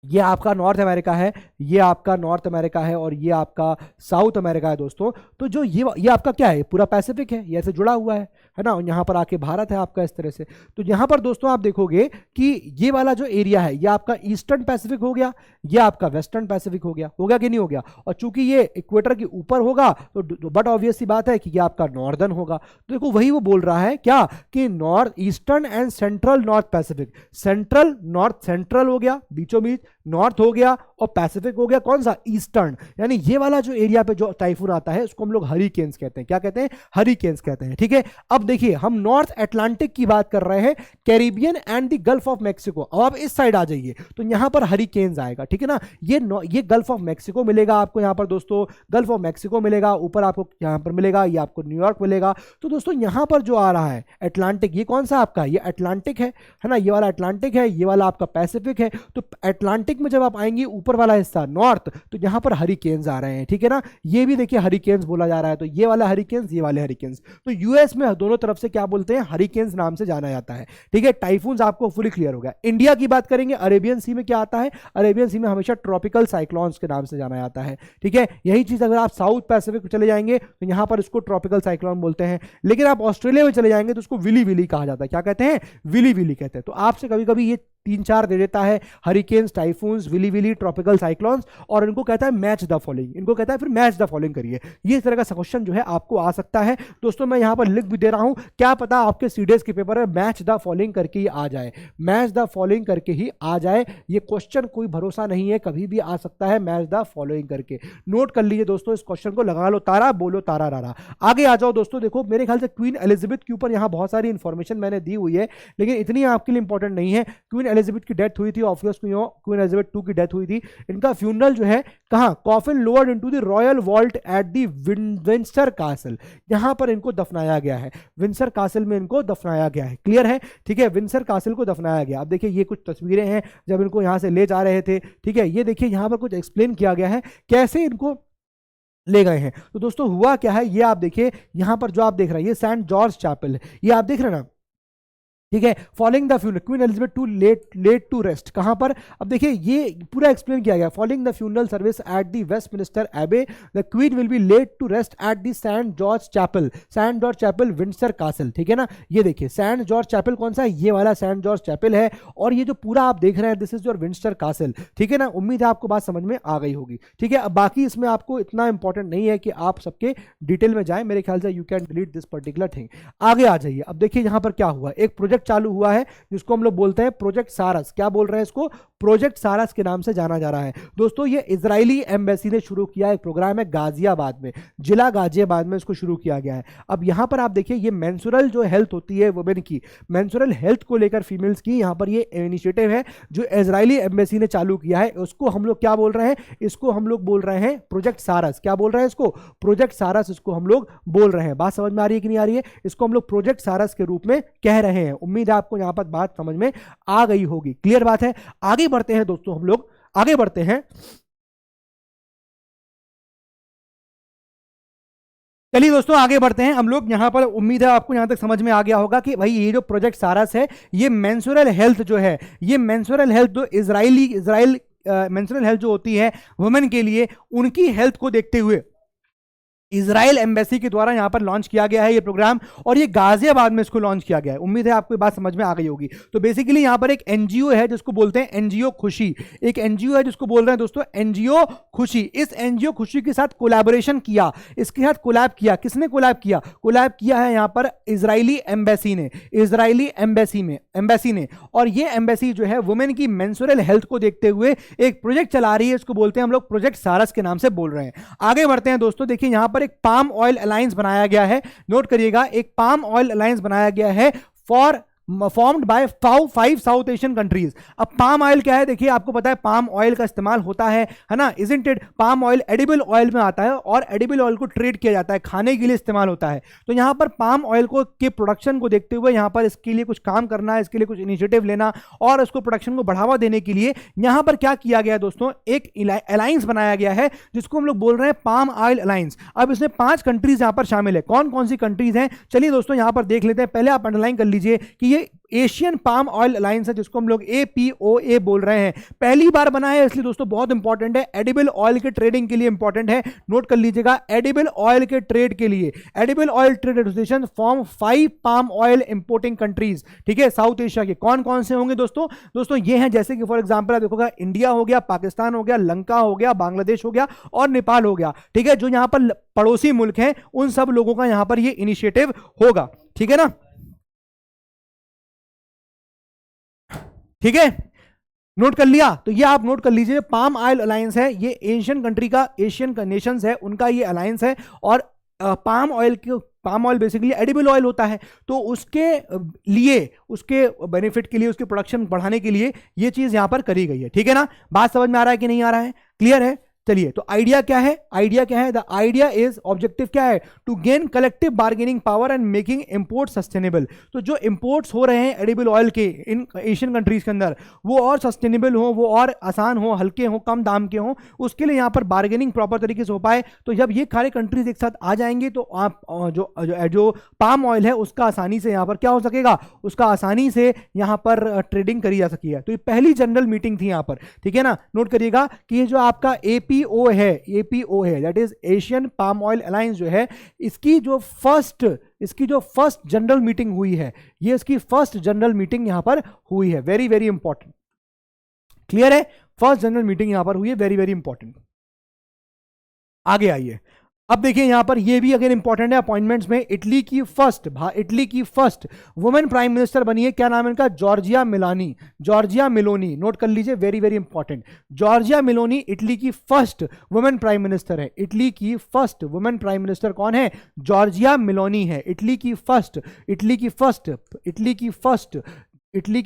ये आपका नॉर्थ अमेरिका है, ये आपका नॉर्थ अमेरिका है और ये आपका साउथ अमेरिका है दोस्तों, तो जो ये आपका क्या है, पूरा पैसिफिक है, ये ऐसे जुड़ा हुआ है ना, और यहाँ पर आके भारत है आपका इस तरह से। तो यहाँ पर दोस्तों आप देखोगे कि ये वाला जो एरिया है ये आपका ईस्टर्न पैसिफिक हो गया, ये आपका वेस्टर्न पैसिफिक हो गया कि नहीं हो गया। और चूंकि ये इक्वेटर के ऊपर होगा तो बट ऑब्वियस सी बात है कि ये आपका नॉर्दर्न होगा। तो देखो वही वो बोल रहा है क्या, कि north eastern and central north Pacific, central north, central हो गया बीचों बीच, नॉर्थ हो गया और पैसिफिक हो गया कौन सा, ईस्टर्न। यानी ये वाला जो एरिया पे जो टाइफून आता है उसको हम लोग हरिकेन्स कहते हैं, क्या कहते हैं, हरिकेन्स कहते हैं, ठीक है। अब देखिए हम नॉर्थ अटलांटिक की बात कर रहे हैं, Caribbean and the gulf of Mexico. अब आप इस साइड आ जाइए तो यहां पर हरिकेन्स आएगा, ठीक है ना। ये गल्फ ऑफ मैक्सिको मिलेगा आपको यहां पर दोस्तों, गल्फ ऑफ मैक्सिको मिलेगा, ऊपर आपको यहां पर मिलेगा, ये आपको न्यूयॉर्क मिलेगा। तो दोस्तों यहां पर जो आ रहा है अटलांटिक, ये कौन सा आपका, ये अटलांटिक है ना, ये वाला अटलांटिक है, ये वाला आपका पैसिफिक है। तो अटलांटिक में जब आप आएंगे ऊपर वाला हिस्सा नॉर्थ, तो यहां पर हरिकेन्स आ रहे हैं, ठीक है ना। ये भी देखिए हरिकेन्स बोला जा रहा है, तो ये वाला हरिकेन्स, ये वाले हरिकेन्स। तो यूएस में दोनों तरफ से क्या बोलते हैं, हरिकेन्स नाम से जाना जाता है, ठीक है। टाइफून्स आपको फुली क्लियर हो गया। इंडिया की बात करेंगे, अरेबियन सी में क्या आता है, अरेबियन सी में हमेशा ट्रॉपिकल साइक्लोन्स के नाम से जाना जाता है, ठीक है। यही चीज अगर आप साउथ पैसिफिक चले जाएंगे तो यहां पर इसको ट्रॉपिकल साइक्लोन बोलते हैं, लेकिन आप ऑस्ट्रेलिया में चले जाएंगे तो उसको विली विली कहा जाता है, क्या कहते हैं, विली विली कहते हैं। तो आपसे कभी कभी ये 3-4 दे देता है, hurricanes, typhoons, willy willy, tropical cyclones, और इनको कहता है मैच द फॉलोइंग, इनको कहता है फिर मैच द फॉलोइंग करिए। ये इस तरह का क्वेश्चन जो है आपको आ सकता है दोस्तों। मैं यहां पर लिख भी दे रहा हूं, क्या पता आपके सीडीएस के पेपर में मैच द फॉलोइंग करके ही आ जाए, मैच द फॉलोइंग करके ही आ जाए। ये क्वेश्चन कोई भरोसा नहीं है, कभी भी आ सकता है मैच द फॉलोइंग करके। नोट कर लीजिए दोस्तों, इस क्वेश्चन को लगा लो तारा, बोलो तारा रारा। आगे आ जाओ दोस्तों, देखो मेरे ख्याल से क्वीन एलिजाबेथ के ऊपर यहां बहुत सारी इंफॉर्मेशन मैंने दी हुई है, लेकिन इतनी आपके लिए इंपॉर्टेंट नहीं है। क्वीन एलिजाबेथ की डेथ हुई थी, ऑफकोर्स क्वीन एलिजाबेथ 2 की डेथ हुई थी। इनका फ्यूनरल जो है कहां, coffin lowered into the royal vault at the Windsor castle, यहां पर इनको दफनाया गया है, विंडसर कासल में इनको दफनाया गया है, क्लियर है, ठीक है। विंडसर कासल को दफनाया गया। अब देखिए ये कुछ तस्वीरें हैं जब इनको यहां से ले जा रहे थे, ठीक है। ये देखिए यहां पर कुछ एक्सप्लेन किया गया है कैसे इनको ले गए हैं। तो दोस्तों हुआ क्या है, ये आप देखिए यहां पर जो आप देख रहे हैं ये सेंट जॉर्ज चैपल है, ये आप देख रहे हैं ना, ठीक है। Following the funeral Queen Elizabeth two laid to rest, कहां पर, अब देखिए ये पूरा एक्सप्लेन किया गया। Following the funeral service at the Westminster Abbey, the Queen will be laid to rest at the Saint George Chapel Windsor Castle, ठीक है ना। ये देखिए सेंट जॉर्ज चैपल कौन सा है, ये वाला सेंट जॉर्ज चैपल है, और ये जो पूरा आप देख रहे हैं this is your Windsor Castle, ठीक है ना। उम्मीद है आपको बात समझ में आ गई होगी, ठीक है। अब बाकी इसमें आपको इतना इंपॉर्टेंट नहीं है कि आप सबके डिटेल में जाए, मेरे ख्याल से you can delete this particular thing. आगे आ जाइए, अब देखिए यहां पर क्या हुआ, एक प्रोजेक्ट प्रोजेक्ट चालू हुआ है जिसको हम लोग बोलते हैं प्रोजेक्ट सारस। क्या बोल रहे हैं इसको? प्रोजेक्ट सारस के नाम से जाना जा रहा है। दोस्तों ये इजरायली एम्बेसी ने शुरू किया एक प्रोग्राम है गाजियाबाद में, जिला गाजियाबाद में इसको शुरू किया गया है। अब यहां पर आप देखिए ये मेंसुरल जो हेल्थ होती है वुमेन की, मेंसुरल हेल्थ को लेकर फीमेल्स की यहां पर ये इनिशिएटिव है जो इजरायली एम्बेसी ने चालू किया है। उसको हम लोग क्या बोल रहे हैं? इसको हम लोग बोल रहे हैं प्रोजेक्ट सारस। क्या बोल रहे हैं इसको? प्रोजेक्ट सारस इसको हम लोग बोल रहे हैं। बात समझ में आ रही है कि नहीं आ रही है? इसको हम लोग प्रोजेक्ट सारस के रूप में कह रहे हैं। उम्मीद है आपको यहां पर बात समझ में आ गई होगी। क्लियर बात है? आगे बढ़ते हैं दोस्तों, हम लोग आगे बढ़ते हैं। चलिए दोस्तों आगे बढ़ते हैं हम लोग। यहां पर उम्मीद है आपको यहां तक समझ में आ गया होगा कि भाई ये जो प्रोजेक्ट सारस है ये मेंसुरल हेल्थ जो है, ये मेंसुरल हेल्थ जो इजराइल मेंसुरल हेल्थ जो होती है वुमेन के लिए, उनकी हेल्थ को देखते हुए इजराइल एम्बेसी के द्वारा यहां पर लॉन्च किया गया है ये प्रोग्राम, और ये गाजियाबाद में इसको लॉन्च किया गया है। उम्मीद है आपको ये बात समझ में आ गई होगी। तो बेसिकली यहां पर एक एनजीओ है जिसको बोलते हैं एनजीओ खुशी, एक एनजीओ है जिसको बोल रहे हैं दोस्तों एनजीओ खुशी। इस एनजीओ खुशी के साथ कोलैबोरेशन किया, इसके साथ कोलैब किया। किसने कोलैब किया? कोलैब किया है यहां पर इजरायली एम्बेसी ने, इजरायली एम्बेसी ने। और ये एम्बेसी जो है वुमेन की मेंसुरल हेल्थ को देखते हुए एक प्रोजेक्ट चला रही है, इसको बोलते हैं हम लोग प्रोजेक्ट सारस के नाम से बोल रहे हैं। आगे बढ़ते हैं दोस्तों। देखिए यहां पर एक पाम ऑयल अलायंस बनाया गया है, नोट करिएगा, एक पाम ऑयल अलायंस बनाया गया है formed by 5 south Asian countries. अब पाम ऑयल क्या है? देखिए आपको पता है पाम ऑयल का इस्तेमाल होता है ना, isn't it? Palm oil edible oil में आता है और एडिबल ऑयल को ट्रेड किया जाता है, खाने के लिए इस्तेमाल होता है। तो यहां पर पाम ऑयल को के प्रोडक्शन को देखते हुए यहां पर इसके लिए कुछ काम करना है, इसके लिए कुछ इनिशिएटिव लेना और उसको प्रोडक्शन को बढ़ावा देने के लिए यहां पर क्या किया गया दोस्तों? एक अलायंस बनाया गया है जिसको हम लोग बोल रहे हैं पाम ऑयल अलायंस। अब इसमें 5 कंट्रीज यहां पर शामिल है। कौन कौन सी कंट्रीज हैं? चलिए दोस्तों यहां पर देख लेते हैं। पहले आप अंडरलाइन कर लीजिए कि एशियन पाम ऑयल अलायंस है जिसको हम लोग APOA बोल रहे हैं। पहली बार बना है इसलिए दोस्तों बहुत इंपॉर्टेंट है, एडिबल ऑयल के ट्रेडिंग के लिए इंपॉर्टेंट है। नोट कर लीजिएगा, एडिबल ऑयल के ट्रेड के लिए edible oil trade association form 5 palm oil importing countries, ठीक है, साउथ एशिया के। कौन कौन से होंगे दोस्तों? दोस्तों ये हैं जैसे कि फॉर एग्जांपल आप देखोगे इंडिया हो गया, पाकिस्तान हो गया, लंका हो गया, बांग्लादेश हो गया और नेपाल हो गया, ठीक है। जो यहां पर पड़ोसी मुल्क हैं उन सब लोगों का यहां पर ये इनिशिएटिव होगा, ठीक है ना, ठीक है। नोट कर लिया? तो ये आप नोट कर लीजिए, पाम ऑयल अलायंस है, ये एशियन कंट्री का, एशियन नेशंस है उनका ये अलायंस है। और palm oil basically edible oil होता है, तो उसके लिए, उसके बेनिफिट के लिए, उसके प्रोडक्शन बढ़ाने के लिए ये चीज यहां पर करी गई है, ठीक है ना। बात समझ में आ रहा है कि नहीं आ रहा है? क्लियर है? चलिए, तो आइडिया क्या है? आइडिया क्या है? द आइडिया इज, ऑब्जेक्टिव क्या है? To gain collective bargaining power and making import sustainable. तो जो इंपोर्ट्स हो रहे हैं एडिबल ऑयल के इन एशियन कंट्रीज के अंदर, वो और सस्टेनेबल हो, वो और आसान हो, हल्के हो, कम दाम के हो, उसके लिए यहाँ पर बार्गेनिंग प्रॉपर तरीके से हो पाए। तो जब ये सारे कंट्रीज एक साथ आ जाएंगे तो आप जो पाम ऑयल है उसका आसानी से यहाँ पर क्या हो सकेगा? उसका आसानी से यहाँ पर ट्रेडिंग करी जा सकी है। तो ये पहली जनरल मीटिंग थी यहाँ पर, ठीक है ना। नोट करिएगा कि ये जो आपका APO है, that is Asian palm oil alliance जो है, इसकी जो फर्स्ट जनरल मीटिंग हुई है, ये इसकी फर्स्ट जनरल मीटिंग यहां पर हुई है। वेरी वेरी इंपॉर्टेंट, क्लियर है? फर्स्ट जनरल मीटिंग यहां पर हुई है, वेरी वेरी इंपॉर्टेंट। आगे आइए, अब देखिए यहां पर ये भी अगर इंपॉर्टेंट है अपॉइंटमेंट्स में। इटली की फर्स्ट वुमेन प्राइम मिनिस्टर बनी है, क्या नाम है इनका? Giorgia Meloni. नोट कर लीजिए, very very important. Giorgia Meloni Italy की फर्स्ट वुमेन प्राइम मिनिस्टर है। इटली की फर्स्ट वुमेन प्राइम मिनिस्टर कौन है? जॉर्जिया मेलोनी है। इटली की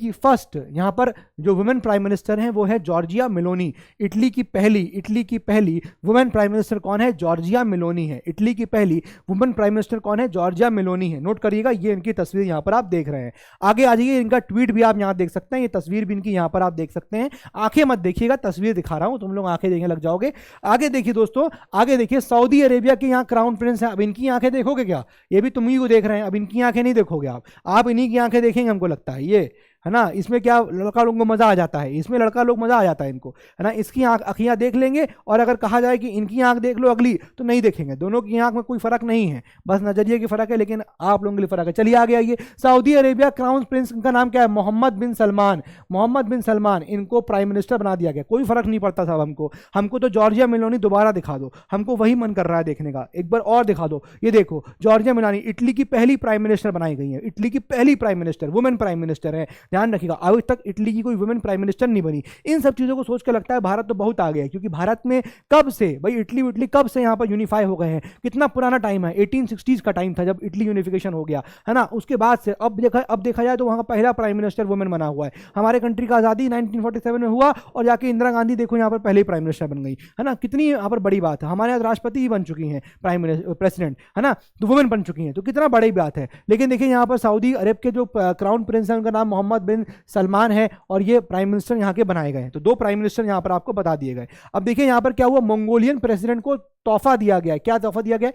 फर्स्ट यहां पर जो वुमेन प्राइम मिनिस्टर हैं वो है जॉर्जिया मेलोनी। इटली की पहली वुमेन प्राइम मिनिस्टर कौन है? जॉर्जिया मेलोनी है। इटली की पहली वुमेन प्राइम मिनिस्टर कौन है? जॉर्जिया मेलोनी है। नोट करिएगा, ये इनकी तस्वीर यहां पर आप देख रहे हैं। आगे आ जाइए, इनका ट्वीट भी आप यहां देख सकते हैं, ये तस्वीर भी इनकी यहां पर आप देख सकते हैं। आंखें मत देखिएगा, तस्वीर दिखा रहा हूं, तुम लोग आंखें देखने लग जाओगे। आगे देखिए दोस्तों, आगे देखिए, सऊदी अरेबिया के यहाँ क्राउन प्रिंस है। अब इनकी आंखें देखोगे क्या? ये भी तुम ही को देख रहे हैं, अब इनकी आंखें नहीं देखोगे आप इन्हीं की आंखें देखेंगे हमको लगता है। ये है ना, इसमें क्या लड़का लोगों को मजा आ जाता है, इसमें लड़का लोग मजा आ जाता है इनको, है ना, इसकी आंखियां देख लेंगे और अगर कहा जाए कि इनकी आंख देख लो अगली तो नहीं देखेंगे, दोनों की आंख में कोई फर्क नहीं है, बस नजरिए की फर्क है, लेकिन आप लोगों के लिए फर्क है। चलिए आगे आइए, सऊदी अरेबिया क्राउन प्रिंस का नाम क्या है, मोहम्मद बिन सलमान, मोहम्मद बिन सलमान, इनको प्राइम मिनिस्टर बना दिया गया, कोई फर्क नहीं पड़ता साहब हमको, हमको तो जॉर्जिया मेलोनी दोबारा दिखा दो, हमको वही मन कर रहा है देखने का, एक बार और दिखा दो। ये देखो जॉर्जिया मेलोनी इटली की पहली प्राइम मिनिस्टर बनाई गई है, इटली की पहली prime minister, women prime minister है, ध्यान रखिएगा, आज तक इटली की कोई वुमेन प्राइम मिनिस्टर नहीं बनी। इन सब चीजों को सोच के लगता है भारत तो बहुत आगे है, क्योंकि भारत में कब से भाई इटली कब से यहां पर यूनिफाई हो गए हैं, कितना पुराना टाइम है, 1860s का टाइम था जब इटली यूनिफिकेशन हो गया, है ना, उसके बाद से अब देखा जाए तो वहां पहला प्राइम मिनिस्टर वुमेन बना हुआ है। हमारे कंट्री का आजादी 1947 में हुआ और जाके इंदिरा गांधी देखो यहाँ पर पहले प्राइम मिनिस्टर बन गई, है ना, कितनी यहाँ पर बड़ी बात है। हमारे यहाँ राष्ट्रपति ही बन चुकी हैं, प्राइम मिनिस्टर प्रेसिडेंट, है ना, तो वुमेन बन चुकी हैं, तो कितना बड़ी बात है। लेकिन देखिए यहाँ पर सऊदी अरब के जो क्राउन प्रिंस है उनका नाम मोहम्मद बिन सलमान है और ये प्राइम मिनिस्टर यहाँ के बनाए गए हैं, तो 2 प्राइम मिनिस्टर यहाँ पर आपको बता दिए गए। अब देखिए यहाँ पर क्या हुआ, मंगोलियन प्रेसिडेंट को तोहफा दिया गया है, क्या तोहफा दिया गया है,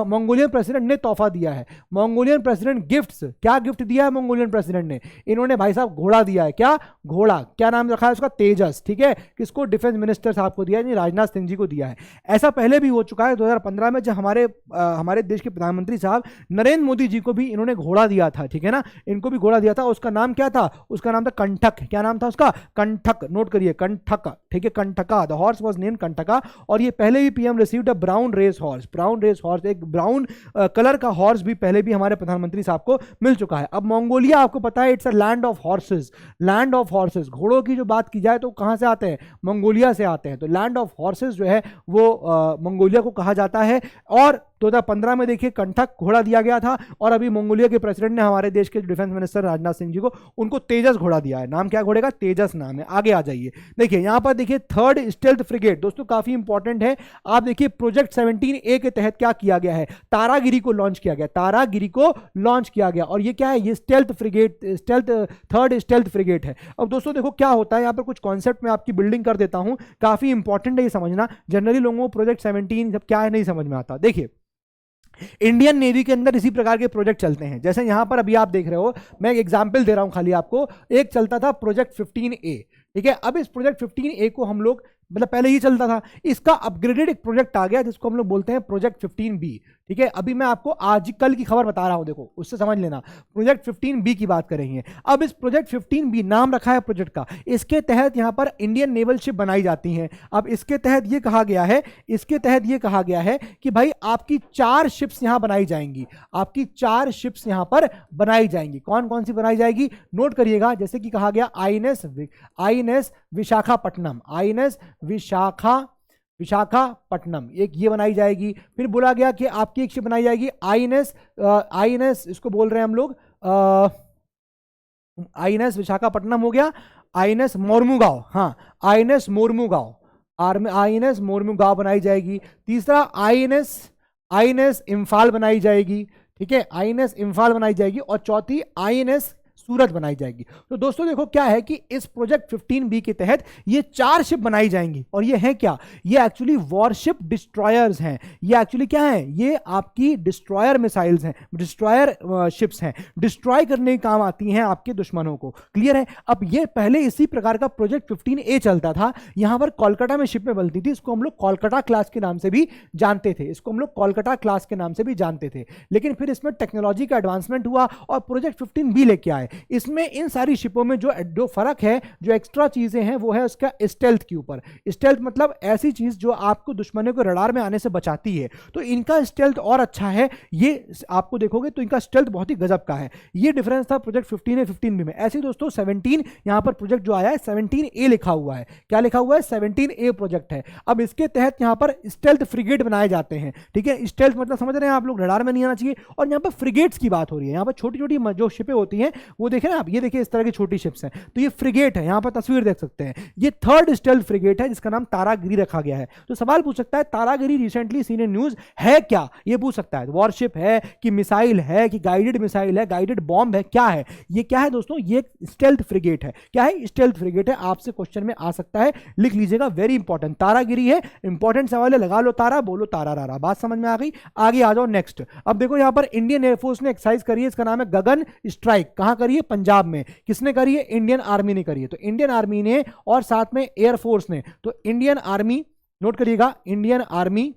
मंगोलियन प्रेसिडेंट ने तोहफा दिया है, मंगोलियन प्रेसिडेंट गिफ्ट्स, क्या गिफ्ट दिया है मंगोलियन प्रेसिडेंट ने, इन्होंने भाई साहब घोड़ा दिया है, क्या घोड़ा, क्या नाम रखा है उसका, तेजस, ठीक है, किसको, डिफेंस मिनिस्टर साहब को दिया है, राजनाथ सिंह जी को दिया है। ऐसा पहले भी हो चुका है 2015 में, जब हमारे देश के प्रधानमंत्री साहब नरेंद्र मोदी जी को भी इन्होंने घोड़ा दिया था, ठीक है ना, इनको भी घोड़ा दिया था, उसका नाम क्या था, उसका नाम था कंठक, क्या नाम था उसका, कंठक, नोट करिए कंठक, ठीक है, Kanthaka, the horse was named Kanthaka, और ये पहले भी PM received a brown race horse, brown race horse, एक ब्राउन कलर का हॉर्स भी पहले भी हमारे प्रधानमंत्री साहब को मिल चुका है। अब मंगोलिया आपको पता है it's a land of horses, land of horses, घोड़ों की जो बात की जाए तो कहां से आते हैं, मंगोलिया से आते हैं, तो लैंड ऑफ हॉर्सेस जो है वो मंगोलिया को कहा जाता है। और 2015 में देखिए कंठक घोड़ा दिया गया था, और अभी मंगोलिया के प्रेसिडेंट ने हमारे देश के डिफेंस मिनिस्टर राजनाथ सिंह जी को उनको तेजस घोड़ा दिया है, नाम क्या घोड़े का, तेजस नाम है। आगे आ जाइए, देखिए यहां पर देखिए 3rd स्टेल्थ फ्रिगेट, दोस्तों काफी इंपॉर्टेंट है, आप देखिए प्रोजेक्ट 17A के तहत क्या किया गया है, तारागिरी को लॉन्च किया गया, तारागिरी को लॉन्च किया गया, और ये क्या है, ये stealth frigate, 3rd stealth frigate है। अब दोस्तों देखो क्या होता है, यहां पर कुछ कॉन्सेप्ट में आपकी बिल्डिंग कर देता हूं, काफी इंपॉर्टेंट है ये समझना, जनरली लोगों को प्रोजेक्ट 17 जब क्या है नहीं समझ में आता। देखिए इंडियन नेवी के अंदर इसी प्रकार के प्रोजेक्ट चलते हैं, जैसे यहां पर अभी आप देख रहे हो, मैं एक एग्जांपल दे रहा हूं खाली आपको, एक चलता था प्रोजेक्ट 15A, ठीक है, अब इस प्रोजेक्ट 15A को हम लोग, मतलब पहले ही चलता था, इसका अपग्रेडेड एक प्रोजेक्ट आ गया जिसको हम लोग बोलते हैं प्रोजेक्ट 15B, ठीक है। अभी मैं आपको आज कल की खबर बता रहा हूं, देखो उससे समझ लेना, प्रोजेक्ट 15B की बात कर रही है। अब इस प्रोजेक्ट 15B नाम रखा है प्रोजेक्ट का, इसके तहत यहां पर इंडियन नेवल शिप बनाई जाती हैं। अब इसके तहत ये कहा गया है, इसके तहत ये कहा गया है कि भाई आपकी 4 शिप्स यहां बनाई जाएंगी, आपकी 4 शिप्स यहां पर बनाई जाएंगी। कौन कौन सी बनाई जाएगी, नोट करिएगा, जैसे कि कहा गया आईएनएस विशाखापट्टनम, आईएनएस विशाखापट्टनम, एक ये बनाई जाएगी। फिर बोला गया कि आपकी एक शिप बनाई जाएगी आईएनएस इसको बोल रहे हैं हम लोग, आईएनएस विशाखापट्टनम हो गया, आईएनएस मोर्मुगांव, हाँ आईएनएस मोर्मुगांव, आईएनएस मोर्मुगांव बनाई जाएगी। तीसरा आईएनएस इम्फाल बनाई जाएगी, ठीक है, आईएनएस इम्फाल बनाई जाएगी। और चौथी आईएनएस सूरत बनाई जाएगी। तो दोस्तों देखो क्या है कि इस प्रोजेक्ट 15B के तहत ये 4 शिप बनाई जाएंगी, और ये है क्या, ये एक्चुअली वॉरशिप डिस्ट्रॉयर्स हैं, ये एक्चुअली क्या है, ये आपकी डिस्ट्रॉयर मिसाइल्स हैं, डिस्ट्रॉयर शिप्स हैं, डिस्ट्रॉय करने के काम आती हैं आपके दुश्मनों को, क्लियर है। अब ये पहले इसी प्रकार का प्रोजेक्ट 15A चलता था, यहां पर कोलकाता में शिप में बनती थी, इसको हम लोग कोलकाता क्लास के नाम से भी जानते थे, इसको हम लोग कोलकाता क्लास के नाम से भी जानते थे। लेकिन फिर इसमें टेक्नोलॉजी का एडवांसमेंट हुआ और प्रोजेक्ट 15B लेके आए। इसमें इन सारी शिपों में जो फर्क है, जो एक्स्ट्रा चीजें हैं, वो है उसका स्टेल्थ के ऊपर। स्टेल्थ मतलब ऐसी चीज जो आपको दुश्मनों को रडार में आने से बचाती है, तो इनका स्टेल्थ और अच्छा है, ये आपको देखोगे तो इनका स्टेल्थ बहुत ही गजब का है। ये डिफरेंस था प्रोजेक्ट 15A 15B में। ऐसे दोस्तों 17 यहां पर प्रोजेक्ट जो आया है 17A लिखा हुआ है, क्या लिखा हुआ है, 17A प्रोजेक्ट है। अब इसके तहत यहां पर स्टेल्थ फ्रिगेट बनाए जाते हैं, ठीक है, स्टेल्थ मतलब समझ रहे हैं आप लोग, रडार में नहीं आना चाहिए। और यहां पर फ्रिगेट्स की बात हो रही है, यहां पर छोटी छोटी जो शिपें होती हैं वो देखें ना आप, ये देखिए इस तरह की छोटी शिप्स हैं, तो ये फ्रिगेट है, यहां पर तस्वीर देख सकते हैं, ये 3rd स्टेल्थ फ्रिगेट है जिसका नाम तारागिरी रखा गया है। तो सवाल पूछ सकता है Taragiri recently seen in news है क्या, ये पूछ सकता है, वॉरशिप है कि मिसाइल है कि गाइडेड मिसाइल है, गाइडेड बॉम्ब है, क्या है ये, क्या है दोस्तों, ये स्टेल्थ फ्रिगेट है। क्या है, स्टेल्थ फ्रिगेट है, आपसे क्वेश्चन में आ सकता है, लिख लीजिएगा, वेरी इंपॉर्टेंट, तारागिरी है, इंपॉर्टेंट सवाल है, लगा लो तारा, बोलो तारा रारा, बात समझ में आ गई। आगे आ जाओ नेक्स्ट। अब देखो यहां पर इंडियन एयरफोर्स ने एक्सरसाइज करी है, इसका नाम है गगन स्ट्राइक, कहां करी है? पंजाब में। किसने करी है? इंडियन आर्मी ने करी है। तो इंडियन आर्मी ने और साथ में एयरफोर्स ने, तो इंडियन आर्मी, नोट करिएगा, इंडियन आर्मी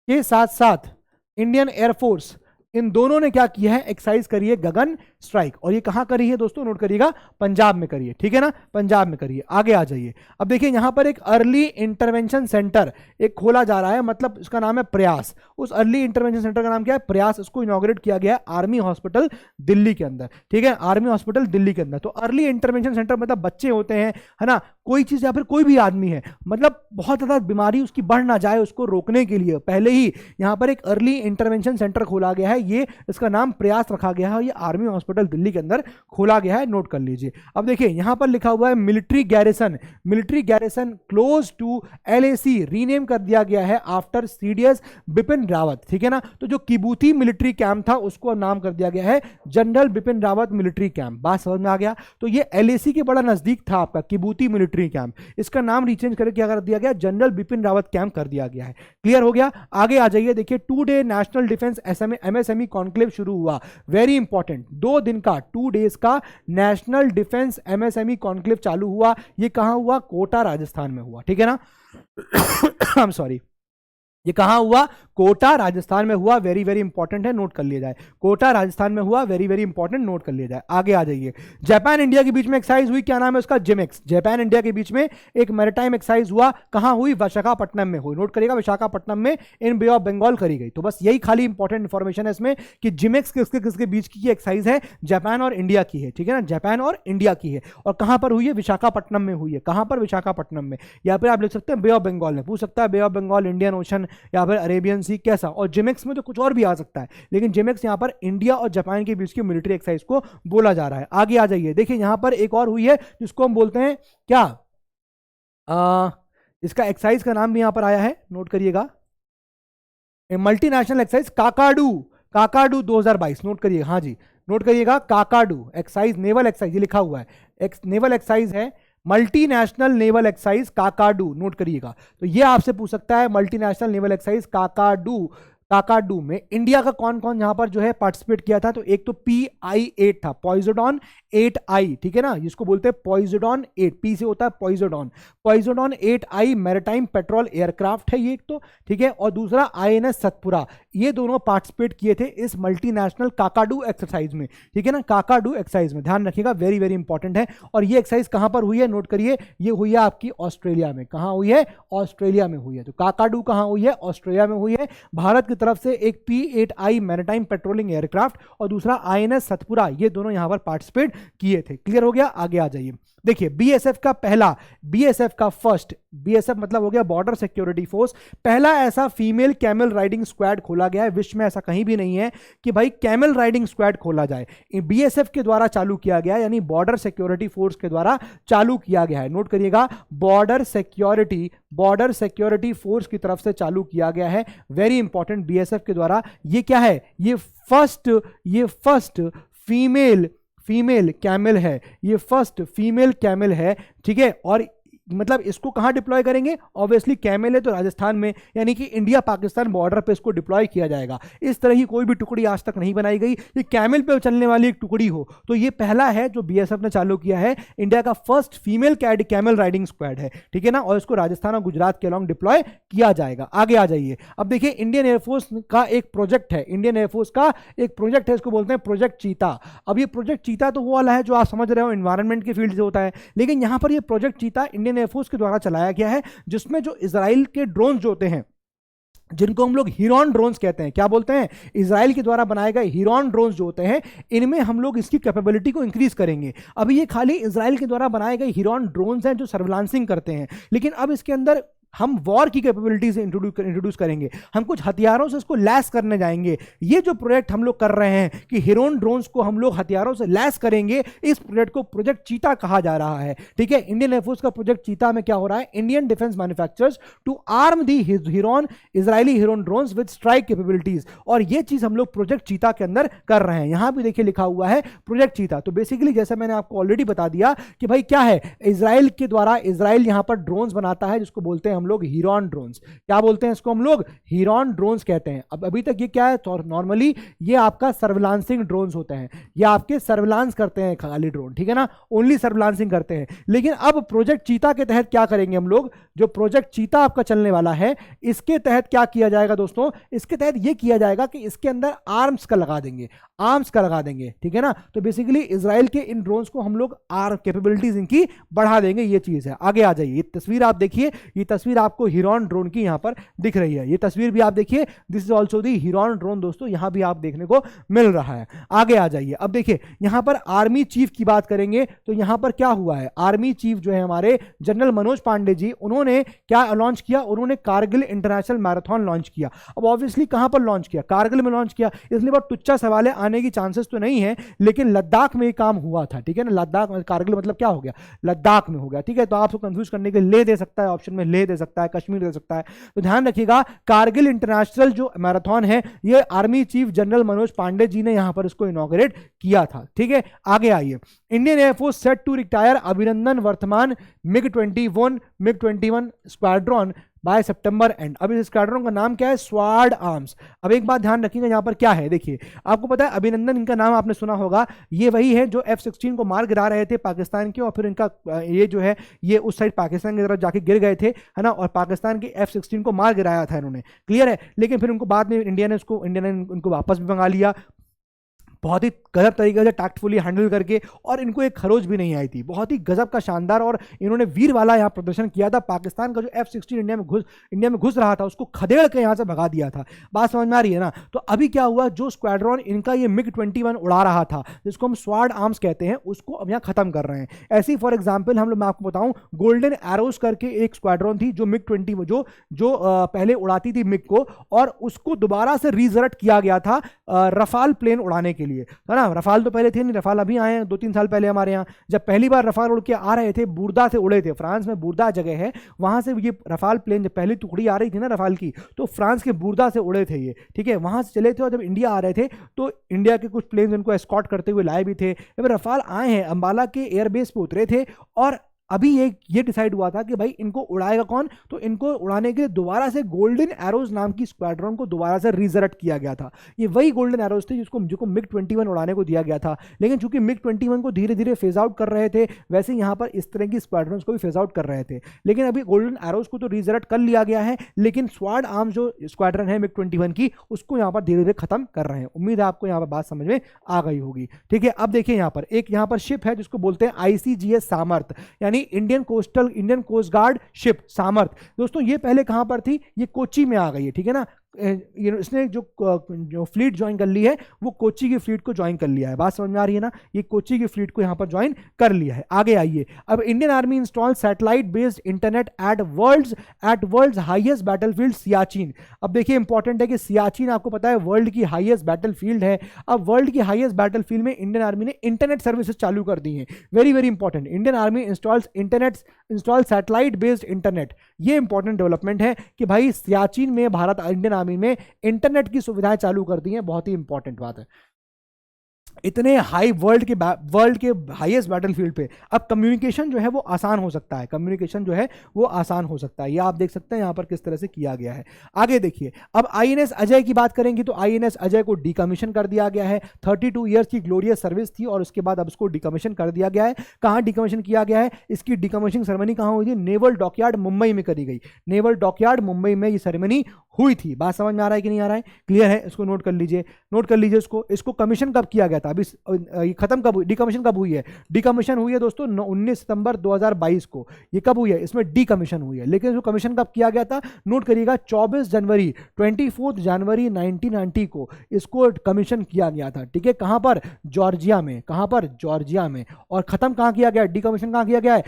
के साथ साथ इंडियन एयरफोर्स, इन दोनों ने क्या किया है? एक्सरसाइज करी है गगन स्ट्राइक। और ये कहां करी है दोस्तों? नोट करिएगा, पंजाब में करी है, ठीक है ना, पंजाब में करी है। आगे आ जाइए। अब देखिए यहां पर एक अर्ली इंटरवेंशन सेंटर एक खोला जा रहा है, मतलब इसका नाम है प्रयास। उस अर्ली इंटरवेंशन सेंटर का नाम क्या है? प्रयास। इसको इनॉग्रेट किया गया है आर्मी हॉस्पिटल दिल्ली के अंदर, ठीक है, आर्मी हॉस्पिटल दिल्ली के अंदर। तो अर्ली इंटरवेंशन सेंटर मतलब बच्चे होते हैं, है ना, कोई चीज या फिर कोई भी आदमी है, मतलब बहुत ज्यादा बीमारी उसकी बढ़ ना जाए, उसको रोकने के लिए पहले ही यहां पर एक अर्ली इंटरवेंशन सेंटर खोला गया है। ये इसका नाम प्रयास रखा गया है, ये आर्मी हॉस्पिटल दिल्ली के अंदर खोला गया है, नोट कर लीजिए। अब देखिए यहां पर लिखा हुआ है military garrison, military garrison close to LAC rename कर दिया गया है आफ्टर सीडीएस बिपिन रावत, ठीक है ना। तो जो किबूती मिलिट्री कैंप था उसको नाम कर दिया गया है general Bipin Rawat military camp. बात समझ में आ गया? तो ये एलएसी के बड़ा नजदीक था आपका किबूती मिलिट्री कैंप, इसका नाम रिचेंज करके क्या कर दिया गया? जनरल बिपिन रावत कैंप कर दिया गया है। क्लियर हो गया? आगे आ जाइए। देखिए 2 day national defence MSME conclave शुरू हुआ, वेरी इंपॉर्टेंट, 2 दिन का 2 डेज का नेशनल डिफेंस एमएसएमई कॉन्क्लेव चालू हुआ। ये कहां हुआ? कोटा राजस्थान में हुआ, ठीक है ना। आई एम सॉरी, ये कहां हुआ? कोटा राजस्थान में हुआ, वेरी वेरी इंपॉर्टेंट है, नोट कर लिया जाए। कोटा राजस्थान में हुआ, वेरी वेरी इंपॉर्टेंट, नोट कर लिया जाए। आगे आ जाइए। जापान इंडिया के बीच में एक्सरसाइज हुई, क्या नाम है उसका? जिमेक्स। जापान इंडिया के बीच में एक मैरिटाइम एक्सरसाइज हुआ, कहां हुई? विशाखापट्टनम में हुई, नोट करिएगा, विशाखापट्टनम में इन बे ऑफ बंगाल करी गई। तो बस यही खाली इंपॉर्टेंट इंफॉर्मेशन है इसमें कि जिमेक्स किसके किसके बीच की एक्सरसाइज है? जापान और इंडिया की है, ठीक है ना, जापान और इंडिया की है। और कहां पर हुई है? विशाखापट्टनम में हुई है। कहां पर? विशाखापट्टनम में। या फिर आप लिख सकते हैं बे ऑफ बंगाल में, पूछ सकता है बे ऑफ बंगाल, इंडियन ओशन या फिर अरेबियन सी, कैसा? और जिमेक्स में तो कुछ और भी आ सकता है, लेकिन जिमेक्स यहां पर इंडिया और जापान के बीच की मिलिट्री एक्सरसाइज को बोला जा रहा है। आगे आ जाइए। देखिए यहां पर एक और हुई है जिसको हम बोलते हैं क्या, इसका एक्सरसाइज का नाम भी यहां पर आया है, नोट करिएगा, multinational exercise Kakadu, Kakadu 2022, note करिएगा, हाँ जी नोट करिएगा, काकाडू एक्सरसाइज, नेवल एक्सरसाइज, ये लिखा हुआ है, नेवल एक्सरसाइज है, multinational naval exercise Kakadu, note करिएगा। तो ये आपसे पूछ सकता है multinational naval exercise Kakadu, Kakadu में इंडिया का कौन कौन यहां पर जो है पार्टिसिपेट किया था? तो एक तो PI-8 था, पॉइजोडॉन 8I, ठीक है ना, जिसको बोलते हैं पॉइजोडॉन 8, पी से होता है पॉइजोडॉन, पॉइजोडॉन 8I मैरिटाइम पेट्रोल एयरक्राफ्ट है ये एक तो, ठीक है। और दूसरा INS सतपुरा, ये दोनों पार्टिसिपेट किए थे इस मल्टीनेशनल काकाडू एक्सरसाइज में, ठीक है ना, काकाडू एक्सरसाइज में, ध्यान रखिएगा, वेरी वेरी इंपॉर्टेंट है। और ये एक्सरसाइज कहां पर हुई है? नोट करिए, ये हुई है आपकी ऑस्ट्रेलिया में। कहां हुई है? ऑस्ट्रेलिया में हुई है। तो काकाडू कहां हुई है? ऑस्ट्रेलिया में हुई है। भारत की तरफ से एक P-8I मैरिटाइम पेट्रोलिंग एयरक्राफ्ट और दूसरा INS सतपुरा, ये दोनों यहां पर पार्टिसिपेट किए थे। क्लियर हो गया? आगे आ जाइए। देखिए बीएसएफ का पहला, बीएसएफ का फर्स्ट, बीएसएफ मतलब हो गया बॉर्डर सिक्योरिटी फोर्स, पहला ऐसा फीमेल कैमल राइडिंग स्क्वाड खोला गया है। विश्व में ऐसा कहीं भी नहीं है कि भाई कैमल राइडिंग स्क्वाड खोला जाए, बीएसएफ के द्वारा चालू किया गया, यानी बॉर्डर सिक्योरिटी फोर्स के द्वारा चालू किया गया है। नोट करिएगा, बॉर्डर सिक्योरिटी फोर्स की तरफ से चालू किया गया है, वेरी इंपॉर्टेंट, बीएसएफ के द्वारा। ये क्या है? ये फर्स्ट फीमेल कैमल है, ये फर्स्ट फीमेल कैमल है, ठीक है। और मतलब इसको कहां डिप्लॉय करेंगे? ऑब्वियसली कैमल है तो राजस्थान में, यानी कि इंडिया पाकिस्तान बॉर्डर पे इसको डिप्लॉय किया जाएगा। इस तरह की कोई भी टुकड़ी आज तक नहीं बनाई गई, ये कैमल पे चलने वाली एक टुकड़ी हो, तो ये पहला है जो बीएसएफ ने चालू किया है, इंडिया का first female camel riding squad है, ठीक है ना। और इसको राजस्थान और गुजरात के अलॉन्ग डिप्लॉय किया जाएगा। आगे आ जाइए। अब देखिए इंडियन एयरफोर्स का एक प्रोजेक्ट है, इंडियन एयरफोर्स का एक प्रोजेक्ट है, इसको बोलते हैं प्रोजेक्ट चीता। अब ये प्रोजेक्ट चीता तो वो वाला है जो आप समझ रहे हो एनवायरमेंट के फील्ड से होता है, लेकिन यहां पर ये प्रोजेक्ट चीता इंडियन एयरफोर्स के द्वारा चलाया गया है, जिसमें जो इजराइल के ड्रोन जो होते हैं, जिनको हम लोग हीरॉन ड्रोन्स कहते हैं, क्या बोलते हैं? इजराइल के द्वारा बनाए गए हीरॉन ड्रोन्स जो होते हैं, इनमें हम लोग इसकी कैपेबिलिटी को इंक्रीज करेंगे। अभी ये खाली इजराइल के द्वारा बनाए गए हीरॉन ड्रोन्स हैं जो सर्विलांसिंग करते हैं, लेकिन अब इसके अंदर हम वॉर की कैपेबिलिटीज इंट्रोड्यूस करेंगे, हम कुछ हथियारों से इसको लैस करने जाएंगे। ये जो प्रोजेक्ट हम लोग कर रहे हैं कि हीरोन ड्रोन्स को हम लोग हथियारों से लैस करेंगे, इस प्रोजेक्ट को प्रोजेक्ट चीता कहा जा रहा है, ठीक है। इंडियन एयरफोर्स का प्रोजेक्ट चीता में क्या हो रहा है? Indian defence manufacturers to arm the Heron Israeli Heron drones with strike capabilities, और ये चीज हम लोग प्रोजेक्ट चीता के अंदर कर रहे हैं। यहां भी देखिए लिखा हुआ है प्रोजेक्ट चीता। तो बेसिकली जैसे मैंने आपको ऑलरेडी बता दिया कि भाई क्या है, इजराइल के द्वारा, इजराइल यहां पर ड्रोन्स बनाता है जिसको बोलते हैं हम लोग हीरॉन ड्रोन्स। क्या बोलते हैं इसको हम लोग? हीरॉन ड्रोन्स कहते हैं। अब अभी तक ये क्या है, तो नॉर्मली ये आपका सर्विलांसिंग ड्रोन्स होते हैं, ये आपके सर्विलांस करते हैं खाली ड्रोन, ठीक है ना, ओनली सर्विलांसिंग करते हैं। लेकिन अब प्रोजेक्ट चीता के तहत क्या करेंगे हम लोग, जो प्रोजेक्ट चीता आपका चलने वाला है, इसके तहत क्या किया जाएगा दोस्तों, इसके तहत ये किया जाएगा कि इसके अंदर आर्म्स का लगा देंगे, आर्म्स का लगा देंगे, ठीक है ना। तो बेसिकली इजराइल के इन ड्रोन्स को हम लोग आर्म कैपेबिलिटीज इनकी बढ़ा देंगे, ये चीज है। आगे आ जाइए, ये तस्वीर आप देखिए, ये तस्वीर आपको हीरॉन ड्रोन की यहां पर दिख रही है, ये तस्वीर भी आप देखिए, this is also the Heron drone दोस्तों, यहां भी आप देखने को मिल रहा है। आगे आ जाइए, अब देखिए यहां पर आर्मी चीफ की बात करेंगे तो यहां पर क्या हुआ है, आर्मी चीफ जो है हमारे जनरल मनोज पांडे जी, उन्होंने क्या लॉन्च किया, उन्होंने कारगिल इंटरनेशनल मैराथन लॉन्च किया। अब ऑब्वियसली कहां पर लॉन्च किया, कारगिल में लॉन्च किया, इसलिए बहुत टुच्चा सवाल है, आने की चांसेस तो नहीं है, लेकिन लद्दाख में काम हुआ था, ठीक है ना। लद्दाख, कारगिल मतलब क्या हो गया, लद्दाख में हो गया, ठीक है। तो आपको कंफ्यूज करने के लिए ले दे सकता है ऑप्शन में, ले दे सकता है, कश्मीर दे सकता है, तो ध्यान रखिएगा कारगिल इंटरनेशनल जो मैराथन है, ये army chief general Manoj Pande ji ने यहां पर इसको इनॉग्रेट किया था, ठीक है। आगे आइए, Indian air force set to retire Abhinandan Varthaman मिग-21 स्क्वाड्रॉन बाय सितंबर एंड। अब इस स्क्वाड्रॉन का नाम क्या है, स्वार्ड आर्म्स। अब एक बात ध्यान रखिएगा, यहां पर क्या है, देखिए आपको पता है अभिनंदन, इनका नाम आपने सुना होगा, ये वही है जो F-16 को मार गिरा रहे थे पाकिस्तान के, और फिर इनका ये जो है ये उस साइड पाकिस्तान की तरफ जाके गिर गए थे, है ना, और पाकिस्तान के F-16 को मार गिराया था इन्होंने, क्लियर है। लेकिन फिर उनको बाद में इंडिया ने उनको वापस भी मंगा लिया, बहुत ही गजब तरीके से टैक्टफुली हैंडल करके, और इनको एक खरोच भी नहीं आई थी, बहुत ही गजब का शानदार, और इन्होंने वीर वाला यहाँ प्रदर्शन किया था। पाकिस्तान का जो F-16 इंडिया में घुस रहा था, उसको खदेड़ के यहाँ से भगा दिया था। बात समझ में आ रही है ना। तो अभी क्या हुआ, जो स्क्वाड्रॉन इनका ये MiG-21 उड़ा रहा था, जिसको हम स्वार्ड आर्म्स कहते हैं, उसको अब यहाँ खत्म कर रहे हैं। ऐसी फॉर एग्जाम्पल मैं आपको बताऊं, गोल्डन एरोज करके एक स्क्वाड्रॉन थी जो MiG-20 जो पहले उड़ाती थी मिग को, और उसको दोबारा से रिजर्ट किया गया था रफाल प्लेन उड़ाने के लिए, है ना। रफाल तो पहले थे नहीं, रफाल अभी आए हैं 2-3 साल पहले हमारे यहाँ। जब पहली बार रफाल उड़ के आ रहे थे, बुर्दा से उड़े थे, फ्रांस में बुर्दा जगह है, वहां से ये रफाल प्लेन, जब पहली टुकड़ी आ रही थी ना रफाल की, तो फ्रांस के बुर्दा से उड़े थे ये, ठीक है, वहां से चले थे, और जब इंडिया आ रहे थे तो इंडिया के कुछ प्लेन उनको एस्कॉर्ट करते हुए लाए भी थे। जब रफाल आए हैं, अंबाला के एयरबेस पे उतरे थे, और अभी ये डिसाइड हुआ था कि भाई इनको उड़ाएगा कौन, तो इनको उड़ाने के लिए दोबारा से गोल्डन एरोज नाम की स्क्वाड्रॉन को दोबारा से रिजर्ट किया गया था। ये वही गोल्डन एरोज थे जिसको MiG-21 उड़ाने को दिया गया था, लेकिन चूंकि MiG-21 को धीरे धीरे फेज आउट कर रहे थे, वैसे यहाँ पर इस तरह की स्क्वाड्रॉन्स को भी फेज आउट कर रहे थे। लेकिन अभी गोल्डन एरोज को तो रिजर्ट कर लिया गया है, लेकिन स्वार्ड आर्म जो स्क्वाड्रन है MiG-21 की, उसको यहाँ पर धीरे धीरे खत्म कर रहे हैं। उम्मीद है आपको यहाँ पर बात समझ में आ गई होगी, ठीक है। अब देखिए यहाँ पर शिप है जिसको बोलते हैं ICGS सामर्थ, यानी इंडियन कोस्ट गार्ड शिप सामर्थ। दोस्तों ये पहले कहां पर थी, ये कोच्चि में आ गई है, ठीक है ना। इसने जो फ्लीट ज्वाइन कर ली है, वो कोच्चि की फ्लीट को ज्वाइन कर लिया है। बात समझ में आ रही है ना, ये कोच्चि की फ्लीट को यहां पर ज्वाइन कर लिया है। आगे आइए, अब Indian army install satellite based internet at world's highest battlefield Siachen. अब देखिए इंपॉर्टेंट है कि सियाचिन आपको पता है वर्ल्ड की हाईएस्ट बैटलफील्ड है। अब वर्ल्ड की हाईएस्ट बैटलफील्ड में इंडियन आर्मी ने इंटरनेट सर्विसेज चालू कर दी है। Very very important, Indian army install satellite based internet. ये इंपॉर्टेंट डेवलपमेंट है कि भाई सियाचिन में इंडियन आर्मी में इंटरनेट की सुविधाएं चालू कर दी हैं, बहुत ही इंपॉर्टेंट बात है। इतने हाई वर्ल्ड के हाईएस्ट बैटलफील्ड पे अब कम्युनिकेशन जो है वो आसान हो सकता है, कम्युनिकेशन जो है वो आसान हो सकता है। ये आप देख सकते हैं यहाँ पर किस तरह से किया गया है। आगे देखिए, अब INS अजय की बात करेंगे तो INS अजय को डिकमीशन कर दिया गया है। 32 ईयर्स की ग्लोरियस सर्विस थी और उसके बाद अब उसको डिकमीशन कर दिया गया है। कहाँ डिकमीशन किया गया है, इसकी डिकमीशनिंग सेरेमनी कहाँ हुई थी, नेवल डॉकयार्ड मुंबई में करी गई। नेवल डॉकयार्ड मुंबई में ये सेरेमनी हुई थी। बात समझ में आ रहा है कि नहीं आ रहा है, क्लियर है, इसको नोट कर लीजिए, इसको कमीशन कब किया गया था, अभी खत्म कब हुई, डिकमीशन कब हुई है, डिकमीशन हुई है दोस्तों 19 सितंबर 2022 को। ये कब हुई है, इसमें डिकमीशन हुई है, लेकिन इसको कमीशन कब किया गया था, नोट करिएगा 24 जनवरी 1990 को इसको कमीशन किया गया था, ठीक है। कहां पर, जॉर्जिया में। और खत्म कहां किया गया, डिकमीशन कहां किया गया है,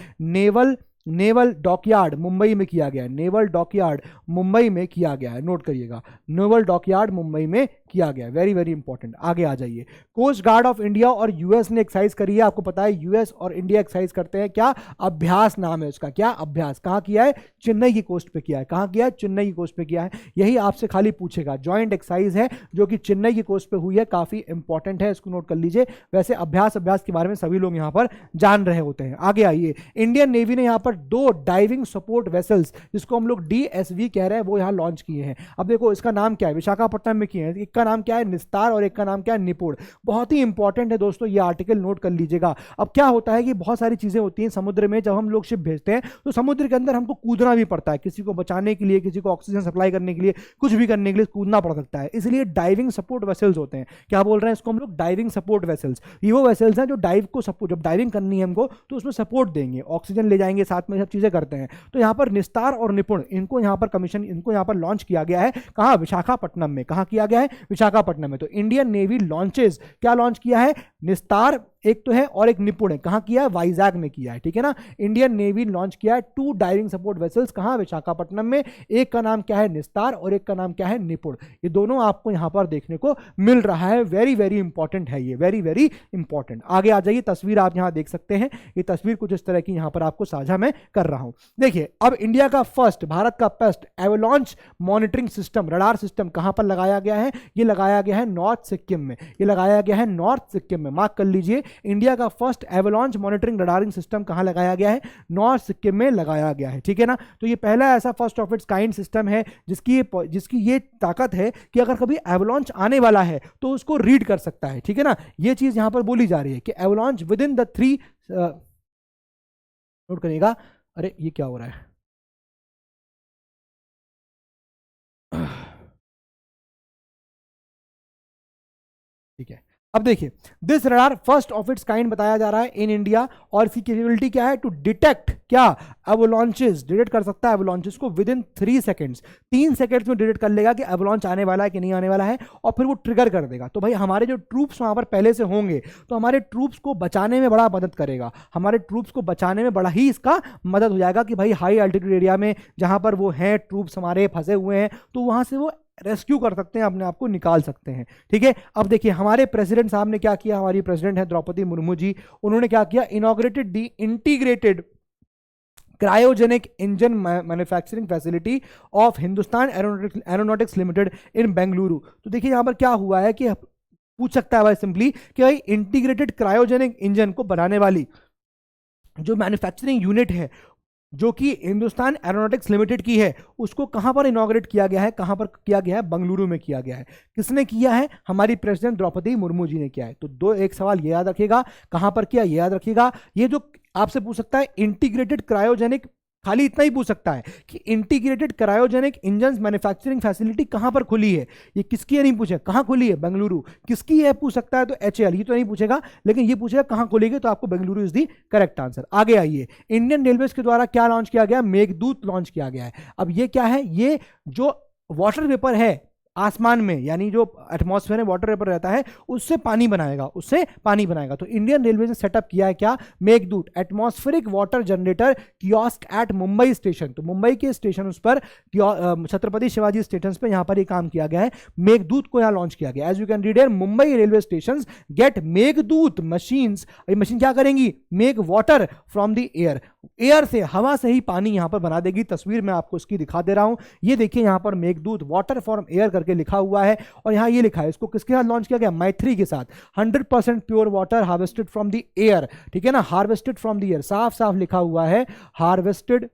नेवल डॉकयार्ड मुंबई में किया गया है। नेवल डॉकयार्ड मुंबई में किया गया है, नोट करिएगा, नेवल डॉकयार्ड मुंबई में किया गया है। Very very important. आगे आ जाइए, कोस्ट गार्ड ऑफ इंडिया और यूएस ने एक्सरसाइज करी है। आपको पता है यूएस और इंडिया एक्सरसाइज करते हैं, क्या अभ्यास नाम है उसका, क्या अभ्यास, कहां किया है, चेन्नई की कोस्ट पे किया है। कहां किया है, चेन्नई की कोस्ट पे किया है। यही आपसे खाली पूछेगा, ज्वाइंट एक्सरसाइज है जो कि चेन्नई की कोस्ट पे हुई है, काफी इंपॉर्टेंट है, इसको नोट कर लीजिए। वैसे अभ्यास के बारे में सभी लोग यहां पर जान रहे होते हैं। आगे आइए, इंडियन नेवी ने यहां पर पर 2 डाइविंग सपोर्ट वेसल्स जिसको हम लोग DSV कह रहे हैं वो यहाँ लॉन्च किए हैं। अब देखो इसका नाम क्या है, विशाखापट्टनम में किए हैं। एक का नाम क्या है, निस्तार, और एक का नाम क्या है, निपुण। बहुत ही इंपॉर्टेंट है दोस्तों, ये आर्टिकल नोट कर लीजिएगा। अब क्या होता है कि बहुत सारी चीजें होती हैं समुद्र में, जब हम लोग शिप भेजते हैं तो समुद्र के अंदर हमको कूदना भी पड़ता है, किसी को बचाने के लिए, किसी को ऑक्सीजन सप्लाई करने के लिए, कुछ भी करने के लिए कूदना पड़ सकता है, इसलिए डाइविंग सपोर्ट वेसल्स होते हैं। क्या बोल रहे हैं इसको हम लोग, डाइविंग सपोर्ट वेसल्स। ये वो वेसल्स हैं जो डाइव को सपोर्ट, जब डाइविंग करनी है हमको तो उसमें सपोर्ट देंगे, ऑक्सीजन ले जाएंगे साथ में, सब चीजें करते हैं। तो यहाँ पर निस्तार और निपुण, इनको यहाँ पर कमीशन, इनको यहाँ पर लॉन्च किया गया है। कहाँ, विशाखापट्टनम में। कहाँ किया गया है, विशाखापट्टनम में। तो इंडियन नेवी लॉन्चेस क्या लॉन्च किया है, निस्तार एक तो है और एक निपुण है। कहाँ किया है, वाइजैक में किया है, ठीक है ना। इंडियन नेवी लॉन्च किया है 2 डाइविंग सपोर्ट वेसल्स, कहाँ, विशाखापट्टनम में। एक का नाम क्या है, निस्तार, और एक का नाम क्या है, निपुण। ये दोनों आपको यहाँ पर देखने को मिल रहा है। वेरी वेरी इंपॉर्टेंट है ये, वेरी वेरी इंपॉर्टेंट। आगे आ जाइए, तस्वीर आप यहाँ देख सकते हैं। ये तस्वीर कुछ इस तरह की यहाँ पर आपको साझा मैं कर रहा हूँ। देखिए, अब इंडिया का फर्स्ट, भारत का first avalanche monitoring system, radar system कहाँ पर लगाया गया है, ये लगाया गया है नॉर्थ सिक्किम में। ये लगाया गया है नॉर्थ सिक्किम में, मार्क कर लीजिए। इंडिया का फर्स्ट एवलांच मॉनिटरिंग रडारिंग सिस्टम कहां लगाया गया है, नॉर्थ सिक्किम में लगाया गया है, ठीक है ना। तो ये पहला ऐसा first of its kind system है जिसकी ये ताकत है कि अगर कभी एवलांच आने वाला है तो उसको रीड कर सकता है, ठीक है ना। ये चीज यहां पर बोली जा रही है कि avalanche with in the 3, note करिएगा। अरे ये क्या हो रहा है, ठीक है। अब देखिए, this radar first of its kind बताया जा रहा है इन इंडिया, और इसकी कैपेबिलिटी क्या है, टू डिटेक्ट क्या, एवलांचेस, डिटेक्ट कर सकता है एवलांचेस को विद इन 3 सेकंड्स। 3 सेकंड्स में डिटेक्ट कर लेगा कि एवलांच आने वाला है कि नहीं आने वाला है, और फिर वो ट्रिगर कर देगा। तो भाई हमारे जो ट्रूप्स वहां पर पहले से होंगे तो हमारे ट्रूप्स को बचाने में बड़ा मदद करेगा, हमारे ट्रूप्स को बचाने में बड़ा ही इसका मदद हो जाएगा कि भाई हाई अल्टीट्यूड एरिया में जहां पर वो हैं, ट्रूप्स हमारे फंसे हुए हैं, तो वहां से वो रेस्क्यू कर सकते हैं, अपने आप को निकाल सकते हैं, ठीक है। अब देखिए हमारे प्रेसिडेंट साहब ने क्या किया, हमारी प्रेसिडेंट है द्रौपदी मुर्मू जी, उन्होंने क्या किया, inaugurated the integrated cryogenic engine manufacturing facility of Hindustan Aeronautics Limited in Bengaluru. तो देखिए यहां पर क्या हुआ है कि पूछ सकता है भाई सिंपली कि भाई इंटीग्रेटेड क्रायोजेनिक इंजन को बनाने वाली जो मैन्युफैक्चरिंग यूनिट है जो कि हिंदुस्तान एरोनॉटिक्स लिमिटेड की है, उसको कहां पर इनॉग्रेट किया गया है, कहां पर किया गया है, बेंगलुरु में किया गया है। किसने किया है, हमारी प्रेसिडेंट द्रौपदी मुर्मू जी ने किया है। तो एक सवाल ये याद रखिएगा, कहां पर किया ये याद रखिएगा। ये जो आपसे पूछ सकता है इंटीग्रेटेड क्रायोजेनिक, खाली इतना ही पूछ सकता है कि integrated cryogenic engine manufacturing facility कहां पर खुली है, ये किसकी है नहीं पूछे, कहां खुली है, बेंगलुरु। किसकी है पूछ सकता है तो HAL, ये तो नहीं पूछेगा, लेकिन ये पूछेगा कहां खुलेगी, तो आपको Bengaluru is the correct answer. आगे आइए, इंडियन रेलवेज के द्वारा क्या लॉन्च किया गया, मेघदूत लॉन्च किया गया है। अब ये क्या है, ये जो वाटर वेपर है आसमान में, यानी जो एटमॉस्फेयर में वाटर वेपर रहता है उससे पानी बनाएगा, उससे पानी बनाएगा। तो इंडियन रेलवे ने सेटअप किया है क्या, Meghdoot atmospheric water generator kiosk at Mumbai station. तो मुंबई के स्टेशन उस पर छत्रपति शिवाजी स्टेशन पे यहाँ पर ये काम किया गया है, मेघदूत को यहाँ लॉन्च किया गया। As you can read here, Mumbai railway station gate Meghdoot machines. ये मशीन क्या करेंगी, make water from the air, air से, हवा से ही पानी यहां पर बना देगी। तस्वीर मैं आपको इसकी दिखा दे रहा हूं, ये देखिए यहां पर मेघदूत वाटर फ्रॉम एयर करके लिखा हुआ है, और यहां ये लिखा है, इसको किसके साथ लॉन्च किया गया, मैत्री के साथ। 100% pure water harvested from the air, ठीक है ना, हार्वेस्टेड फ्रॉम द एयर, साफ साफ लिखा हुआ है, harvested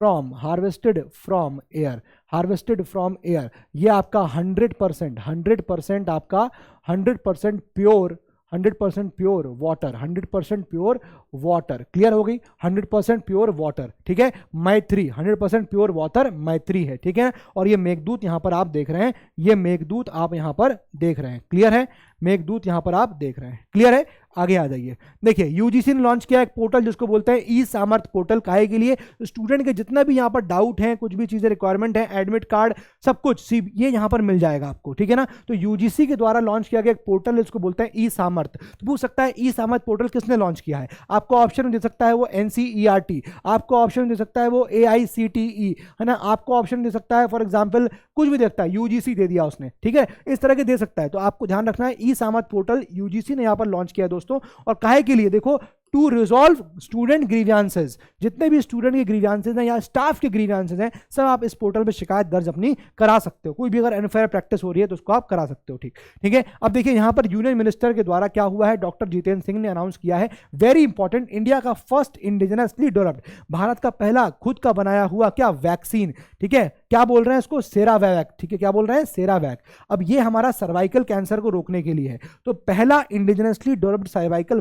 from air, harvested from air. ये आपका 100% आपका 100% pure, 100% pure water, 100% pure water, clear हो गई, 100% प्योर वाटर, ठीक है। मैत्री 100% प्योर वाटर मैत्री है, ठीक है। और ये मेघदूत यहां पर आप देख रहे हैं, ये मेघदूत आप यहां पर देख रहे हैं, क्लियर है, मेघदूत यहां पर आप देख रहे हैं, क्लियर है। आगे आ जाइए, देखिए यूजीसी ने लॉन्च किया एक पोर्टल जिसको बोलते हैं ई सामर्थ पोर्टल। काहे के लिए, स्टूडेंट के जितना भी यहाँ पर डाउट है, कुछ भी चीजें रिक्वायरमेंट है, एडमिट कार्ड सब कुछ ये यहाँ पर मिल जाएगा आपको, ठीक है ना। तो यूजीसी के द्वारा लॉन्च किया गया एक पोर्टल, इसको बोलते हैं ई सामर्थ। तो पूछ सकता है ई सामर्थ पोर्टल किसने लॉन्च किया है, आपको ऑप्शन दे सकता है वो NCERT, आपको ऑप्शन दे सकता है वो AICTE, है ना, आपको ऑप्शन दे सकता है फॉर एग्जाम्पल कुछ भी दे सकता है, यूजीसी दे दिया उसने, ठीक है, इस तरह के दे सकता है। तो आपको ध्यान रखना है, ई सामर्थ पोर्टल यूजीसी ने यहाँ पर लॉन्च किया दोस्तों। और काहे के लिए, देखो टू रिजॉल्व स्टूडेंट ग्रीवियंसेस। जितने भी स्टूडेंट के ग्रीवियंसेस हैं या स्टाफ के ग्रीवियंसेस हैं, सब आप इस पोर्टल पे शिकायत दर्ज अपनी करा सकते हो। कोई भी अगर अनफेयर प्रैक्टिस हो रही है तो उसको आप करा सकते हो। ठीक है। अब देखिए यहाँ पर यूनियन मिनिस्टर के द्वारा क्या हुआ है, डॉक्टर जितेंद्र सिंह ने अनाउंस किया है, वेरी इंपॉर्टेंट, इंडिया का फर्स्ट इंडिजिनसली डेवलप्ड, भारत का पहला खुद का बनाया हुआ क्या वैक्सीन, ठीक है, क्या बोल रहे हैं इसको, सेरावैक, ठीक है, क्या बोल रहे हैं, सेरावैक। अब ये हमारा सर्वाइकल कैंसर को रोकने के लिए है। तो पहला इंडिजिनसली डेवलप्ड सर्वाइकल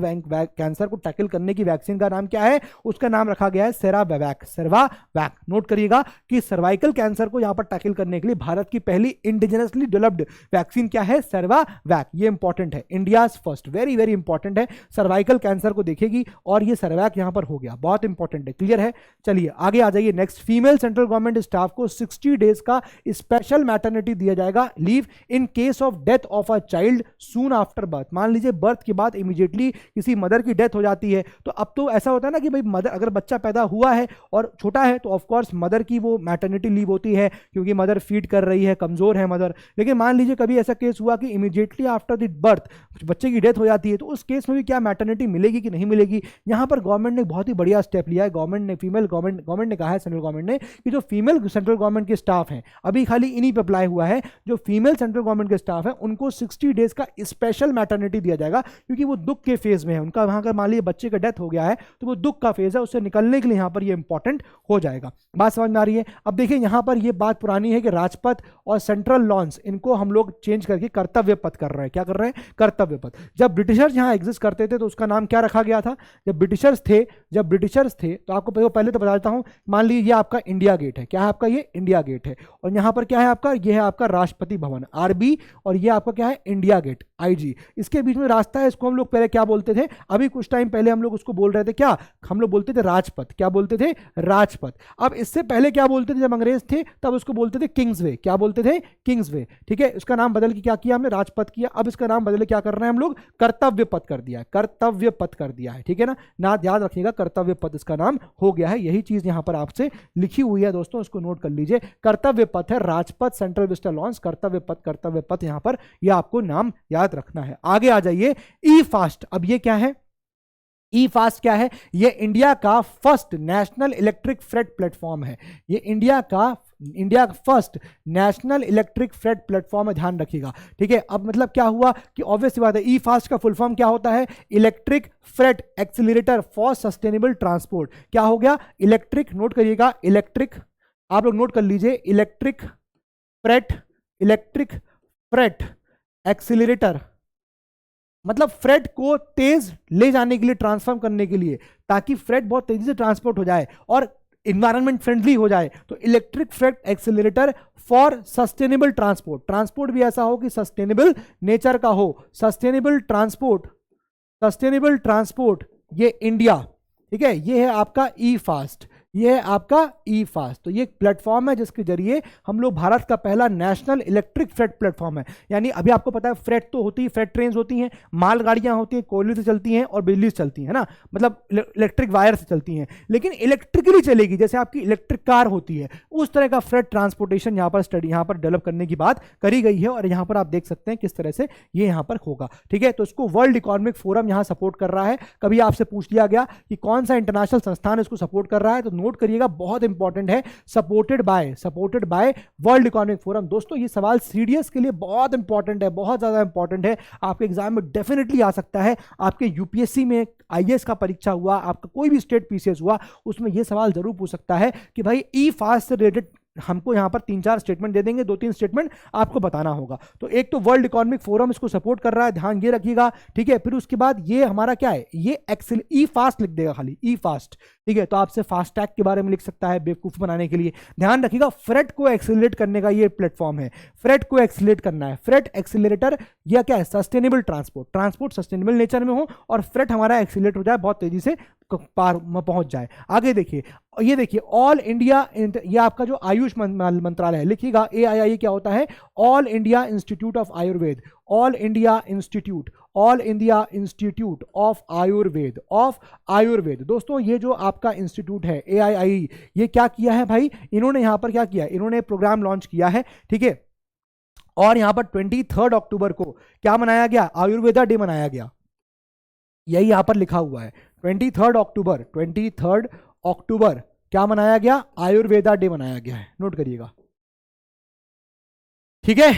कैंसर को टैकल करने की वैक्सीन का नाम क्या है, उसका नाम रखा गया है सेरावैक, सेरावैक। नोट करिएगा कि सर्वाइकल कैंसर को यहां पर टैकल करने के लिए भारत की पहली इंडिजिनसली डेवलप्ड वैक्सीन क्या है, सेरावैक। ये इंपॉर्टेंट है, India first, very very important है, सर्वाइकल कैंसर को देखेगी और ये सेरावैक यहां पर हो गया, बहुत इंपॉर्टेंट है, क्लियर है। चलिए आगे आ जाइए next, female central government staff को 60 डेज का स्पेशल मैटरनिटी दिया जाएगा leave in case of death of a child soon after birth. मान लीजिए बर्थ के बाद इमीडिएटली किसी मदर की डेथ हो जाती है, तो अब तो ऐसा होता है ना कि भाई मदर, अगर बच्चा पैदा हुआ है और छोटा है तो ऑफ कोर्स मदर की वो मैटरनिटी लीव होती है, क्योंकि मदर फीड कर रही है, कमजोर है मदर। लेकिन मान लीजिए कभी ऐसा केस हुआ कि इमीडिएटली आफ्टर द बर्थ बच्चे की डेथ हो जाती है, तो उस केस में भी क्या मैटरनिटी मिलेगी कि नहीं मिलेगी। यहां पर गवर्नमेंट ने बहुत ही बढ़िया स्टेप लिया है, गवर्नमेंट ने, फीमेल गवर्नमेंट ने कहा है, सेंट्रल गवर्नमेंट ने, कि जो फीमेल सेंट्रल गवर्नमेंट के स्टाफ हैं, अभी खाली इन्हीं पे अप्लाई हुआ है, जो फीमेल सेंट्रल गवर्नमेंट के स्टाफ हैं उनको 60 डेज का स्पेशल मैटरनिटी दिया जाएगा, क्योंकि वो दुख के फेज में है उनका, वहां का मान लीजिए बच्चे का डेथ हो गया है तो वो दुख का फेज है, उससे निकलने के लिए यहां पर ये इंपॉर्टेंट हो जाएगा। बात समझ में आ रही है। अब देखिए यहां पर ये बात पुरानी है कि राजपथ और सेंट्रल लॉन्स, इनको हम लोग चेंज करके कर्तव्य पथ कर रहे हैं। क्या कर रहे हैं, कर्तव्य पथ। जब ब्रिटिशर्स यहां एग्जिस्ट करते थे तो उसका नाम क्या रखा गया था, जब ब्रिटिशर्स थे तो आपको पहले तो बता देता हूं, मान लीजिए ये आपका इंडिया गेट है, क्या है आपका, ये इंडिया गेट है, और यहां पर क्या है आपका, ये है आपका राष्ट्रपति भवन आरबी, और ये आपका क्या है, इंडिया गेट आईजी। इसके बीच में रास्ता है, इसको हम लोग पहले क्या बोलते थे, अभी कुछ टाइम पहले हम लोग उसको बोल रहे थे क्या, हम लोग बोलते थे राजपथ। क्या बोलते थे, राजपथ। अब इससे पहले क्या बोलते थे, जब अंग्रेज थे तब उसको बोलते थे किंग्सवे। क्या बोलते थे, किंग्सवे। ठीक है, इसका नाम बदल के क्या किया हमने, राजपथ किया। अब इसका नाम बदल के क्या कर रहे हैं हम लोग, कर्तव्य पथ कर दिया है, कर्तव्य पथ कर दिया है। ठीक है ना, याद रखिएगा, कर्तव्य पथ इसका नाम हो गया है। यही चीज यहां पर आपसे लिखी हुई है दोस्तों, इसको नोट कर लीजिए, कर्तव्य पथ है, राजपथ, सेंट्रल विस्टा लॉन्स, कर्तव्य पथ यहां पर, यह आपको नाम याद रखना है। आगे आ जाइए, ई फास्ट। अब ये क्या है, ई फास्ट क्या है, ये इंडिया का first national electric freight platform है। ये इंडिया का first national electric freight platform है, ध्यान रखिएगा। ठीक है, अब मतलब क्या हुआ कि ऑब्वियस बात है, ई फास्ट का फुल फॉर्म क्या होता है, electric freight accelerator for sustainable transport. क्या हो गया, इलेक्ट्रिक, नोट करिएगा, इलेक्ट्रिक, आप लोग नोट कर लीजिए, इलेक्ट्रिक फ्रेट एक्सीलरेटर, मतलब फ्रेट को तेज ले जाने के लिए, ट्रांसफॉर्म करने के लिए, ताकि फ्रेट बहुत तेजी से ट्रांसपोर्ट हो जाए और इन्वायरमेंट फ्रेंडली हो जाए। तो electric freight accelerator for sustainable transport भी ऐसा हो कि सस्टेनेबल नेचर का हो, सस्टेनेबल ट्रांसपोर्ट, ये इंडिया। ठीक है, ये है आपका ई फास्ट, ये है आपका ई फास्ट। तो ये एक प्लेटफॉर्म है जिसके जरिए हम लोग, भारत का पहला नेशनल इलेक्ट्रिक फ्रेट प्लेटफॉर्म है। यानी अभी आपको पता है फ्रेट तो होती है, फ्रेट ट्रेन होती हैं, मालगाड़ियां होती हैं, कोयले से चलती हैं और बिजली से चलती है ना, मतलब इलेक्ट्रिक वायर से चलती हैं, लेकिन इलेक्ट्रिकली चलेगी, जैसे आपकी इलेक्ट्रिक कार होती है, उस तरह का फ्रेट ट्रांसपोर्टेशन यहाँ पर डेवलप करने की बात करी गई है। और यहाँ पर आप देख सकते हैं किस तरह से ये यहाँ पर होगा। ठीक है, तो इसको वर्ल्ड इकोनॉमिक फोरम यहाँ सपोर्ट कर रहा है। कभी आपसे पूछ लिया गया कि कौन सा इंटरनेशनल संस्थान इसको सपोर्ट कर रहा है, तो नोट करिएगा, बहुत इंपॉर्टेंट है, supported by world economic forum. दोस्तों ये सवाल सीडीएस के लिए बहुत इंपॉर्टेंट है, बहुत ज्यादा इंपॉर्टेंट है, आपके एग्जाम में डेफिनेटली आ सकता है। आपके यूपीएससी में आईएएस का परीक्षा हुआ, आपका कोई भी स्टेट पीसीएस हुआ, उसमें यह सवाल जरूर पूछ सकता है कि भाई ई फास्ट से रिलेटेड हमको यहां पर 3-4 स्टेटमेंट दे देंगे, 2-3 स्टेटमेंट आपको बताना होगा। तो एक तो वर्ल्ड इकोनॉमिक फोरम इसको सपोर्ट कर रहा है, ध्यान ये रखिएगा। ठीक है, फिर उसके बाद ये हमारा क्या है, ये एक्सेल ई फास्ट लिख देगा, खाली ई फास्ट। ठीक है, तो आपसे फास्ट टैग के बारे में लिख सकता है बेवकूफ बनाने के लिए। ध्यान रखिएगा, फ्रेट को एक्सेलरेट करने का ये प्लेटफॉर्म है, फ्रेट को एक्सेलरेट करना है। फ्रेट एक्सेलरेटर या क्या है, सस्टेनेबल ट्रांसपोर्ट सस्टेनेबल नेचर में हो और फ्रेट हमारा एक्सेलरेट हो जाए, बहुत तेजी से पार पहुंच जाए। आगे देखिए, ये देखिए, ऑल इंडिया, ये आपका जो आयुष मंत्रालय है, लिखिएगा AII क्या होता है, all India institute of Ayurveda, all India institute of Ayurveda. दोस्तों ये जो आपका इंस्टीट्यूट है AII, ये क्या किया है भाई, इन्होंने यहां पर क्या किया, इन्होंने प्रोग्राम लॉन्च किया है। ठीक है, और यहां पर 23 अक्टूबर को क्या मनाया गया, आयुर्वेदा डे मनाया गया। यही यहां पर लिखा हुआ है। 23 अक्टूबर क्या मनाया गया? आयुर्वेदा डे मनाया गया है, नोट करिएगा। ठीक है,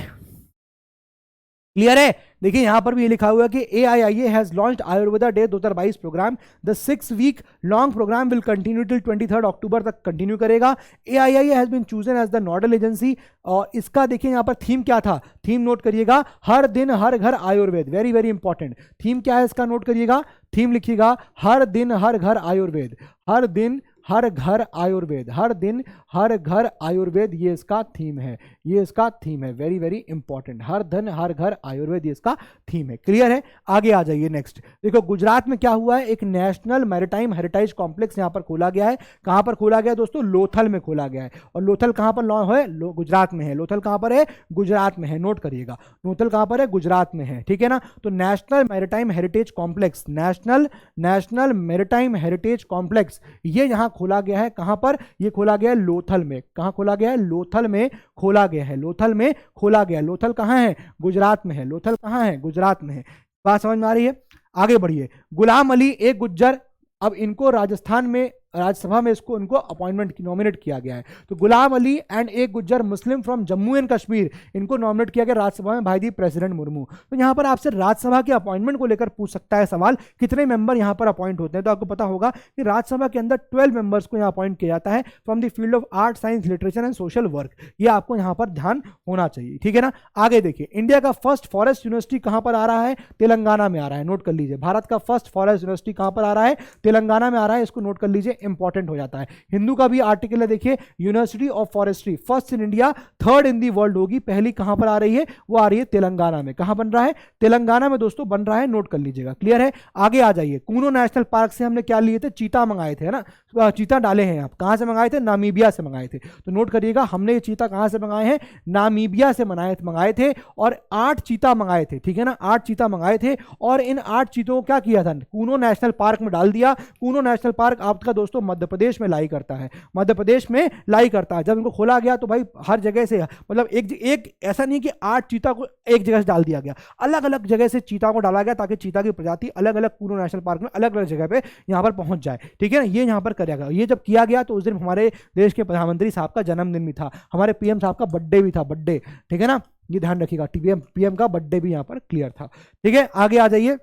क्लियर है? देखिए यहां पर भी ये लिखा हुआ है कि AIIA has launched Ayurveda day 2022 programme. The 6 week long programme will continue till 23 October तक कंटिन्यू करेगा। AIIA has been chosen as the nodal agency. और इसका देखिए यहां पर थीम क्या था, थीम नोट करिएगा, हर दिन हर घर Ayurveda. Very very important. Theme क्या है इसका, नोट करिएगा, थीम लिखिएगा, हर दिन हर घर आयुर्वेद। हर दिन हर घर आयुर्वेद, हर दिन हर घर आयुर्वेद, ये इसका थीम है, ये इसका थीम है। वेरी वेरी इंपॉर्टेंट, हर दिन हर घर आयुर्वेद, ये इसका थीम है। क्लियर है? आगे आ जाइए नेक्स्ट। देखो गुजरात में क्या हुआ है, एक नेशनल मैरिटाइम हेरिटेज कॉम्प्लेक्स यहां पर खोला गया है। कहां पर खोला गया दोस्तों? लोथल में खोला गया है। और लोथल कहां पर है? गुजरात में है। लोथल कहां पर है? गुजरात में है, नोट करिएगा। लोथल कहां पर है? गुजरात में है। ठीक है ना? तो national maritime heritage complex, national maritime heritage complex, ये यहां खोला गया है। कहां पर? ये खोला गया है लोथल में। कहां खोला गया है? लोथल में खोला गया है। लोथल में खोला गया। लोथल कहां है? गुजरात में है। लोथल कहां है? गुजरात में है। बात समझ में आ रही है? आगे बढ़िए। गुलाम अली एक गुज्जर, अब इनको राजस्थान में राज्यसभा में इसको इनको अपॉइंटमेंट नॉमिनेट किया गया है। तो गुलाम अली एंड एक गुज्जर मुस्लिम फ्रॉम जम्मू एंड कश्मीर, इनको नॉमिनेट किया गया राज्यसभा में भाई दी प्रेसिडेंट मुर्मू। तो यहाँ पर आपसे राज्यसभा के अपॉइंटमेंट को लेकर पूछ सकता है सवाल, कितने मेंबर यहाँ पर अपॉइंट होते हैं? तो आपको पता होगा कि राज्यसभा के अंदर 12 मेंबर्स को यहाँ अपॉइंट किया जाता है from the field of art, science, literature and social work. ये आपको यहाँ पर ध्यान होना चाहिए। ठीक है ना? आगे देखिए, इंडिया का फर्स्ट फॉरेस्ट यूनिवर्सिटी कहाँ पर आ रहा है? तेलंगाना में आ रहा है, नोट कर लीजिए। भारत का फर्स्ट फॉरेस्ट यूनिवर्सिटी कहाँ पर आ रहा है? तेलंगाना में आ रहा है, इसको नोट कर लीजिए, इंपॉर्टेंट हो जाता है। हिंदू का भी आर्टिकल है, देखिए, university of forestry first in India, third in the world होगी। पहली कहां पर आ रही है? वो आ रही है तेलंगाना में। कहां बन रहा है? तेलंगाना में दोस्तों बन रहा है, नोट कर लीजिएगा। क्लियर है? आगे आ जाइए। कूनो नेशनल पार्क से हमने क्या लिए थे? चीता मंगाए थे, है ना? चीता डाले हैं आप। कहां से मंगाए थे? नामीबिया से मंगाए थे। तो नोट करिएगा, हमने ये चीता कहां से मंगाए हैं? नामीबिया से मंगाए थे। और 8 चीता मंगाए थे। ठीक है ना? 8 चीता मंगाए थे और इन 8 चीतों को क्या किया था? कूनो नेशनल पार्क में डाल दिया। कूनो नेशनल पार्क आपका दोस्तों मध्य प्रदेश में लाई करता है, मध्य प्रदेश में लाई करता है। जब इनको खोला गया तो भाई हर जगह से, मतलब एक ऐसा नहीं कि 8 चीता को एक जगह से डाल दिया गया, अलग अलग जगह से चीता को डाला गया ताकि चीता की प्रजाति अलग अलग कूनो नेशनल पार्क में अलग अलग जगह पे यहां पर पहुंच जाए। ठीक है ना? ये यहां पर करा गया। ये जब किया गया तो उस दिन हमारे देश के प्रधानमंत्री साहब का जन्मदिन भी था, हमारे पीएम साहब का बर्थडे भी था, बर्थडे। ठीक है ना? ये ध्यान रखिएगा, पीएम का बर्थडे भी यहां पर क्लियर था। ठीक है, आगे आ जाइए।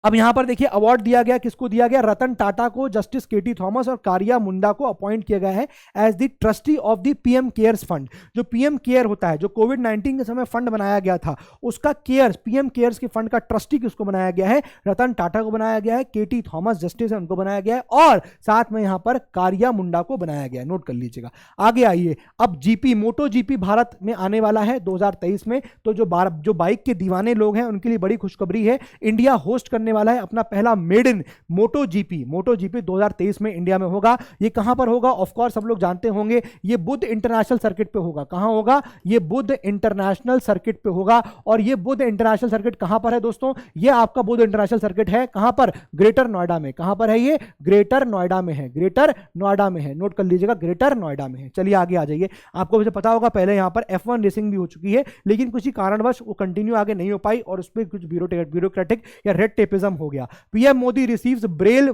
अब यहां पर देखिए अवार्ड दिया गया, किसको दिया गया? रतन टाटा को, जस्टिस केटी थॉमस और कारिया मुंडा को अपॉइंट किया गया है as the trustee of the PM cares fund. जो पीएम केयर होता है, जो कोविड-19 के समय फंड बनाया गया था, उसका केयर्स, पीएम केयर्स के फंड का ट्रस्टी किसको बनाया गया है? रतन टाटा को बनाया गया है। केटी थॉमस जस्टिस है, उनको बनाया गया है। और साथ में यहां पर कारिया मुंडा को बनाया गया है, नोट कर लीजिएगा। आगे आइए। अब जीपी, मोटो जीपी भारत में आने वाला है 2023 में। तो जो बाइक के दीवाने लोग हैं उनके लिए बड़ी खुशखबरी है, इंडिया होस्ट करने वाला है अपना पहला मेड इन मोटो जीपी 2023 में इंडिया में होगा। ये कहां पर होगा? ऑफ कोर्स सब लोग जानते होंगे, ये बुद्ध इंटरनेशनल सर्किट पे होगा। कहां होगा? ये बुद्ध इंटरनेशनल सर्किट पे होगा। और ये बुद्ध इंटरनेशनल सर्किट कहां पर है दोस्तों? ये आपका बुद्ध इंटरनेशनल सर्किट है कहां पर? ग्रेटर नोएडा में। कहां पर है ये? ग्रेटर नोएडा में है, ग्रेटर नोएडा में है, नोट कर लीजिएगा, ग्रेटर नोएडा में है। चलिए आगे आ जाइए। आपको वैसे पता होगा पहले यहां पर F1 रेसिंग भी हो चुकी है, लेकिन किसी कारणवश वो कंटिन्यू आगे नहीं हो पाई और उस पर कुछ ब्यूरोक्रेटिक या रेड टेपिज्म हो गया। PM Modi receives Braille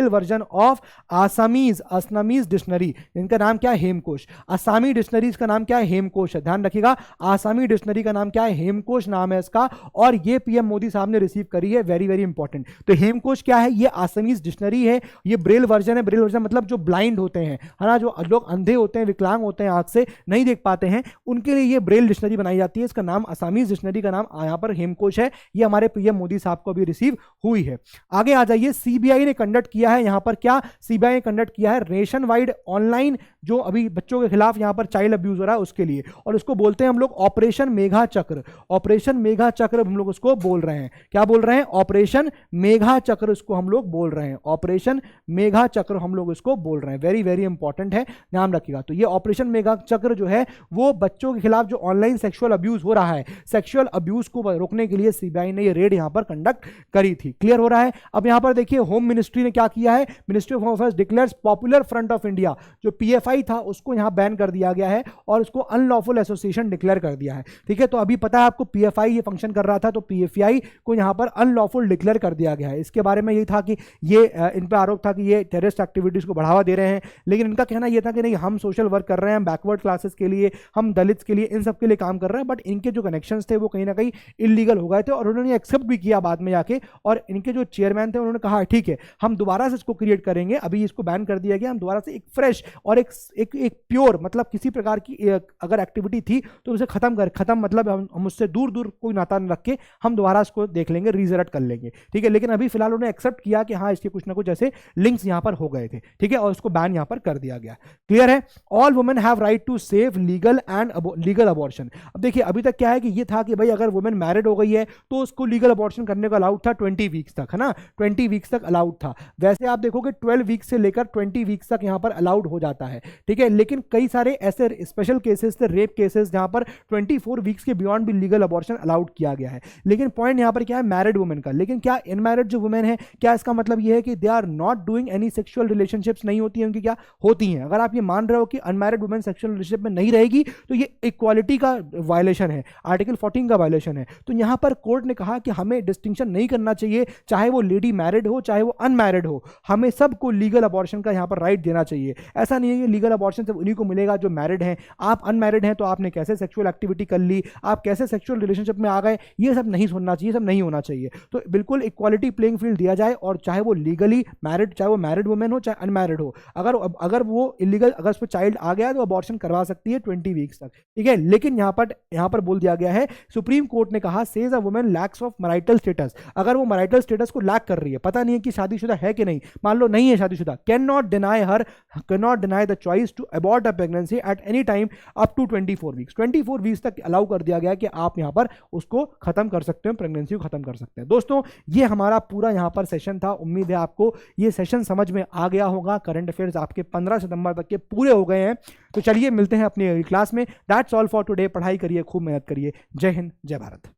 version of Assamese dictionary. इनका नाम क्या है? हेमकोश। आसामी डिक्शनरीज का नाम क्या है? हेमकोश है, ध्यान रखिएगा। आसामी डिक्शनरी का नाम क्या है? हेमकोश नाम है इसका। और ये पीएम मोदी साहब ने रिसीव करी है, वेरी वेरी इंपॉर्टेंट। तो हेमकोश क्या है? ये आसामीज डिक्शनरी है, ये ब्रेल वर्जन है। ब्रेल वर्जन मतलब जो ब्लाइंड होते हैं, है ना, जो लोग अंधे होते हैं, विकलांग होते हैं, आंख से नहीं देख पाते हैं, उनके लिए ये ब्रेल डिक्शनरी बनाई जाती है। इसका नाम आसामीज डिक्शनरी का नाम यहाँ पर हेमकोश है। ये हमारे पीएम मोदी साहब को भी रिसीव हुई है। आगे आ जाइए। सीबीआई ने कंडक्ट किया है यहां पर क्या? सीबीआई ने कंडक्ट किया है नेशन वाइड ऑनलाइन, जो अभी बच्चों के खिलाफ यहां पर चाइल्ड अब्यूज हो रहा है उसके लिए, और उसको बोलते हैं हम लोग ऑपरेशन मेघा चक्र। ऑपरेशन मेघा चक्र हम लोग उसको बोल रहे हैं। क्या बोल रहे हैं? ऑपरेशन मेघा चक्र उसको हम लोग बोल रहे हैं। ऑपरेशन मेघा चक्र हम लोग इसको बोल रहे हैं, वेरी वेरी इंपॉर्टेंट है, ध्यान रखिएगा। तो ये ऑपरेशन मेघा चक्र जो है वो बच्चों के खिलाफ जो ऑनलाइन सेक्सुअल अब्यूज हो रहा है, सेक्सुअल अब्यूज को रोकने के लिए सीबीआई ने ये रेड यहां पर कंडक्ट कंडक्ट करी थी। क्लियर हो रहा है? अब यहां पर देखिए होम मिनिस्ट्री ने क्या किया है, ministry of home affairs declares popular front of India, जो पीएफआई था उसको यहां बैन कर दिया गया है और उसको अनलॉफुल एसोसिएशन डिक्लेयर कर दिया है। ठीक है, तो अभी पता है आपको पीएफआई ये फंक्शन कर रहा था, तो पीएफआई को यहां पर अनलॉफुल डिक्लेयर कर दिया गया है। इसके बारे में ये था कि ये इन पर आरोप था कि ये टेररिस्ट एक्टिविटीज को बढ़ावा दे रहे हैं, लेकिन इनका कहना यह था कि नहीं, हम सोशल वर्क कर रहे हैं, बैकवर्ड क्लासेस के लिए, हम दलित के लिए, इन सब के लिए काम कर रहे हैं, बट इनके जो कनेक्शंस थे वो कहीं ना कहीं इलीगल हो गए थे और उन्होंने एक्सेप्ट भी किया बाद में जाके। और इनके जो चेयरमैन थे उन्होंने कहा ठीक है, हम दोबारा से इसको क्रिएट करेंगे, अभी इसको बैन कर दिया गया, हम दोबारा से एक फ्रेश और एक प्योर, मतलब किसी प्रकार की अगर एक्टिविटी थी तो उसे खत्म मतलब हम उससे दूर दूर कोई नाता न रख के हम दोबारा इसको देख लेंगे, रीजरेक्ट कर लेंगे। ठीक है, लेकिन अभी फिलहाल उन्होंने एक्सेप्ट किया कि हाँ, इसके कुछ ना कुछ ऐसे लिंक्स यहां पर हो गए थे। ठीक है, और उसको बैन यहां पर कर दिया गया। क्लियर है? All women have right to safe legal and legal abortion. अब देखिए, अभी तक क्या है कि ये था कि भाई अगर वुमेन मैरिड हो गई है तो उसको लीगल अबॉर्शन करने का अलाउड था 20 वीक्स तक, है ना, 20 वीक्स तक अलाउड था। वैसे आप देखोगे 12 वीक्स से लेकर 20 वीक्स तक यहां पर अलाउड हो जाता है। ठीक है, लेकिन कई सारे ऐसे स्पेशल केसेस थे, रेप केसेस, जहां पर 24 वीक्स के बियॉन्ड भी लीगल अबॉर्शन अलाउड किया गया है। लेकिन पॉइंट यहां पर क्या है, मैरिड वुमेन का। लेकिन क्या इनमैरिड जो वुमेन है, क्या इसका मतलब यह है कि they are not doing any sexual relationships नहीं होती है उनकी? क्या होती हैं। अगर आप ये मान रहे हो कि अनमैरिड वुमेन सेक्सुअल रिलेशनशिप में नहीं रहेगी तो ये इक्वालिटी का वायलेशन है, आर्टिकल 14 का वायलेशन है। तो यहां पर कोर्ट ने कहा कि हमें डिस्टिंक्शन नहीं करना चाहिए, चाहे वो लेडी मैरिड हो चाहे वो अनमैरिड हो, हमें सबको लीगल अबॉर्शन का यहां पर राइट देना चाहिए। ऐसा नहीं है कि लीगल अबॉर्शन सिर्फ उन्हीं को मिलेगा जो मैरिड हैं। आप अनमैरिड हैं तो आपने कैसे सेक्सुअल एक्टिविटी कर ली, आप कैसे सेक्सुअल रिलेशनशिप में आ गए, ये सब नहीं सुनना चाहिए, सब नहीं होना चाहिए। तो बिल्कुल इक्वालिटी प्लेइंग फील्ड दिया जाए, और चाहे वो लीगली मैरिड, चाहे वो मैरिड वुमेन हो चाहे अनमैरिड हो, अगर वो इलीगल, अगर उस पर चाइल्ड आ गया तो अबॉर्शन करवा सकती है 20 वीक्स तक। ठीक है, लेकिन यहां पर बोल दिया गया है, सुप्रीम कोर्ट ने कहा says a women lakhs of marital status, अगर वो मैरिटल स्टेटस को लैक कर रही है, पता नहीं है कि शादीशुदा है कि नहीं, मान लो नहीं है शादीशुदा, can not deny the choice to abort a pregnancy at any time up to 24 weeks. 24 weeks तक अलाउ कर दिया गया कि आप यहां पर उसको खत्म कर सकते हो, प्रेगनेंसी को खत्म कर सकते हैं। दोस्तों, ये हमारा पूरा यहां पर सेशन था। उम्मीद है आपको ये सेशन समझ में आ गया होगा। करंट अफेयर्स आपके 15 सितंबर तक के पूरे हो गए हैं। तो चलिए मिलते हैं अपनी अगली क्लास में। That's all for today. पढ़ाई करिए, खूब मेहनत करिए। जय हिंद, जय भारत।